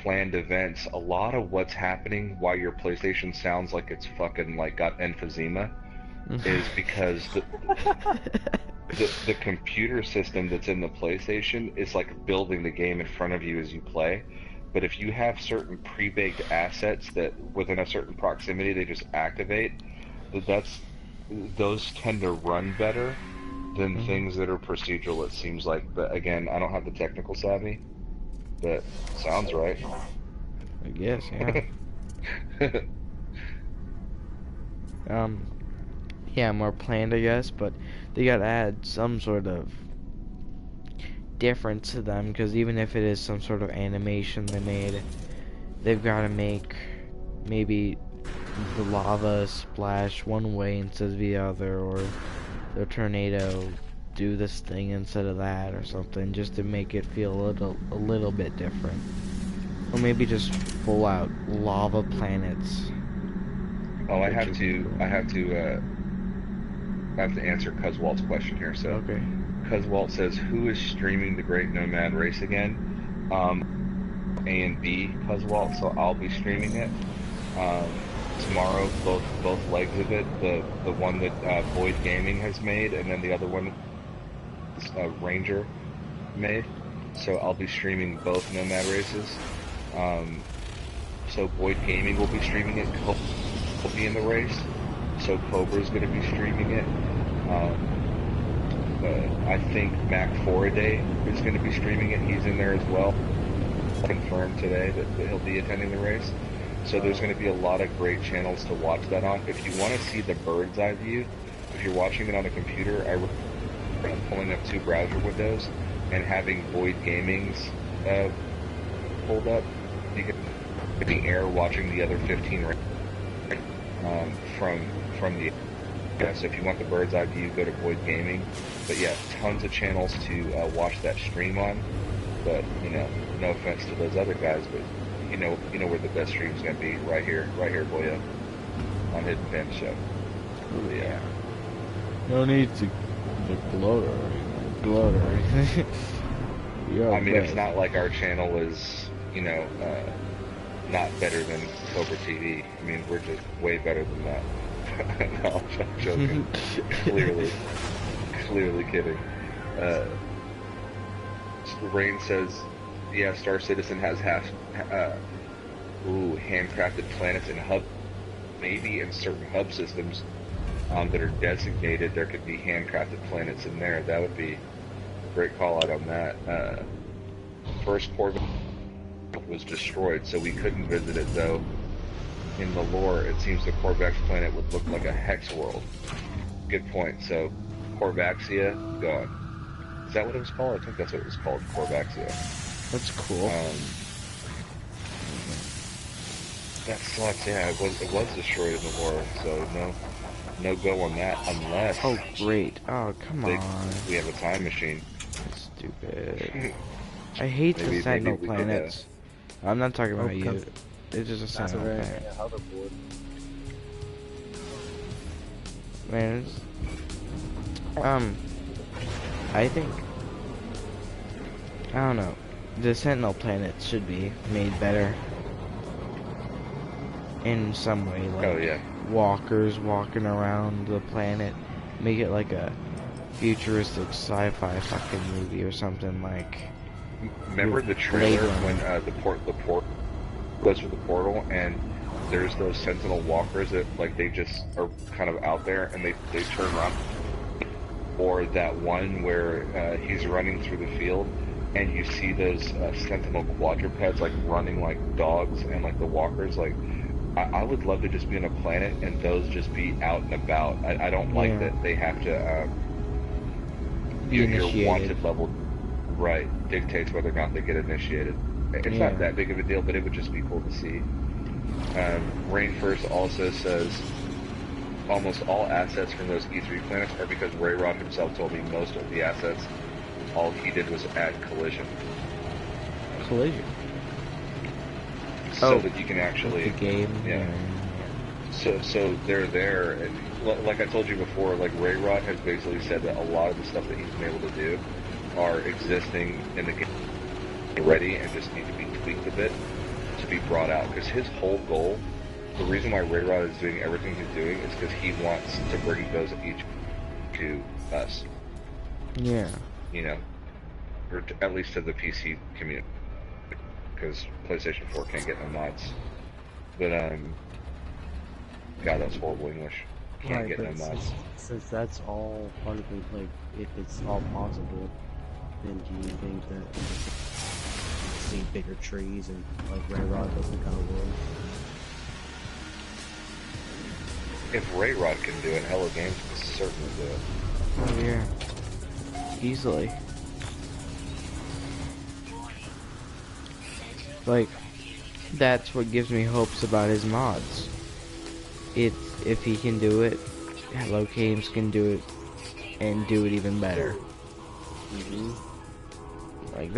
planned events. A lot of what's happening why your PlayStation sounds like it's fucking like got emphysema is because the computer system that's in the PlayStation is like building the game in front of you as you play. But if you have certain pre-baked assets that within a certain proximity they just activate, that's those tend to run better than Mhm. things that are procedural, it seems like. But again, I don't have the technical savvy. But sounds right. I guess, yeah. Um, yeah, more planned, I guess, but they gotta add some sort of difference to them, because even if it is some sort of animation they made, they've gotta make maybe the lava splash one way instead of the other, or the tornado do this thing instead of that, or something, just to make it feel a little bit different. Or maybe just full out lava planets, Oh, which would be cool. I have to answer Cuzwalt's question here. So Okay. Cuzwalt says, "Who is streaming the Great Nomad Race again?" A and B, Cuzwalt. So I'll be streaming it um, tomorrow. Both legs of it. The one that Boyd Gaming has made, and then the other one Ranger made. So I'll be streaming both Nomad races. Um, so Boyd Gaming will be streaming it. Cobra will be in the race. So Cobra's going to be streaming it. I think Mac Foraday is going to be streaming it. He's in there as well. Confirmed today that he'll be attending the race. So there's going to be a lot of great channels to watch that on. If you want to see the bird's eye view, if you're watching it on a computer, I recommend pulling up 2 browser windows and having Boyd Gaming's pulled up. You can the air watching the other 15 from the so if you want the bird's eye view, go to Boyd Gaming. But yeah, tons of channels to watch that stream on. But no offense to those other guys, but you know where the best stream's gonna be right here, boyo, on Hiddenpanda Show. Ooh, But, yeah. No need to gloat or anything. You're I mean, it's best. not like our channel is not better than Cobra TV. I mean, we're just way better than that. No, I'm joking. Clearly kidding. Rain says, yeah, Star Citizen has handcrafted planets and hub. Maybe in certain hub systems that are designated, there could be handcrafted planets in there. That would be a great call out on that. First Corvette was destroyed, so we couldn't visit it, though. In the lore, it seems the Corvex planet would look like a hex world. good point. So, Corvaxia, gone. Is that what it was called? I think that's what it was called, Corvaxia. That's cool. That sucks. Yeah, it was destroyed in the war, so no go on that unless Oh, great. Oh, come they, on. we have a time machine. Stupid. I hate the Maybe Sentinel we could. planets. I'm not talking Oh, about you. because It's just a that's a Sentinel very planet. hoverboard. Man, I think, I don't know, the Sentinel planets should be made better in some way, like Oh yeah. walkers walking around the planet, make it like a futuristic sci-fi fucking movie or something like. Remember the trailer when the port goes through the portal and there's those Sentinel walkers that like they just are kind of out there and they turn around, or that one where he's running through the field and you see those Sentinel quadrupeds like running like dogs and like the walkers like. I would love to just be on a planet and those just be out and about. I don't like that they have to your wanted level right dictates whether or not they get initiated. It's not that big of a deal, but it would just be cool to see. Rainfirst also says almost all assets from those E3 planets are because Rayrod himself told me most of the assets, all he did was add collision. Collision? So that you can actually... the game? Yeah. So they're there, and like I told you before, like Rayrod has basically said that a lot of the stuff that he's been able to do are existing in the game already and just need to be tweaked a bit to be brought out. Because his whole goal, the reason why Rayrod is doing everything he's doing is because he wants to bring those each to us. Yeah. You know, or at least to the PC community. Because PlayStation 4 can't get no mods. But, God, that's horrible English. Can't get no mods. Since that's all part of it, like, if it's all possible, then do you think that we see bigger trees and, like, Rayrod doesn't kind of work? If Rayrod can do it, Hello Games can certainly do it. Oh, yeah. Easily. Like, that's what gives me hopes about his mods. If he can do it, Hello Games can do it, and do it even better. Like,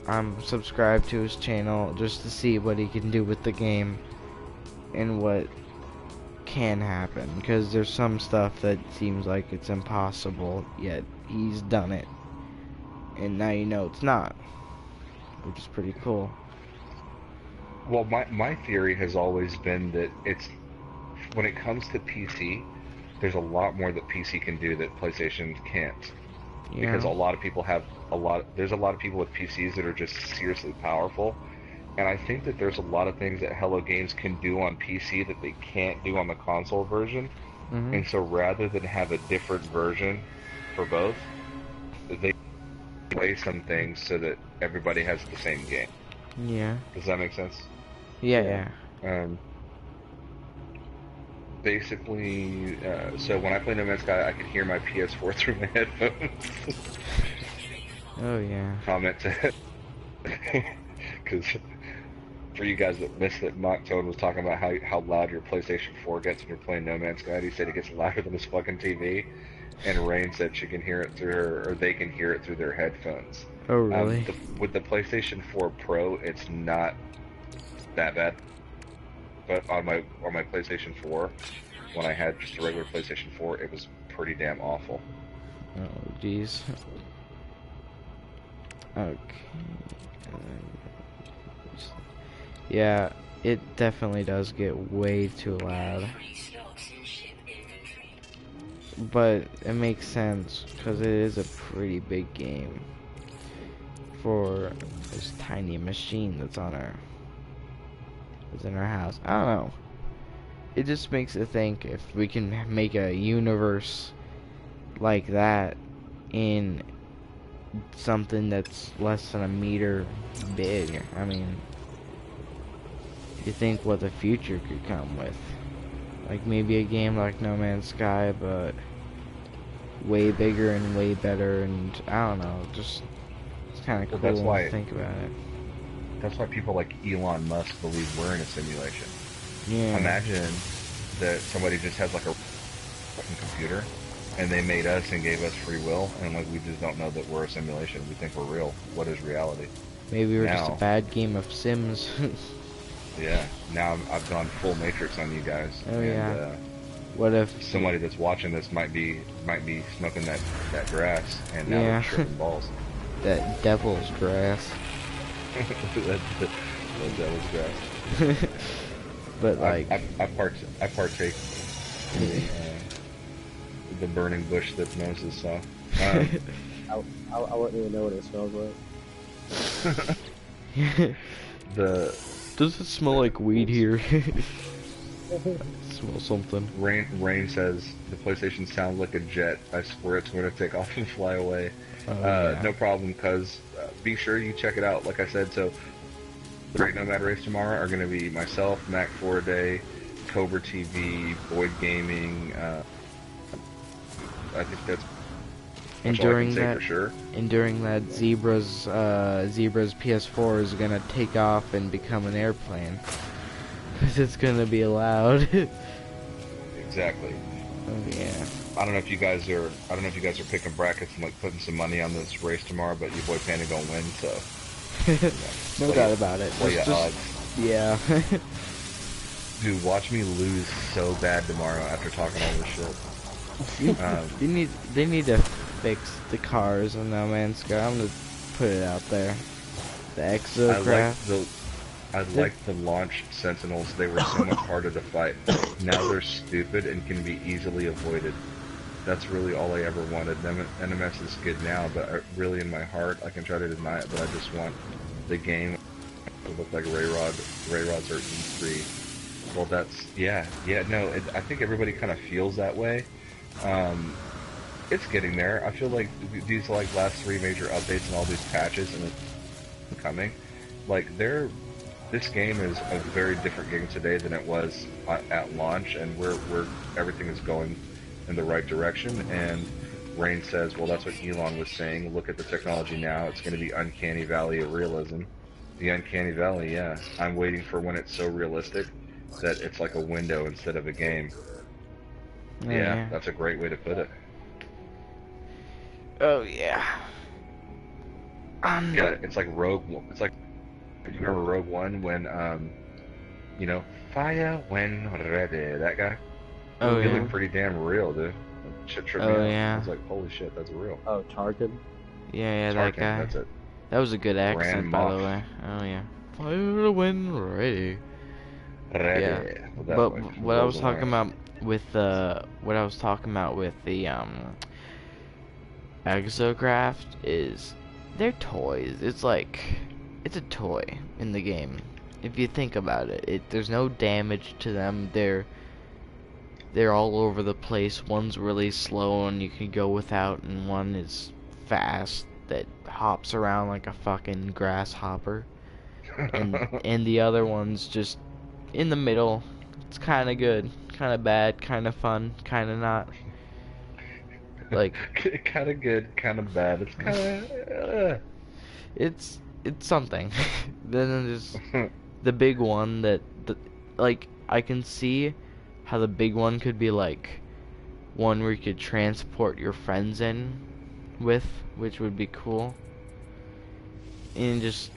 I'm subscribed to his channel just to see what he can do with the game, and what can happen, because there's some stuff that seems like it's impossible, yet he's done it. And now you know it's not, which is pretty cool. Well, my theory has always been that it's, when it comes to PC, there's a lot more that PC can do that PlayStation can't. Yeah. Because a lot of people there's a lot of people with PCs that are just seriously powerful. And I think that there's a lot of things that Hello Games can do on PC that they can't do on the console version. And so rather than have a different version for both, they play some things so that everybody has the same game. Yeah. Does that make sense? Yeah. Basically, so when I play No Man's Sky, I can hear my PS4 through my headphones. Oh, yeah. Comment to... Because for you guys that missed it, Montone was talking about how loud your PlayStation 4 gets when you're playing No Man's Sky. He said it gets louder than his fucking TV. And Rain said she can hear it through or they can hear it through their headphones. Oh, really? With the PlayStation 4 Pro, it's not that bad. But on my PlayStation 4, when I had just a regular PlayStation 4, it was pretty damn awful. Oh, jeez. Okay. Yeah, it definitely does get way too loud. But it makes sense, because it is a pretty big game for this tiny machine that's in our house. I don't know. It just makes it think if we can make a universe like that in something that's less than a meter big. I mean, you think what the future could come with. Like maybe a game like No Man's Sky, but way bigger and way better, and I don't know, just it's kind of Well, cool to think about it. that's why people like Elon Musk believe we're in a simulation. Yeah. Imagine that somebody just has like a fucking computer, and they made us and gave us free will, and like we just don't know that we're a simulation. We think we're real. What is reality? Maybe we're just a Now, bad game of Sims. yeah. Now I've gone full Matrix on you guys, Oh and yeah. What if somebody that's watching this might be smoking that grass, and now Yeah. they're tripping balls. that devil's grass? that devil's grass. But like, I partake in the burning bush that Moses saw. I wouldn't even know what it smells like. The does it smell like weed here? Smell something. Rain says the PlayStation sounds like a jet. I swear it's going to take off and fly away. Oh, yeah. No problem, cuz be sure you check it out. Like I said, so Great Nomad Race tomorrow are going to be myself, Mac 4-Day, Cobra TV, Boyd Gaming. I think that's And all I during can say that, for sure. and during that, Zebra's PS4 is gonna take off and become an airplane, cause it's gonna be allowed. Exactly. Oh yeah. I don't know if you guys are picking brackets and like putting some money on this race tomorrow, but your boy Panda gonna win, so No doubt about it. play your odds. Yeah. Dude, watch me lose so bad tomorrow after talking all this shit. They need to fix the cars in No Man's Sky. I'm gonna put it out there. The exocraft. I like the launch sentinels. They were so much harder to fight. Now they're stupid and can be easily avoided. That's really all I ever wanted. NMS is good now, but really in my heart, I can try to deny it, but I just want the game to look like Rayrods or E3. Well, I think everybody kind of feels that way. It's getting there. I feel like these like last 3 major updates and all these patches and it's coming, like this game is a very different game today than it was at launch, and where everything is going in the right direction. And Rain says, well, that's what Elon was saying. Look at the technology now. It's going to be uncanny valley of realism. The uncanny valley, yeah. I'm waiting for when it's so realistic that it's like a window instead of a game. Yeah, that's a great way to put it. Oh yeah. Yeah, it's like Rogue. It's like, you remember Rogue One when fire when ready. That guy. Oh he yeah. looked pretty damn real, dude. Shit tripped me Oh out. yeah. I was like, holy shit, that's real. Oh, Tarkin? Yeah, that Tarkin, guy. that's it. That was a good accent, Grand by the Moff. way. Oh yeah. Fire when ready. Ready. Yeah. That But way. what I was talking about with the exocraft is they're toys. It's like it's a toy in the game. If you think about it, there's no damage to them. They're all over the place. One's really slow and you can go without, and one is fast that hops around like a fucking grasshopper. And the other one's just in the middle. It's kind of good, kind of bad, kind of fun, kind of not. Like kind of good, kind of bad. It's kind of. it's something. Then there's the big one like I can see how the big one could be like one where you could transport your friends in with, which would be cool. And just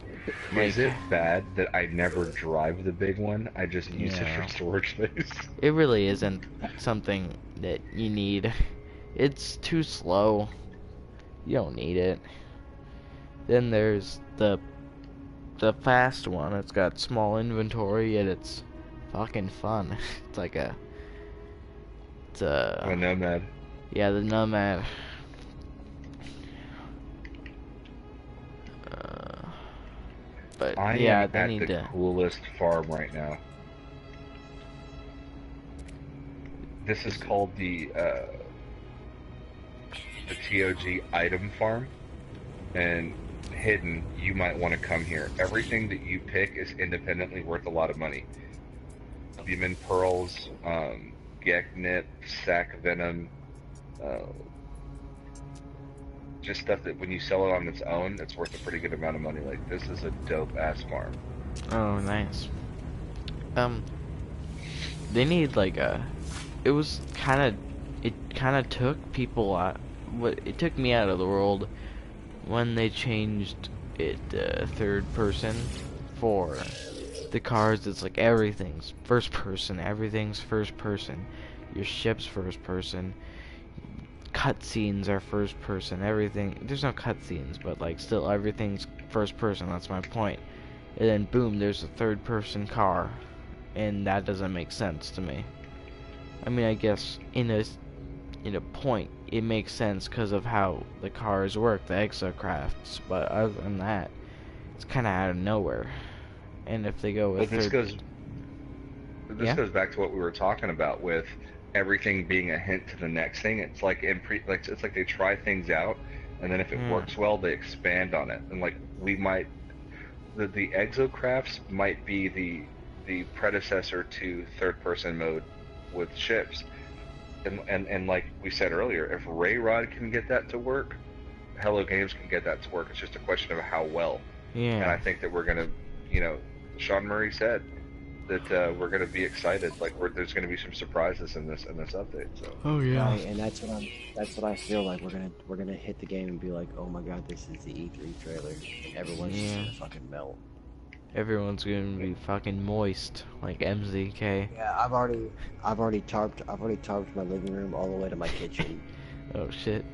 like, is it bad that I never drive the big one? I just use it for storage space. it really isn't something that you need. It's too slow. You don't need it. Then there's the fast one. It's got small inventory, yet it's fucking fun. It's like a Nomad. Yeah, the Nomad. But I yeah, am they at need the to. coolest farm right now. This is called the TOG item farm, and Hidden, you might want to come here. Everything that you pick is independently worth a lot of money. Demon pearls, Geknip, sack venom, just stuff that when you sell it on its own, it's worth a pretty good amount of money. Like this is a dope ass farm. Oh, nice. Um, they need like a. It was kind of. It kind of took people out. What it took me out of the world when they changed it third person for the cars. It's like everything's first person. Everything's first person. Your ship's first person. Cutscenes are first person. Everything. There's no cutscenes, but like still everything's first person. That's my point. And then boom, there's a third person car, and that doesn't make sense to me. I mean, I guess in a point it makes sense because of how the cars work, the exocrafts. But other than that, it's kind of out of nowhere. And if they go with But this third, goes this yeah, goes back to what we were talking about with everything being a hint to the next thing. It's like it's like they try things out, and then if it mm, works well, they expand on it. And like we might the exocrafts might be the predecessor to third person mode with ships. And like we said earlier, if Rayrod can get that to work, Hello Games can get that to work. It's just a question of how well. And I yeah, think that we're gonna, Sean Murray said that we're gonna be excited. Like there's gonna be some surprises in this update. So oh yeah, Right, and that's what I feel like. We're gonna hit the game and be like, oh my god, this is the E3 trailer, and everyone's just yeah. gonna fucking melt. Everyone's gonna be fucking moist like MZK. Yeah, I've already tarped my living room all the way to my kitchen. Oh shit.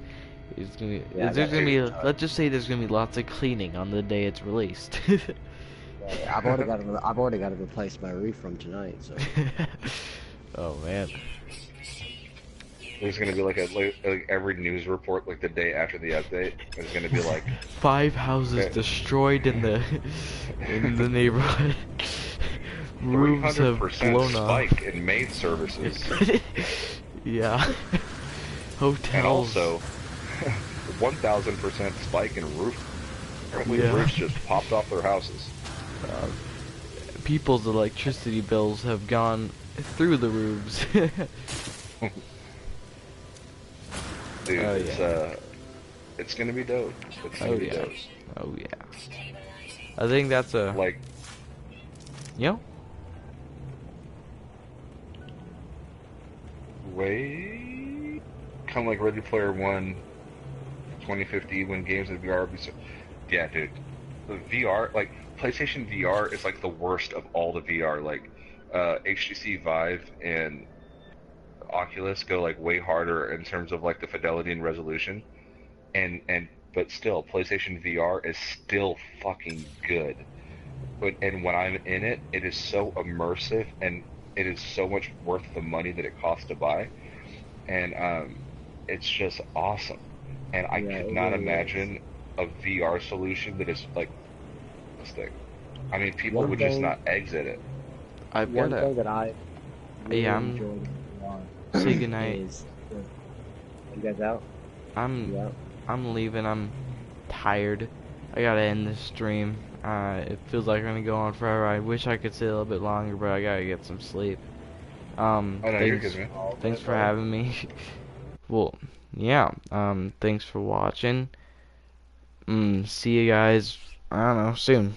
Yeah, I There's got gonna be, everything dude, tarped. let's just say there's gonna be lots of cleaning on the day it's released. Yeah, I've already got to replace my roof from tonight. So Oh man. there's gonna be like every news report like the day after the update is gonna be like 5 houses okay, destroyed in the neighborhood. Roofs have 300% blown off. spike in maid services, Yeah. and Hotels. also 1,000% spike in roof. Apparently, Yeah. roofs just popped off their houses. Uh, People's electricity bills have gone through the roofs. Dude, Oh yeah. it's gonna be dope. It's gonna Oh be yeah. dope. Oh yeah. I think that's a, Like, you know, way kind of like Ready Player One, 2050, when games in VR would be so. Yeah, dude, the VR, like PlayStation VR is like the worst of all the VR. Like, HTC Vive and Oculus go like way harder in terms of like the fidelity and resolution, and but still, PlayStation VR is still fucking good. And when I'm in it, it is so immersive and it is so much worth the money that it costs to buy, and it's just awesome. And I yeah, could it not really is. imagine a VR solution that is like this thing. I mean, people One would just thing, not exit it. I've got one a, thing that I yeah, really enjoyed about say VR goodnight. is, you guys out? I'm, You out? I'm leaving. I'm tired. I gotta end this stream. It feels like I'm gonna go on forever. I wish I could stay a little bit longer, but I gotta get some sleep. Oh no, you're good, Thanks, man. All thanks good, for brother. having me. Well, yeah. Thanks for watching. See you guys. I don't know soon.